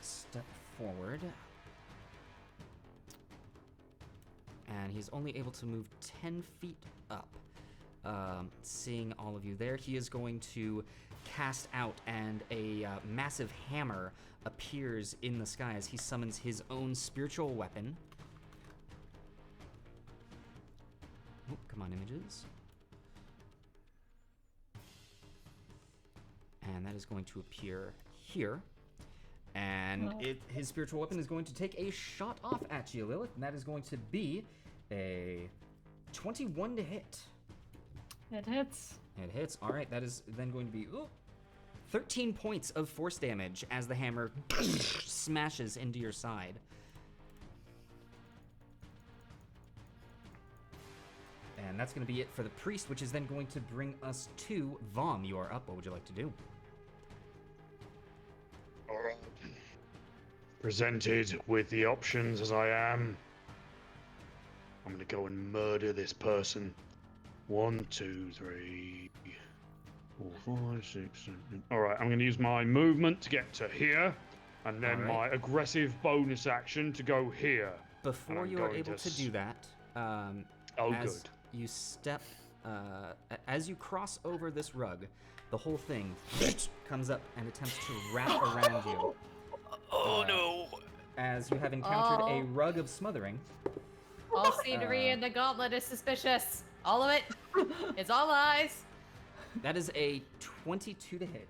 Step forward. And he's only able to move 10 feet up. Seeing all of you there, he is going to cast out, and a massive hammer appears in the sky as he summons his own spiritual weapon. Oh, come on, images. And that is going to appear here. And his spiritual weapon is going to take a shot off at you, Lilith, and that is going to be a 21 to hit. It hits. It hits. All right, that is then going to be 13 points of force damage as the hammer smashes into your side. And that's going to be it for the priest, which is then going to bring us to Vomm. You are up. What would you like to do? Alright. Presented with the options as I am, I'm gonna go and murder this person. 1, 2, 3, 4, 5, 6, 7. Alright, I'm gonna use my movement to get to here, and then Alright. my aggressive bonus action to go here. Before I'm you are going able to to do that, Oh, as good. you step, as you cross over this rug, the whole thing comes up and attempts to wrap around you. Oh no! As you have encountered a Oh. rug of smothering. All scenery in the gauntlet is suspicious. All of it. It's all eyes. That is a 22 to hit.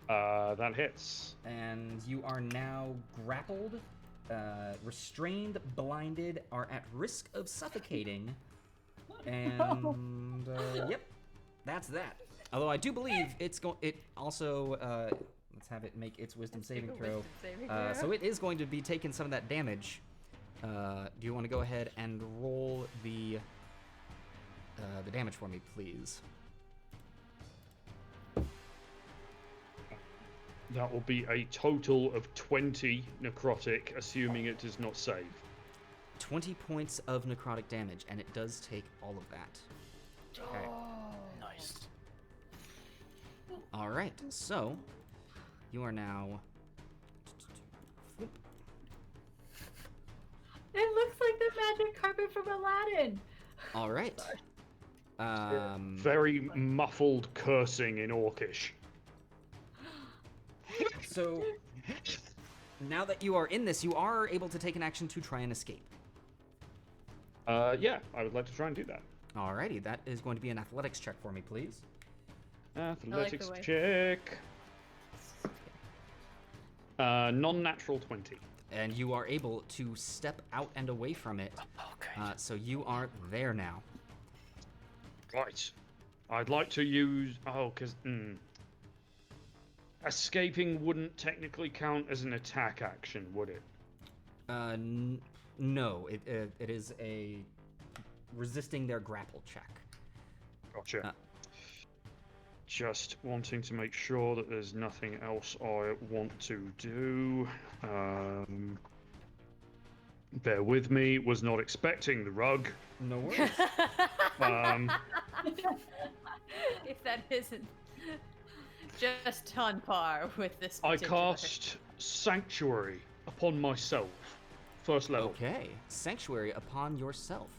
That hits. And you are now grappled, restrained, blinded, are at risk of suffocating. And, yep, that's that. Although I do believe it also, let's have it make its wisdom saving throw. So it is going to be taking some of that damage. Do you want to go ahead and roll the damage for me, please? That will be a total of 20 necrotic, assuming it does not save. 20 points of necrotic damage, and it does take all of that. Okay. Nice. All right, so you are now. It looks like the magic carpet from Aladdin. All right. Very muffled cursing in Orcish. So now that you are in this, you are able to take an action to try and escape. Yeah, I would like to try and do that. Alrighty, that is going to be an athletics check for me, please. Athletics way. check. Non-natural 20. And you are able to step out and away from it. Okay. So you are there now. Right. I'd like to use... Oh, because... Escaping wouldn't technically count as an attack action, would it? No, it is a resisting their grapple check. Gotcha. Just wanting to make sure that there's nothing else I want to do. Bear with me. Was not expecting the rug. No worries. If that isn't just on par with this I particular. cast Sanctuary upon myself. First level. Okay, sanctuary upon yourself.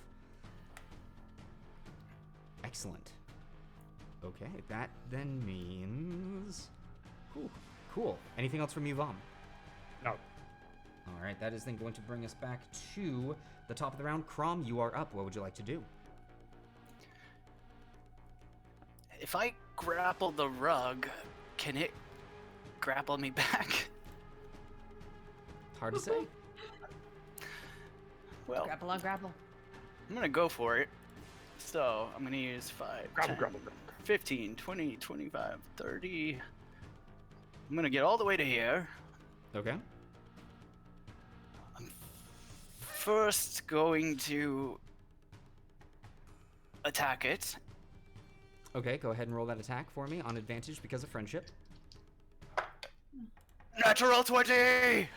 Excellent. Okay, that then means... Cool. Anything else from you, Vomm? No. All right, that is then going to bring us back to the top of the round. Chrom, you are up. What would you like to do? If I grapple the rug, can it grapple me back? Hard to say. Well, Grapple on grapple. I'm gonna go for it. So I'm gonna use 5, Grapple, 10, grapple. 15, 20, 25, 30. I'm gonna get all the way to here. Okay. I'm first going to attack it. Okay, go ahead and roll that attack for me on advantage because of friendship. Natural 20!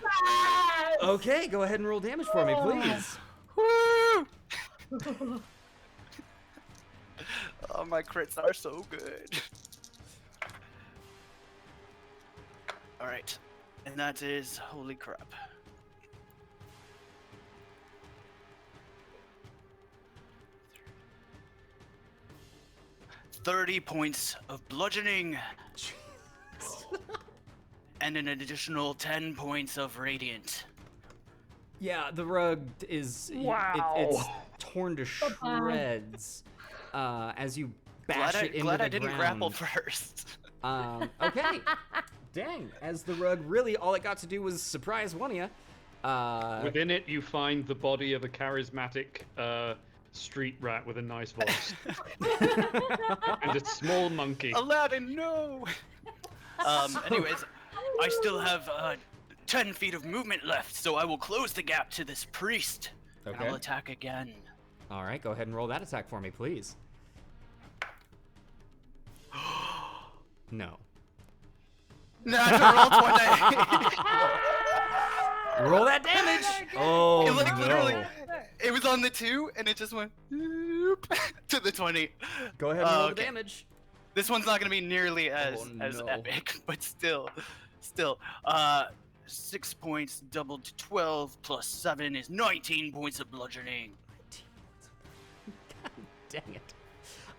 Okay, go ahead and roll damage for me, please. Woo! Oh, my crits are so good. Alright. And that is... Holy crap. 30 points of bludgeoning. And an additional 10 points of radiant. Yeah, the rug is Wow. it's torn to shreds as you bash it into Glad the I didn't ground. grapple first. Okay. Dang, as the rug really all it got to do was surprise one of you. Within it, you find the body of a charismatic street rat with a nice voice. And a small monkey. Aladdin, no! Anyways, I still have 10 feet of movement left, so I will close the gap to this priest. And Okay. I'll attack again. All right, go ahead and roll that attack for me, please. No. Natural 20! Roll that damage. Oh It like literally, no. it was on the 2, and it just went whoop, to the 20. Go ahead and roll the Okay. damage. This one's not gonna be nearly as no. epic, but still. 6 points doubled to 12 plus 7 is 19 points of bludgeoning. God dang it.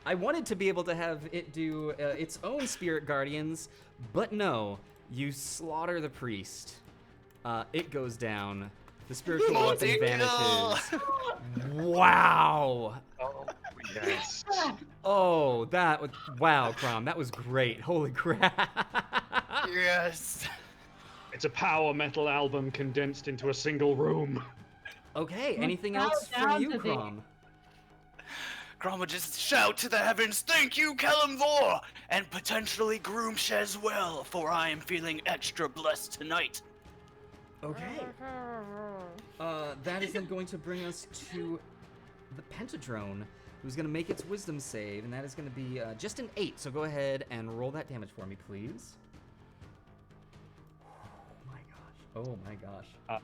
I wanted to be able to have it do its own spirit guardians, but no. You slaughter the priest. It goes down. The spiritual weapon vanishes. Wow. Oh, yes. Oh, that was wow, Chrom. That was great. Holy crap. Yes. It's a power metal album condensed into a single room. Okay, anything bow else for down you, to thee. Chrom? Chrom will just shout to the heavens, "Thank you, Kelemvor, and potentially Groomsh as well, for I am feeling extra blessed tonight." Okay. That is then going to bring us to the Pentadrone, who's going to make its wisdom save, and that is going to be just an 8. So go ahead and roll that damage for me, please. Oh my gosh.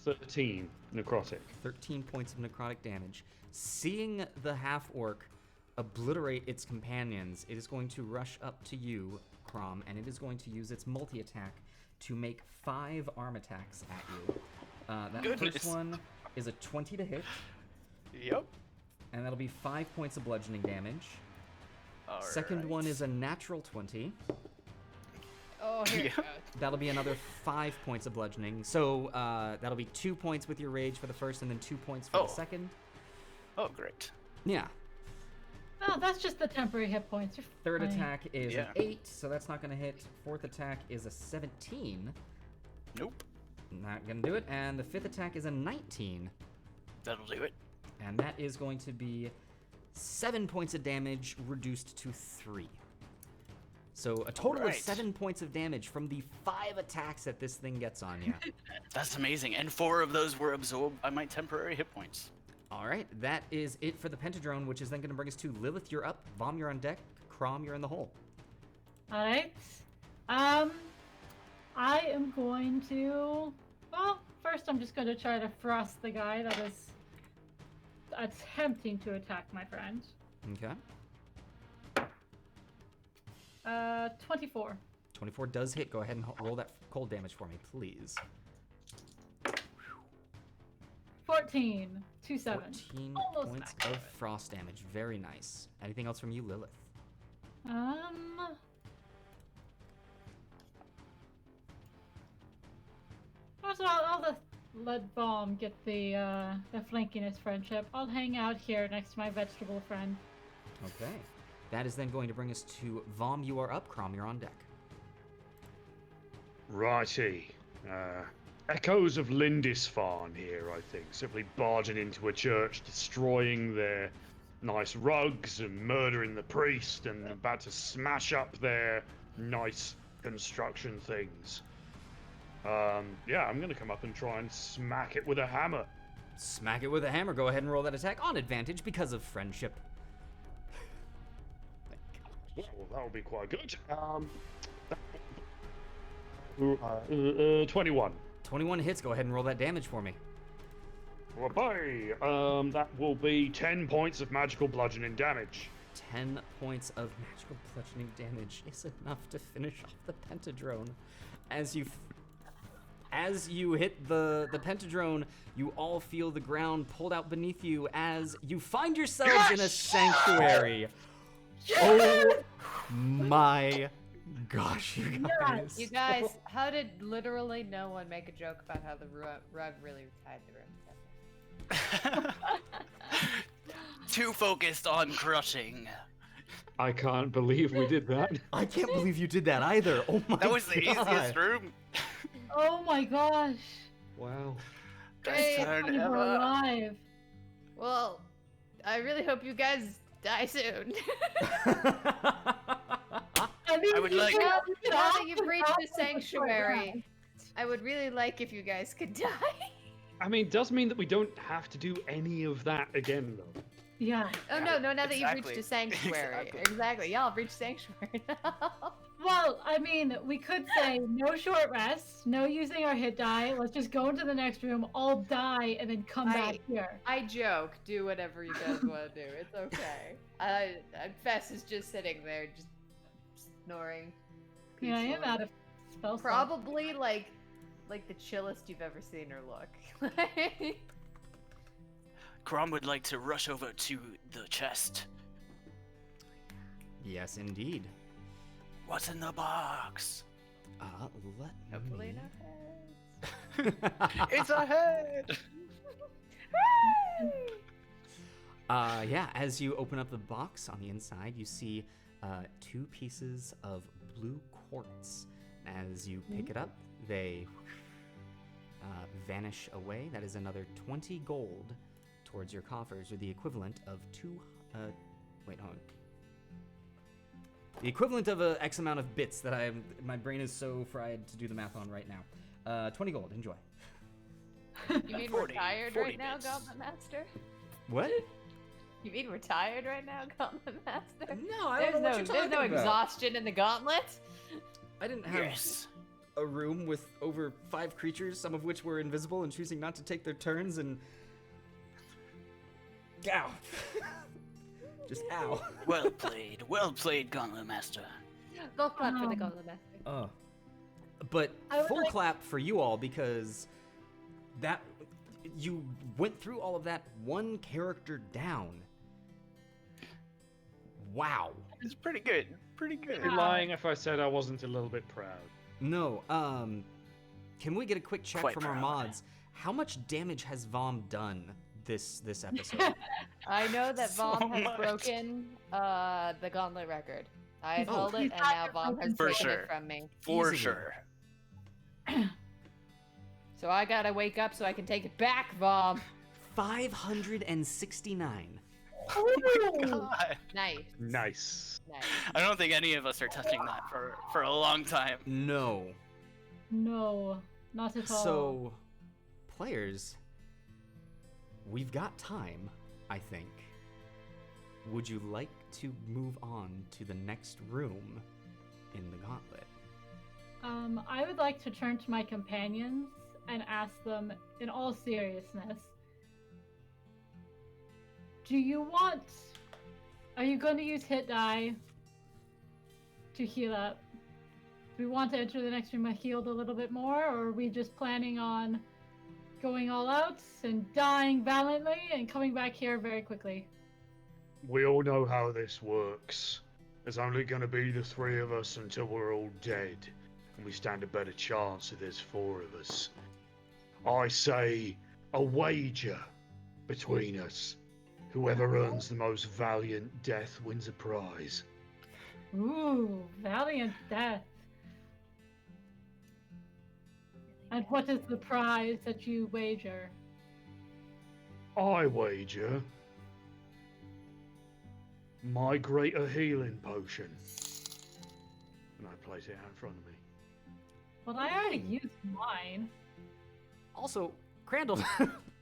13 necrotic. 13 points of necrotic damage. Seeing the half-orc obliterate its companions, it is going to rush up to you, Chrom, and it is going to use its multi-attack to make 5 arm attacks at you. That Goodness. first one is a 20 to hit, Yep. and that'll be 5 points of bludgeoning damage. All Second right. one is a natural 20. Oh, here it goes. That'll be another 5 points of bludgeoning. So that'll be 2 points with your rage for the first, and then 2 points for the Oh. second. Oh, great. Yeah. Oh, that's just the temporary hit points. You're Third fine. attack is Yeah. an 8, so that's not going to hit. Fourth attack is a 17. Nope. Not going to do it. And the fifth attack is a 19. That'll do it. And that is going to be 7 points of damage reduced to 3. So a total of Alright. 7 points of damage from the 5 attacks that this thing gets on you. That's amazing. And 4 of those were absorbed by my temporary hit points. All right, that is it for the Pentadrone, which is then going to bring us to Lilith, you're up. Vomm, you're on deck. Chrom, you're in the hole. All right. I am going to. Well, first I'm just going to try to frost the guy that is attempting to attack my friend. Okay. 24. 24 does hit. Go ahead and roll that cold damage for me, please. 14. 2-7. 14 Almost points back. of frost damage. Very nice. Anything else from you, Lilith? Also, I'll just let Vomm get the flankiness friendship. I'll hang out here next to my vegetable friend. Okay. That is then going to bring us to Vomm, you are up. Chrom, you're on deck. Righty. Echoes of Lindisfarne here, I think. Simply barging into a church, destroying their nice rugs and murdering the priest and about to smash up their nice construction things. Yeah, I'm going to come up and try and smack it with a hammer. Smack it with a hammer. Go ahead and roll that attack on advantage because of friendship. Well, that'll be quite good. 21. 21 hits. Go ahead and roll that damage for me. Bye. That will be 10 points of magical bludgeoning damage. 10 points of magical bludgeoning damage is enough to finish off the Pentadrone. As you hit the Pentadrone, you all feel the ground pulled out beneath you as you find yourselves in a sanctuary. Oh my gosh, you guys. You guys, how did literally no one make a joke about how the rug really tied the room? Too focused on crushing. I can't believe we did that. I can't believe you did that either. Oh my god. That was the easiest room. Oh my gosh. Wow. Hey, Best turn We're ever. alive. Well, I really hope you guys die soon. I would like- now you could that ask you've us reached out the for short sanctuary, I would really like if you guys could die. I mean, it does mean that we don't have to do any of that again, though. Yeah. Oh no, now that you've reached Exactly. the sanctuary. Exactly. Exactly. Y'all have reached sanctuary now. Well, I mean, we could say no short rest, no using our hit die. Let's just go into the next room, all die, and then come back here. I joke. Do whatever you guys want to do. It's okay. Fess is just sitting there, just snoring. Yeah, I am peacefully. out of spell slots. Probably like the chillest you've ever seen her look. Chrom would like to rush over to the chest. Yes, indeed. What's in the box? Let Hopefully me... no heads. It's a head! Yeah, as you open up the box on the inside, you see 2 pieces of blue quartz. As you pick it up, they vanish away. That is another 20 gold towards your coffers, or the equivalent of wait, hold on. The equivalent of a X amount of bits that my brain is so fried to do the math on right now. 20 gold, enjoy. You mean we're 40 tired 40 right now, bits. Gauntlet Master? What? You mean we're tired right now, Gauntlet Master? No, I There's don't know what you're there's talking no about. exhaustion in the gauntlet. I didn't have Yes. a room with over 5 creatures, some of which were invisible and choosing not to take their turns, and... Ow. Just ow. Well played, Gauntlet Master. Golf clap for the Um, Gauntlet Master. But I would full like- clap for you all, because that you went through all of that one character down. Wow. It's pretty good. Pretty good. I'd be lying if I said I wasn't a little bit proud. No, can we get a quick check Quite from our proud. mods? How much damage has Vomm done this episode? I know that So Vomm has much. broken the gauntlet record. I had Oh. held it, He's and got now it Vomm has For taken sure. it from me. For Easily. sure. So I gotta wake up so I can take it back, Vomm. 569. God. Nice. Nice. Nice. I don't think any of us are touching that for a long time. No. No, not at all. So, players, we've got time, I think. Would you like to move on to the next room in the gauntlet? I would like to turn to my companions and ask them, in all seriousness, are you going to use hit die to heal up? Do we want to enter the next room healed a little bit more, or are we just planning on going all out and dying valiantly and coming back here very quickly? We all know how this works. There's only going to be the 3 of us until we're all dead, and we stand a better chance if there's 4 of us. I say a wager between us. Whoever earns the most valiant death wins a prize. Ooh, valiant death. And what is the prize that you wager? I wager my greater healing potion. And I place it out in front of me. Well, I already used mine. Also, Crandall,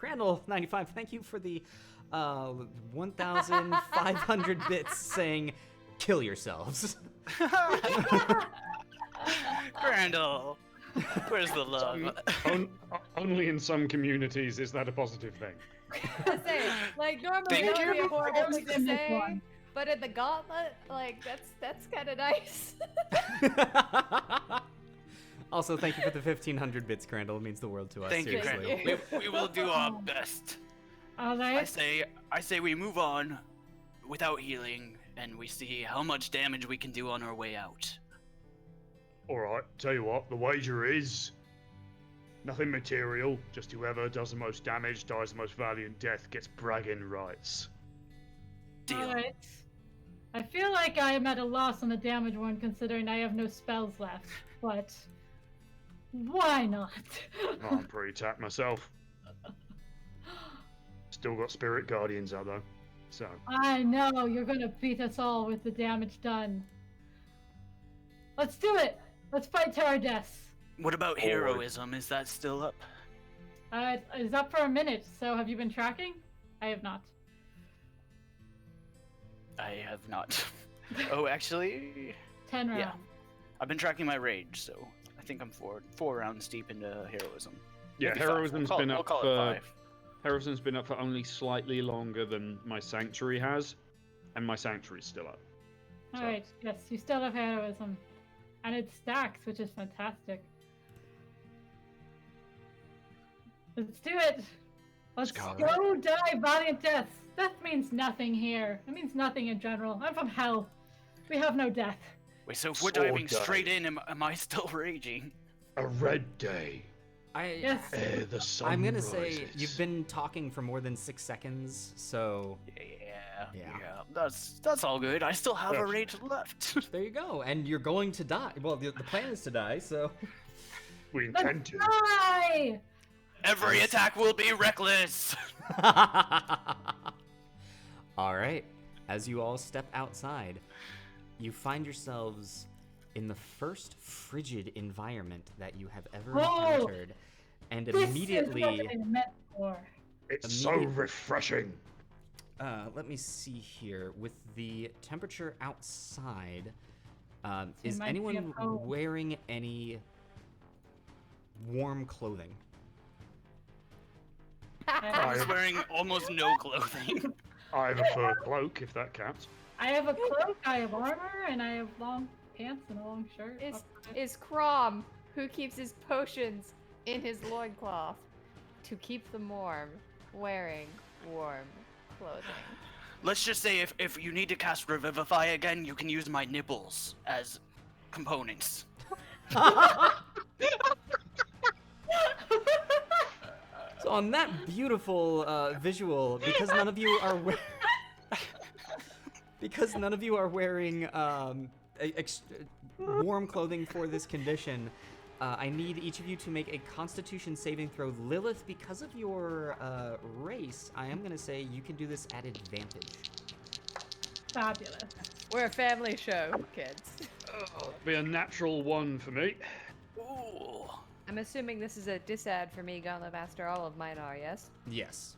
Crandall95, thank you for the 1,500 bits saying, kill yourselves. Crandall, where's the love? Only in some communities is that a positive thing. I say, like normally Thank that would be you. a horrible thing to In this say, one. but in the gauntlet, like that's kind of nice. Also, thank you for the 1,500 bits, Crandall. It means the world to us. Thank you, seriously. Crandall. We will do our best. All I right. say we move on without healing and we see how much damage we can do on our way out. Alright, tell you what, the wager is nothing material, just whoever does the most damage, dies the most valiant death, gets bragging rights. Deal. Alright. I feel like I am at a loss on the damage one, considering I have no spells left, but why not? I'm pretty tapped myself. Still got spirit guardians out though, so. I know, you're gonna beat us all with the damage done. Let's do it! Let's fight to our deaths. What about heroism? Is that still up? It's up for a minute, so have you been tracking? I have not. I have not. Oh, actually, 10 rounds. Yeah. I've been tracking my rage, so I think I'm four rounds deep into heroism. Yeah, Maybe five. heroism's I'll been I'll up call it for 5. heroism's been up for only slightly longer than my sanctuary has, and my sanctuary's still up. So- Alright, yes, you still have heroism. And it stacks, which is fantastic. Let's do it! Let's go die valiant deaths! Death means nothing here. It means nothing in general. I'm from hell. We have no death. Wait, so if we're Sword diving die. straight in, am I still raging? A red day, Yes. ere the sun I'm gonna say rises. you've been talking for more than 6 seconds, so Yeah. That's all good. I still have a Yes. rage left. there you go. And you're going to die. Well, the plan is to die, so. We Let's intend to. die! Every attack will be reckless. All right. As you all step outside, you find yourselves in the first frigid environment that you have ever Whoa! encountered, and This is immediately. what I meant for. It's so Immediate- refreshing. Let me see here. With the temperature outside, It is might be anyone a cold. wearing any warm clothing? I was wearing almost no clothing. I have a fur cloak, if that counts. I have a cloak, I have armor, and I have long pants and a long shirt. Is Chrom, who keeps his potions in his loincloth to keep them warm, wearing warm clothing. Let's just say if you need to cast Revivify again, you can use my nipples as components. So on that beautiful visual, because none of you are wearing warm clothing for this condition, I need each of you to make a Constitution saving throw. Lilith, because of your race, I am gonna say you can do this at advantage. Fabulous. We're a family show, kids. Be a natural 1 for me. Ooh. I'm assuming this is a disad for me, Gauntlet Master. All of mine are, yes? Yes.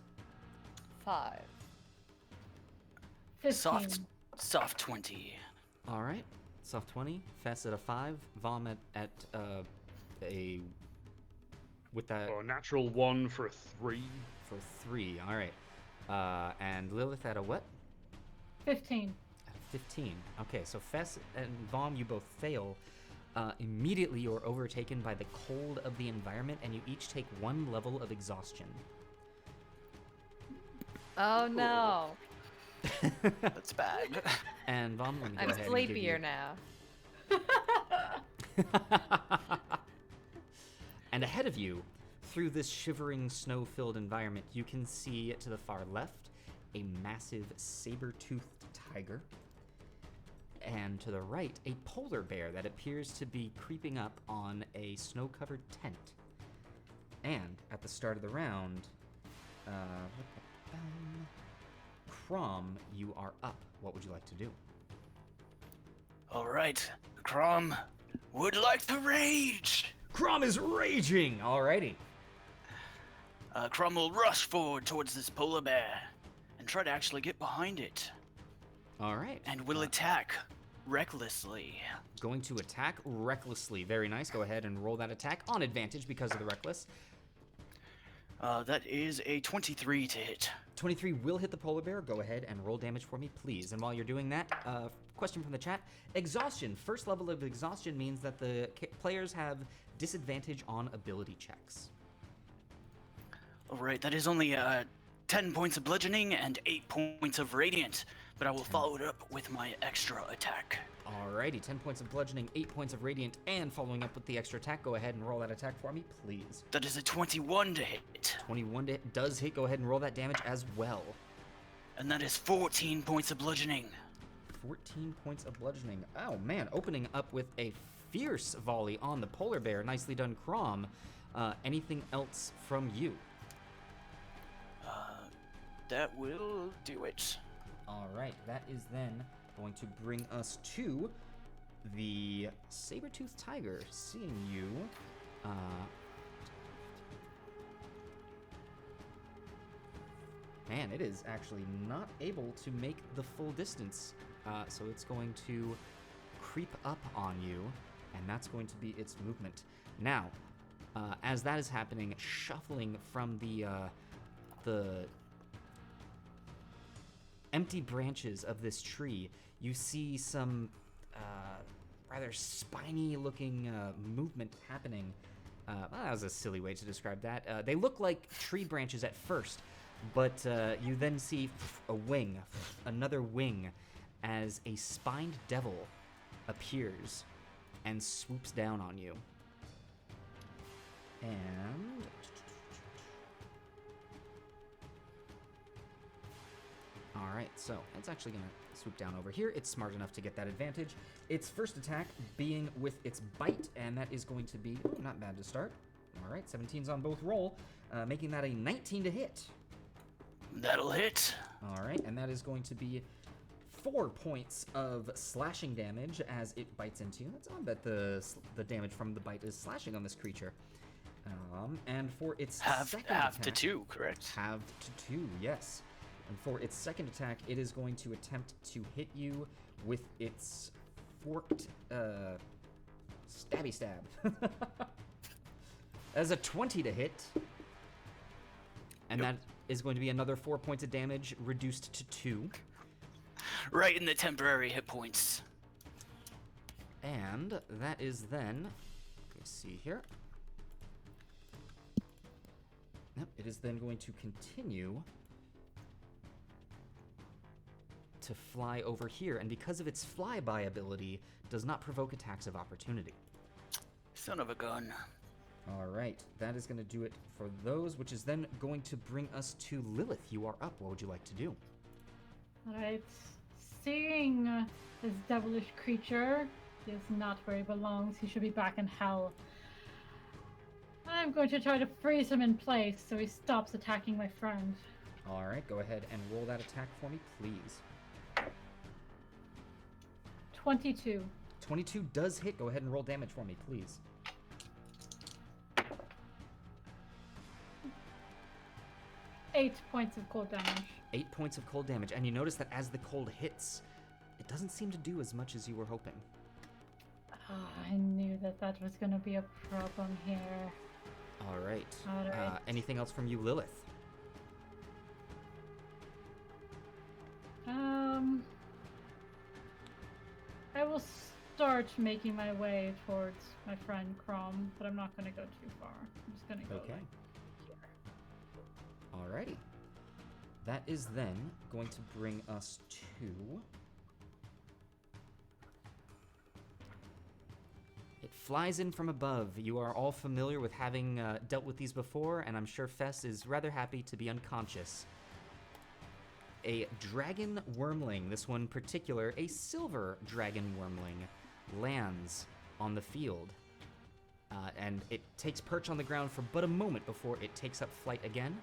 5. 15. Soft 20. All right. Soft 20. Fess at a 5. Vomm at a with that Or a natural 1 for a 3. for 3. All right. And Lilith at a what? 15. At a 15. Okay, so Fess and Vomm, you both fail. Immediately, you're overtaken by the cold of the environment, and you each take 1 level of exhaustion. Oh no. That's bad. And Vomm, let me go I'm ahead and give sleepier you... now. And ahead of you, through this shivering, snow-filled environment, you can see to the far left a massive saber-toothed tiger. And to the right, a polar bear that appears to be creeping up on a snow-covered tent. And at the start of the round, Chrom, you are up. What would you like to do? All right, Chrom would like to rage. Chrom is raging! Alrighty. Chrom will rush forward towards this polar bear and try to actually get behind it, Alright. and will attack recklessly. Going to attack recklessly. Very nice. Go ahead and roll that attack on advantage because of the reckless. That is a 23 to hit. 23 will hit the polar bear. Go ahead and roll damage for me, please. And while you're doing that, question from the chat. Exhaustion. First level of exhaustion means that the players have disadvantage on ability checks. All right, that is only 10 points of bludgeoning and 8 points of radiant. but I will follow it up with my extra attack. Alrighty, 10 points of bludgeoning, 8 points of radiant, and following up with the extra attack. Go ahead and roll that attack for me, please. That is a 21 to hit. 21 to hit does hit. Go ahead and roll that damage as well. And that is 14 points of bludgeoning. 14 points of bludgeoning. Oh man, opening up with a fierce volley on the polar bear. Nicely done, Chrom. Anything else from you? That will do it. Alright, that is then going to bring us to the saber-toothed tiger. Seeing you, man, it is actually not able to make the full distance. So it's going to creep up on you, and that's going to be its movement. Now, as that is happening, shuffling from the empty branches of this tree, you see some rather spiny-looking movement happening. Well, that was a silly way to describe that. They look like tree branches at first, but you then see a wing, another wing, as a spined devil appears and swoops down on you. And all right, so it's actually gonna swoop down over here. It's smart enough to get that advantage. Its first attack being with its bite, and that is going to be not bad to start. All right, 17's on both roll, making that a 19 to hit. That'll hit. All right, and that is going to be 4 points of slashing damage as it bites into you. That's odd that the damage from the bite is slashing on this creature. And for its second half attack, to 2, correct? half to 2, yes. And for its second attack, it is going to attempt to hit you with its forked stabby stab. As a 20 to hit. And that is going to be another 4 points of damage, reduced to 2. Right in the temporary hit points. And that is then, let's see here. Yep, it is then going to continue to fly over here, and because of its flyby ability, does not provoke attacks of opportunity. Son of a gun. All right, that is going to do it for those, which is then going to bring us to Lilith. You are up. What would you like to do? All right, seeing this devilish creature is not where he belongs. He should be back in hell. I'm going to try to freeze him in place so he stops attacking my friend. All right, go ahead and roll that attack for me, please. 22. 22 does hit. Go ahead and roll damage for me, please. 8 points of cold damage. 8 points of cold damage, and you notice that as the cold hits, it doesn't seem to do as much as you were hoping. Oh, I knew that was going to be a problem here. All right. All right. Anything else from you, Lilith? I will start making my way towards my friend Chrom, but I'm not going to go too far. I'm just going to go Okay. like here. Alrighty. That is then going to bring us to... It flies in from above. You are all familiar with having dealt with these before, and I'm sure Fess is rather happy to be unconscious. A dragon wormling, this one particular, a silver dragon wormling, lands on the field. And it takes perch on the ground for but a moment before it takes up flight again.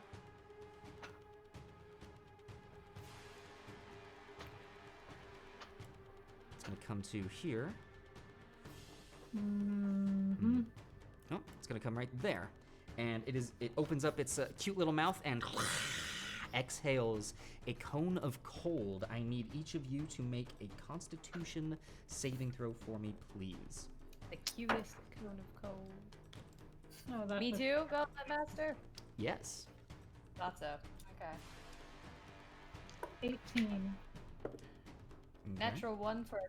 It's going to come to here. Mm-hmm. Oh, it's going to come right there. And it opens up its cute little mouth and exhales a cone of cold. I need each of you to make a Constitution saving throw for me, please. The cutest cone of cold. Oh, that's Me too, Gauntlet Master? Yes. Thought so. Okay. 18. Okay. Natural 1 for...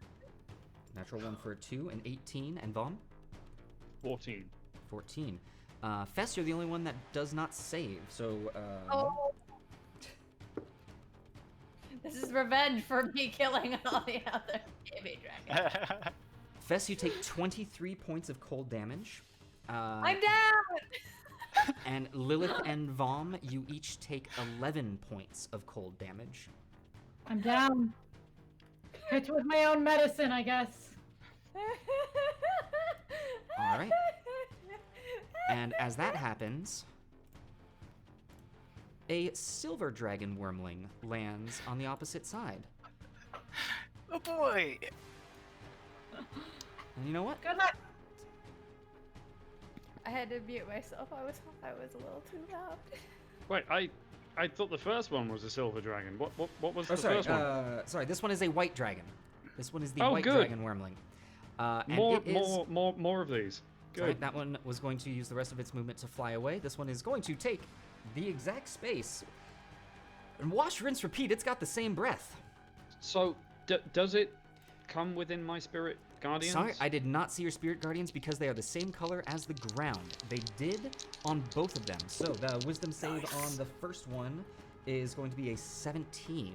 Natural 1 for a 2, and 18. And Vomm? 14. 14. Fess, you're the only one that does not save, so... Oh! This his revenge for me killing all the other baby dragons. Fess, you take 23 points of cold damage. I'm down! And Lilith and Vomm, you each take 11 points of cold damage. I'm down. Hit with my own medicine, I guess. All right. And as that happens, a silver dragon wormling lands on the opposite side. Oh boy! And you know what? Good luck. I had to mute myself. I was a little too loud. Wait, I thought the first one was a silver dragon. What was Oh, the sorry. first one? Sorry, this one is a white dragon. This one is the Oh, white good. dragon wormling. And More of these. Good. Sorry, that one was going to use the rest of its movement to fly away. This one is going to take the exact space. And wash, rinse, repeat. It's got the same breath. So, does it come within my spirit guardians? Sorry, I did not see your spirit guardians because they are the same color as the ground. They did on both of them. So the wisdom save on the first one is going to be a 17.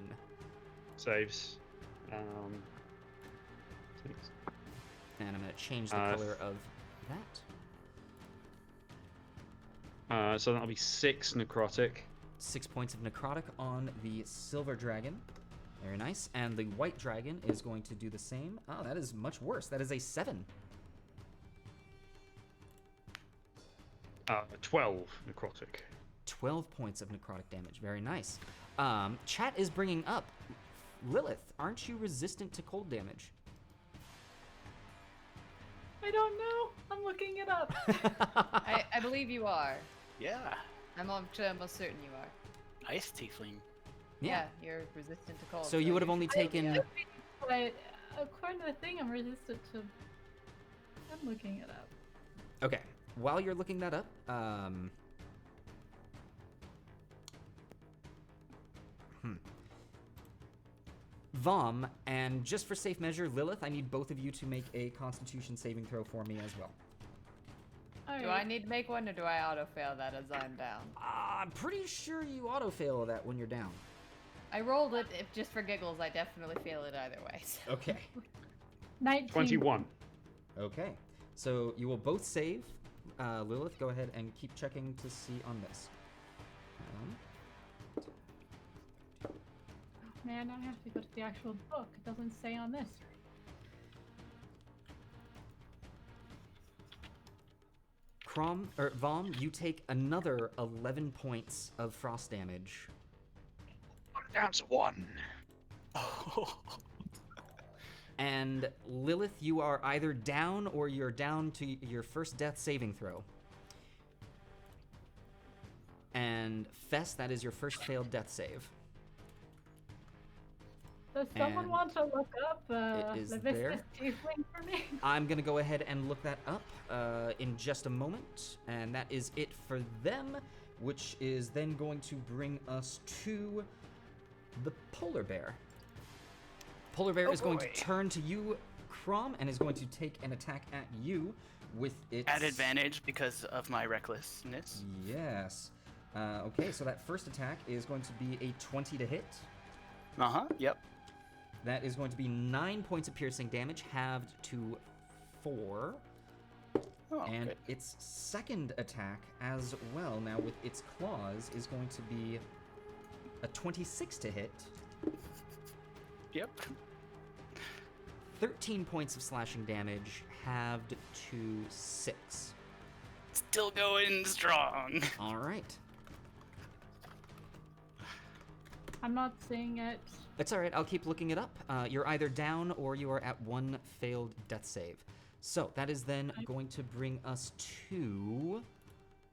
Saves. And I'm going to change the color of that. So that'll be 6 necrotic. 6 points of necrotic on the silver dragon. Very nice. And the white dragon is going to do the same. Oh, that is much worse. That is a 7. 12 necrotic. 12 points of necrotic damage. Very nice. Chat is bringing up, Lilith, aren't you resistant to cold damage? I don't know. I'm looking it up. I believe you are. Yeah. I'm almost certain you are. Ice tiefling. Yeah, you're resistant to cold. So you would have only taken... But according to the thing, I'm resistant to. I'm looking it up. Okay. While you're looking that up, Vomm, and just for safe measure, Lilith, I need both of you to make a Constitution saving throw for me as well. Do I need to make one, or do I auto-fail that as I'm down? I'm pretty sure you auto-fail that when you're down. I rolled it, if just for giggles, I definitely fail it either way. So. Okay. 19. 21. Okay. So you will both save. Lilith, go ahead and keep checking to see on this. Man, I have to go to the actual book. It doesn't say on this. Vomm, you take another 11 points of frost damage. I'm down to 1. And Lilith, you are either down or you're down to your first death saving throw. And Fess, that is your first failed death save. Does someone And want to look up it is Levistus there. Tiefling for me? I'm going to go ahead and look that up in just a moment. And that is it for them, which is then going to bring us to the polar bear. Polar bear is going to turn to you, Chrom, and is going to take an attack at you with its... At advantage because of my recklessness. Yes. Okay, so that first attack is going to be a 20 to hit. Uh-huh, yep. That is going to be 9 points of piercing damage, halved to 4. Oh, And good. its second attack as well, now with its claws, is going to be a 26 to hit. Yep. 13 points of slashing damage, halved to 6. Still going strong. All right. I'm not seeing it. It's all right. I'll keep looking it up. You're either down or you are at 1 failed death save. So that is then going to bring us to,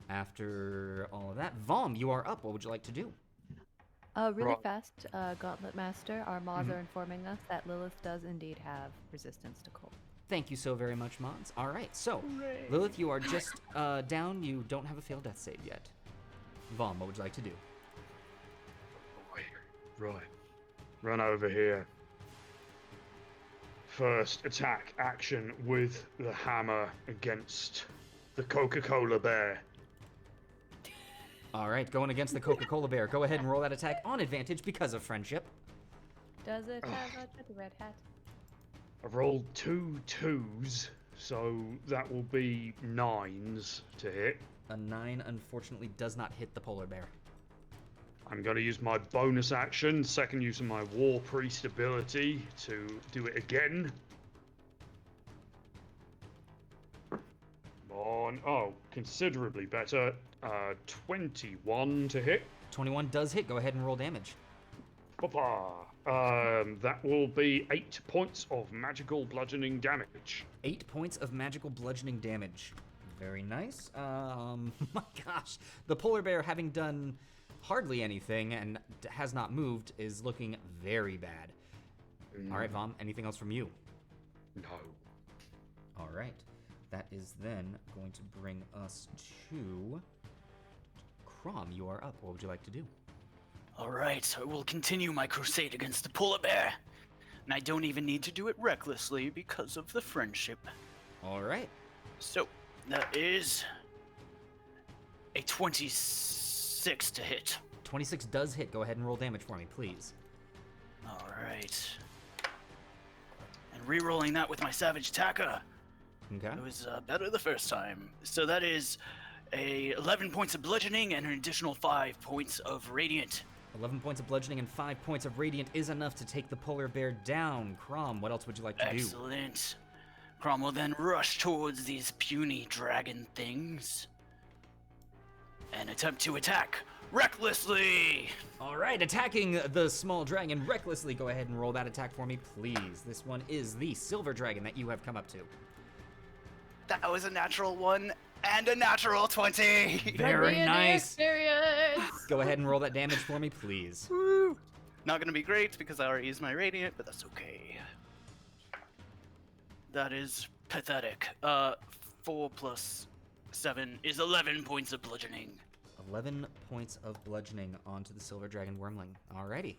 after all of that, Vomm, you are up. What would you like to do? Really Right. fast, Gauntlet Master, our mods are informing us that Lilith does indeed have resistance to cold. Thank you so very much, mods. All right, so Lilith, you are just down. You don't have a failed death save yet. Vomm, what would you like to do? Right. Run over here. First attack action with the hammer against the Coca-Cola bear. All right, going against the Coca-Cola bear. Go ahead and roll that attack on advantage because of friendship. Does it have a chubby red hat? I rolled 2 2s, so that will be 9s to hit. A 9 unfortunately does not hit the polar bear. I'm going to use my bonus action, second use of my War Priest ability to do it again. Considerably better. 21 to hit. 21 does hit. Go ahead and roll damage. Papa. That will be 8 points of magical bludgeoning damage. 8 points of magical bludgeoning damage. Very nice. My gosh. The polar bear, having done hardly anything and has not moved, is looking very bad. All right, Vomm, anything else from you? No. All right. That is then going to bring us to Chrom. You are up. What would you like to do? All right, so I will continue my crusade against the polar bear. And I don't even need to do it recklessly because of the friendship. All right. So, that is a 26 to hit. 26 does hit. Go ahead and roll damage for me, please. All right. And re-rolling that with my savage attacker. Okay. It was better the first time. So that is 11 points of bludgeoning and an additional 5 points of radiant. 11 points of bludgeoning and 5 points of radiant is enough to take the polar bear down. Chrom, what else would you like to do? Excellent. Chrom will then rush towards these puny dragon things and attempt to attack recklessly. All right, attacking the small dragon recklessly. Go ahead and roll that attack for me, please. This one is the silver dragon that you have come up to. That was a natural 1 and a natural 20. Very D&D nice. experience. Go ahead and roll that damage for me, please. Woo. Not gonna be great because I already used my radiant, but that's okay. That is pathetic. 4 plus 7 is 11 points of bludgeoning. 11 points of bludgeoning onto the silver dragon wormling. Alrighty.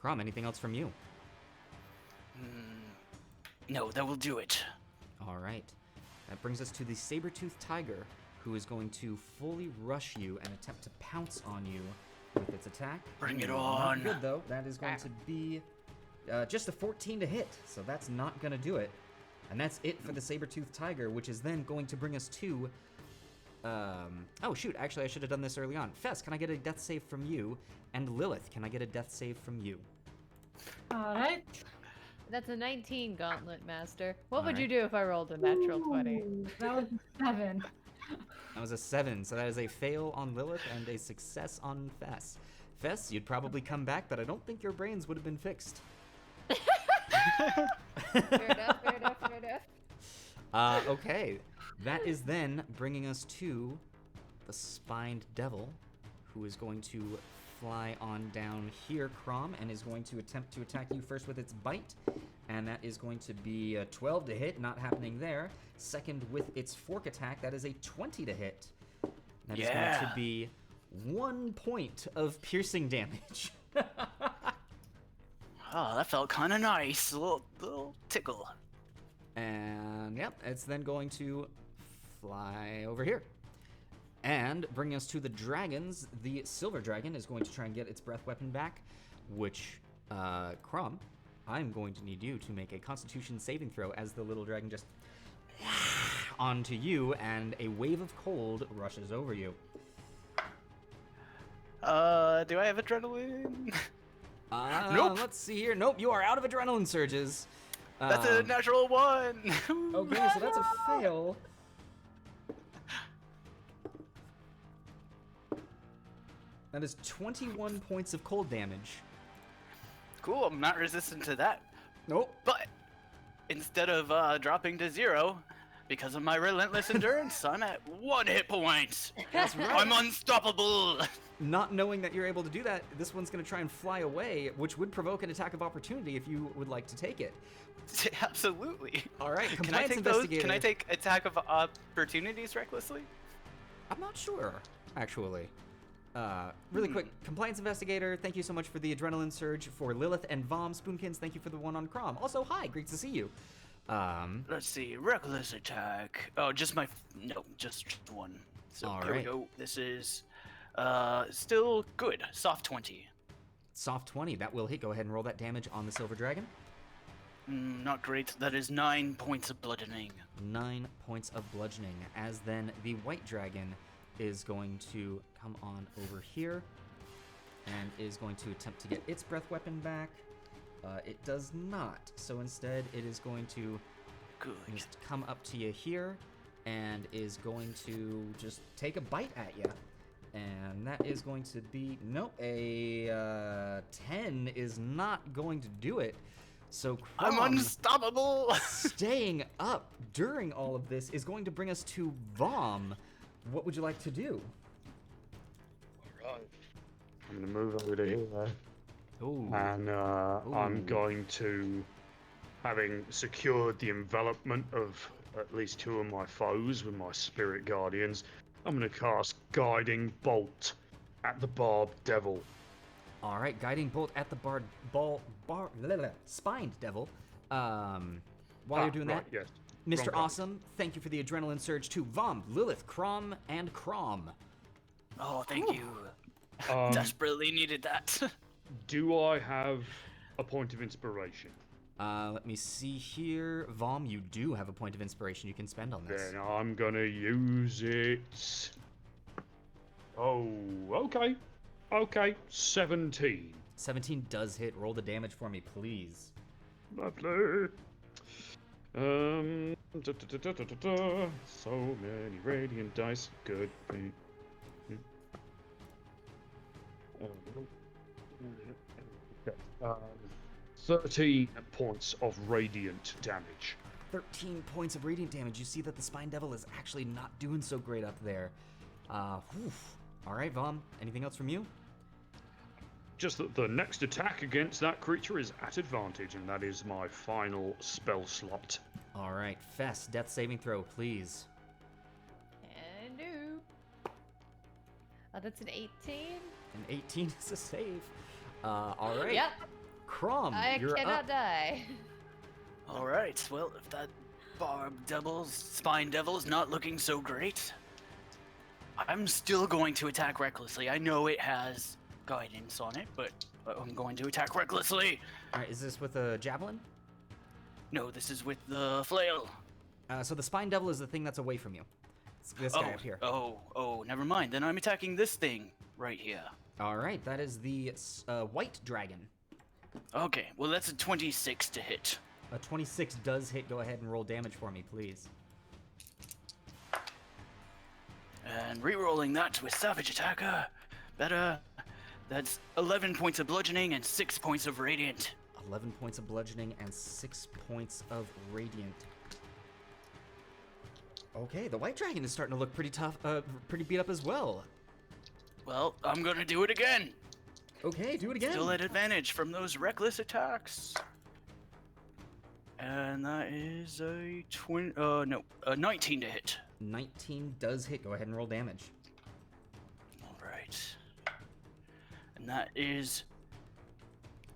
Chrom, anything else from you? No, that will do it. All right. That brings us to the saber-toothed tiger, who is going to fully rush you and attempt to pounce on you with its attack. Bring it Not on. good, though. That is going to be just a 14 to hit, so that's not going to do it. And that's it for the saber-toothed tiger, which is then going to bring us to... oh, shoot. Actually, I should have done this early on. Fess, can I get a death save from you? And Lilith, can I get a death save from you? All right. That's a 19, Gauntlet Master. What would Alright. you do if I rolled a natural 20? Ooh, that was a 7. That was a 7, so that is a fail on Lilith and a success on Fess. Fess, you'd probably come back, but I don't think your brains would have been fixed. Fair enough, fair enough, fair enough. Okay. That is then bringing us to the spined devil, who is going to fly on down here, Chrom, and is going to attempt to attack you first with its bite. And that is going to be a 12 to hit, not happening there. Second with its fork attack, that is a 20 to hit. That is going to be 1 point of piercing damage. Oh, that felt kind of nice. A little tickle. And yep, it's then going to fly over here. And bringing us to the dragons, the silver dragon is going to try and get its breath weapon back, which, Chrom, I'm going to need you to make a constitution saving throw as the little dragon just onto you, and a wave of cold rushes over you. Do I have adrenaline? Nope. Let's see here. Nope, you are out of adrenaline surges. That's a natural 1. Okay, so that's a fail. That is 21 points of cold damage. Cool, I'm not resistant to that. Nope. But instead of dropping to 0, because of my relentless endurance, I'm at 1 hit point. That's right. I'm unstoppable. Not knowing that you're able to do that, this one's going to try and fly away, which would provoke an attack of opportunity if you would like to take it. Absolutely. All right, Can I compliance take those? investigator. Can I take attack of opportunities recklessly? I'm not sure, actually. Really quick, compliance investigator, thank you so much for the adrenaline surge for Lilith and Vomm. Spoonkins, thank you for the one on Chrom. Also, hi, great to see you. Let's see, reckless attack. Oh, just just 1. So All there right. we go. This is still good. Soft 20. Soft 20, that will hit. Go ahead and roll that damage on the silver dragon. Not great. That is 9 points of bludgeoning. 9 points of bludgeoning. As then the white dragon is going to come on over here and is going to attempt to get its breath weapon back. It does not. So instead, it is going to just come up to you here and is going to just take a bite at you. And that is going to be, nope, a 10 is not going to do it. So I'm unstoppable! Staying up during all of this is going to bring us to Vomm. What would you like to do? Alright. I'm going to move over to here. Ooh. And I'm going to, having secured the envelopment of at least 2 of my foes with my spirit guardians, I'm going to cast Guiding Bolt at the barbed devil. All right, Guiding Bolt at the spined devil. While you're doing right, that, yes. Mr. Wrong Awesome, thank you for the adrenaline surge to Vomm, Lilith, Chrom, and Chrom. Oh, thank you. Desperately needed that. Do I have a point of inspiration? Let me see here. Vomm, you do have a point of inspiration you can spend on this. Then I'm going to use it. Oh, okay. Okay, 17. 17 does hit. Roll the damage for me, please. Lovely. So many radiant dice. Good. 13 points of radiant damage. 13 points of radiant damage. You see that the spine devil is actually not doing so great up there. All right, Vomm. Anything else from you? Just that the next attack against that creature is at advantage, and that is my final spell slot. All right, Fess, death saving throw, please. And do. Oh, that's an 18. An 18 is a save. All right. Yep. Chrom, I you're cannot up. die. All right. Well, if that spine devil is not looking so great, I'm still going to attack recklessly. I know it has guidance on it, but I'm going to attack recklessly. All right, is this with a javelin? No, this is with the flail. So the spine devil is the thing that's away from you. It's this guy up here. Oh, never mind. Then I'm attacking this thing right here. All right, that is the white dragon. Okay, well that's a 26 to hit. A 26 does hit. Go ahead and roll damage for me, please. And re-rolling that with Savage Attacker. Better. That's 11 points of bludgeoning and 6 points of radiant. 11 points of bludgeoning and 6 points of radiant. Okay, the white dragon is starting to look pretty tough, pretty beat up as well. Well, I'm gonna do it again. Okay, do it again. Still at advantage from those reckless attacks. And that is a 19 to hit. 19 does hit. Go ahead and roll damage. All right. And that is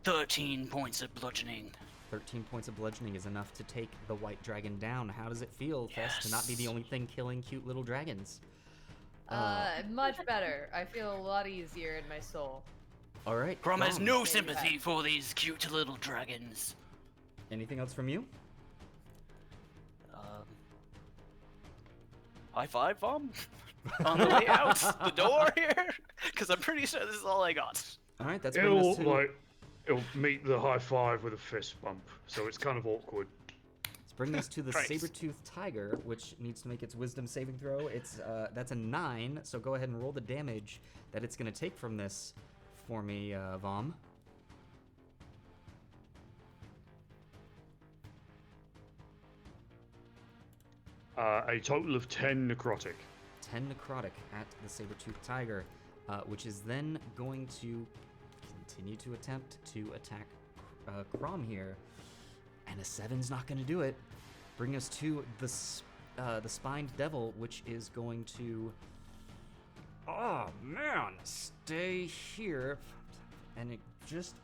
13 points of bludgeoning. 13 points of bludgeoning is enough to take the white dragon down. How does it feel, Fess, to not be the only thing killing cute little dragons? Much better. I feel a lot easier in my soul. All right. Chrom has Chrom, no sympathy for these cute little dragons. Anything else from you? High five, Vomm? On the way out the door here? Because I'm pretty sure this is all I got. All right, that's bringing us to... It'll meet the high five with a fist bump, so it's kind of awkward. It's bringing us to the Christ. saber-toothed tiger, which needs to make its wisdom saving throw. It's that's a 9, so go ahead and roll the damage that it's going to take from this for me, Vomm. A total of 10 necrotic. 10 necrotic at the saber-toothed tiger, which is then going to continue to attempt to attack Chrom here. And a 7's not going to do it. Bring us to the spined devil, which is going to... Oh, man! Stay here. And it just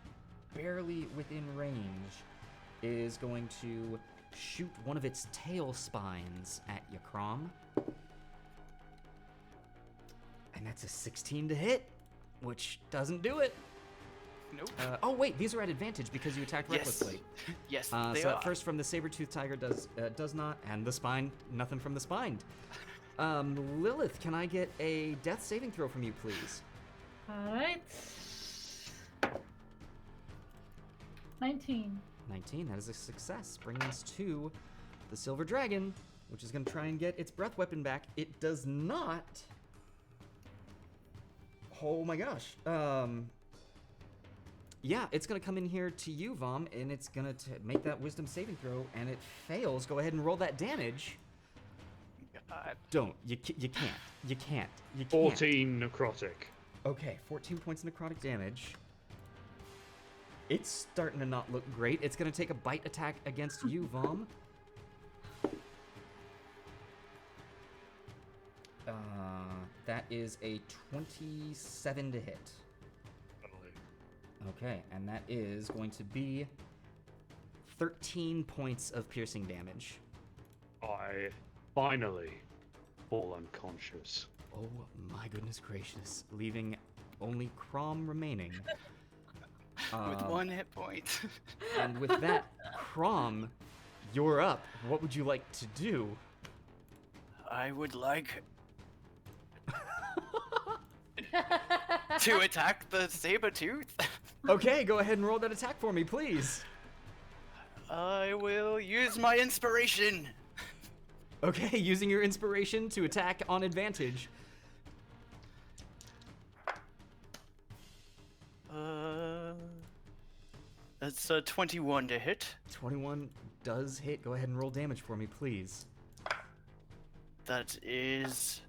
barely within range is going to shoot one of its tail spines at you, Chrom. And that's a 16 to hit, which doesn't do it. Nope. Oh wait, these are at advantage because you attacked Yes. recklessly. Yes, So they that are. first from the saber-toothed tiger does not, and the spine, nothing from the spine. Lilith, can I get a death saving throw from you, please? All right. 19. 19, that is a success, bringing us to the silver dragon, which is going to try and get its breath weapon back. It does not. Oh my gosh. Yeah, it's going to come in here to you, Vomm, and it's going to make that wisdom saving throw, and it fails. Go ahead and roll that damage. God. Don't. You can't. You can't. You can't. 14 necrotic. Okay, 14 points of necrotic damage. It's starting to not look great. It's going to take a bite attack against you, Vomm. That is a 27 to hit. Okay, and that is going to be 13 points of piercing damage. I finally fall unconscious. Oh my goodness gracious, leaving only Chrom remaining. With 1 hit point. And with that, Chrom, you're up. What would you like to do? I would like to attack the saber-tooth. Okay, go ahead and roll that attack for me, please. I will use my inspiration. Okay, using your inspiration to attack on advantage. That's a 21 to hit. 21 does hit. Go ahead and roll damage for me, please. That is...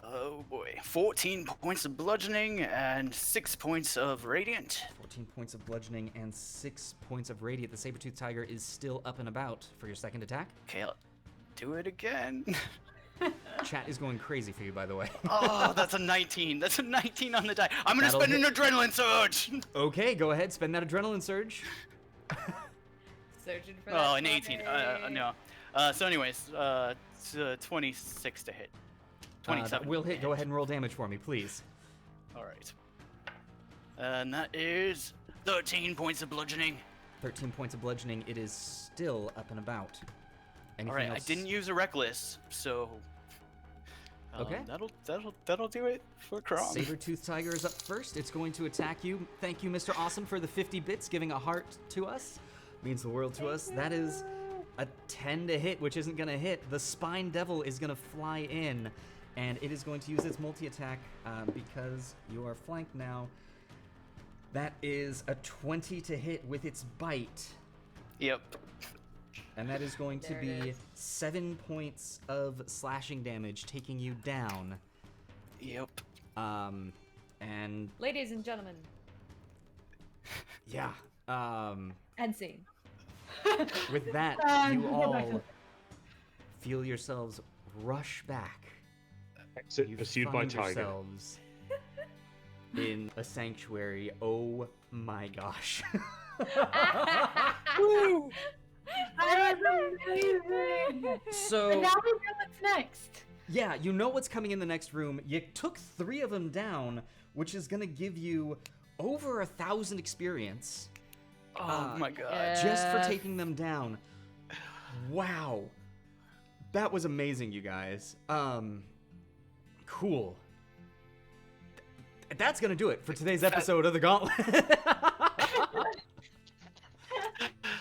oh boy. 14 points of bludgeoning and 6 points of radiant. 14 points of bludgeoning and 6 points of radiant. The saber-toothed tiger is still up and about for your second attack. Okay, I'll do it again. Chat is going crazy for you, by the way. Oh, that's a 19. That's a 19 on the die. I'm gonna That'll spend an hit. adrenaline surge. Okay, go ahead. Spend that adrenaline surge. Searching for Oh, that an 18. money. No. So anyways, it's 26 to hit. 27. Will hit. Go ahead and roll damage for me, please. All right. And that is 13 points of bludgeoning. 13 points of bludgeoning. It is still up and about. Anything All right, else? I didn't use a reckless, so Okay. That'll do it for Chrom. Saber-toothed tiger is up first. It's going to attack you. Thank you, Mr. Awesome, for the 50 bits, giving a heart to us. Means the world to us. That is a 10 to hit, which isn't going to hit. The spine devil is going to fly in, and it is going to use its multi-attack because you are flanked now. That is a 20 to hit with its bite. Yep. And that is going to There it be is. 7 points of slashing damage, taking you down. Yep. And Ladies and gentlemen, yeah, end scene. with that, you go back to all feel yourselves rush back. Exit You pursued by find tiger. yourselves in a sanctuary. Oh my gosh. Woo! That was amazing! So And now we know what's next. yeah, you know what's coming in the next room. You took 3 of them down, which is gonna give you over 1,000 experience Oh my god. just for taking them down. Wow, that was amazing, you guys. Cool. That's gonna do it for today's episode of the Gauntlet.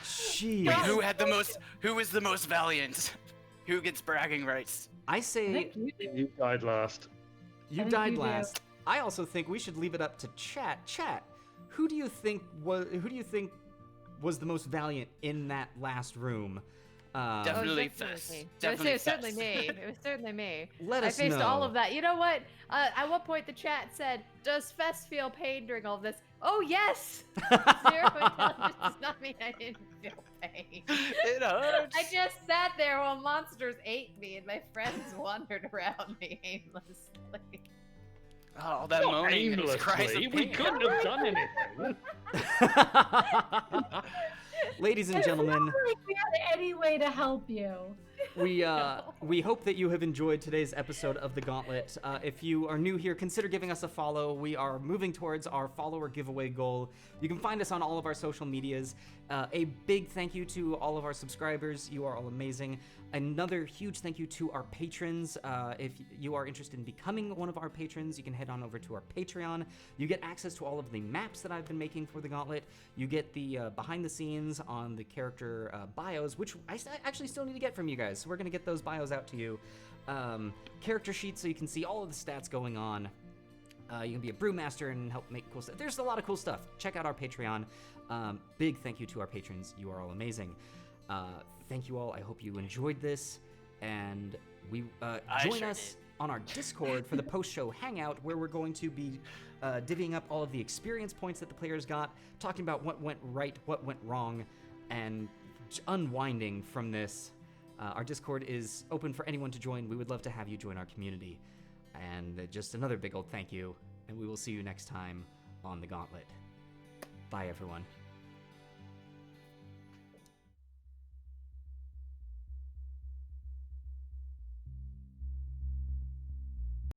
Jeez. Wait, who was the most valiant? Who gets bragging rights? I say Thank you. You died last. you I think died you do. last. I also think we should leave it up to chat. Chat, who do you think was the most valiant in that last room? Definitely Oh, Fess. me. Definitely It was certainly Fess. me. It was certainly me. Let I us faced know. all of that. You know what? At one point, the chat said, "Does Fess feel pain during all of this?" Oh yes. 0 intelligence does not mean I didn't feel pain. It hurts. I just sat there while monsters ate me and my friends wandered around me aimlessly. Oh, that moaning and those cries of Aimlessly, we pain. couldn't have done anything. Ladies and gentlemen, It's not like we had any way to help you. We hope that you have enjoyed today's episode of the Gauntlet. If you are new here, consider giving us a follow. We are moving towards our follower giveaway goal. You can find us on all of our social medias. A big thank you to all of our subscribers. You are all amazing. Another huge thank you to our patrons. If you are interested in becoming one of our patrons, you can head on over to our Patreon. You get access to all of the maps that I've been making for the Gauntlet. You get the behind the scenes on the character bios, which I actually still need to get from you guys. So we're going to get those bios out to you. Character sheets so you can see all of the stats going on. You can be a brewmaster and help make cool stuff. There's a lot of cool stuff. Check out our Patreon. Big thank you to our patrons. You are all amazing. Thank you all. I hope you enjoyed this. And we join us on our Discord for the post-show hangout, where we're going to be divvying up all of the experience points that the players got, talking about what went right, what went wrong, and unwinding from this. Our Discord is open for anyone to join. We would love to have you join our community. And just another big old thank you, and we will see you next time on the Gauntlet. Bye, everyone.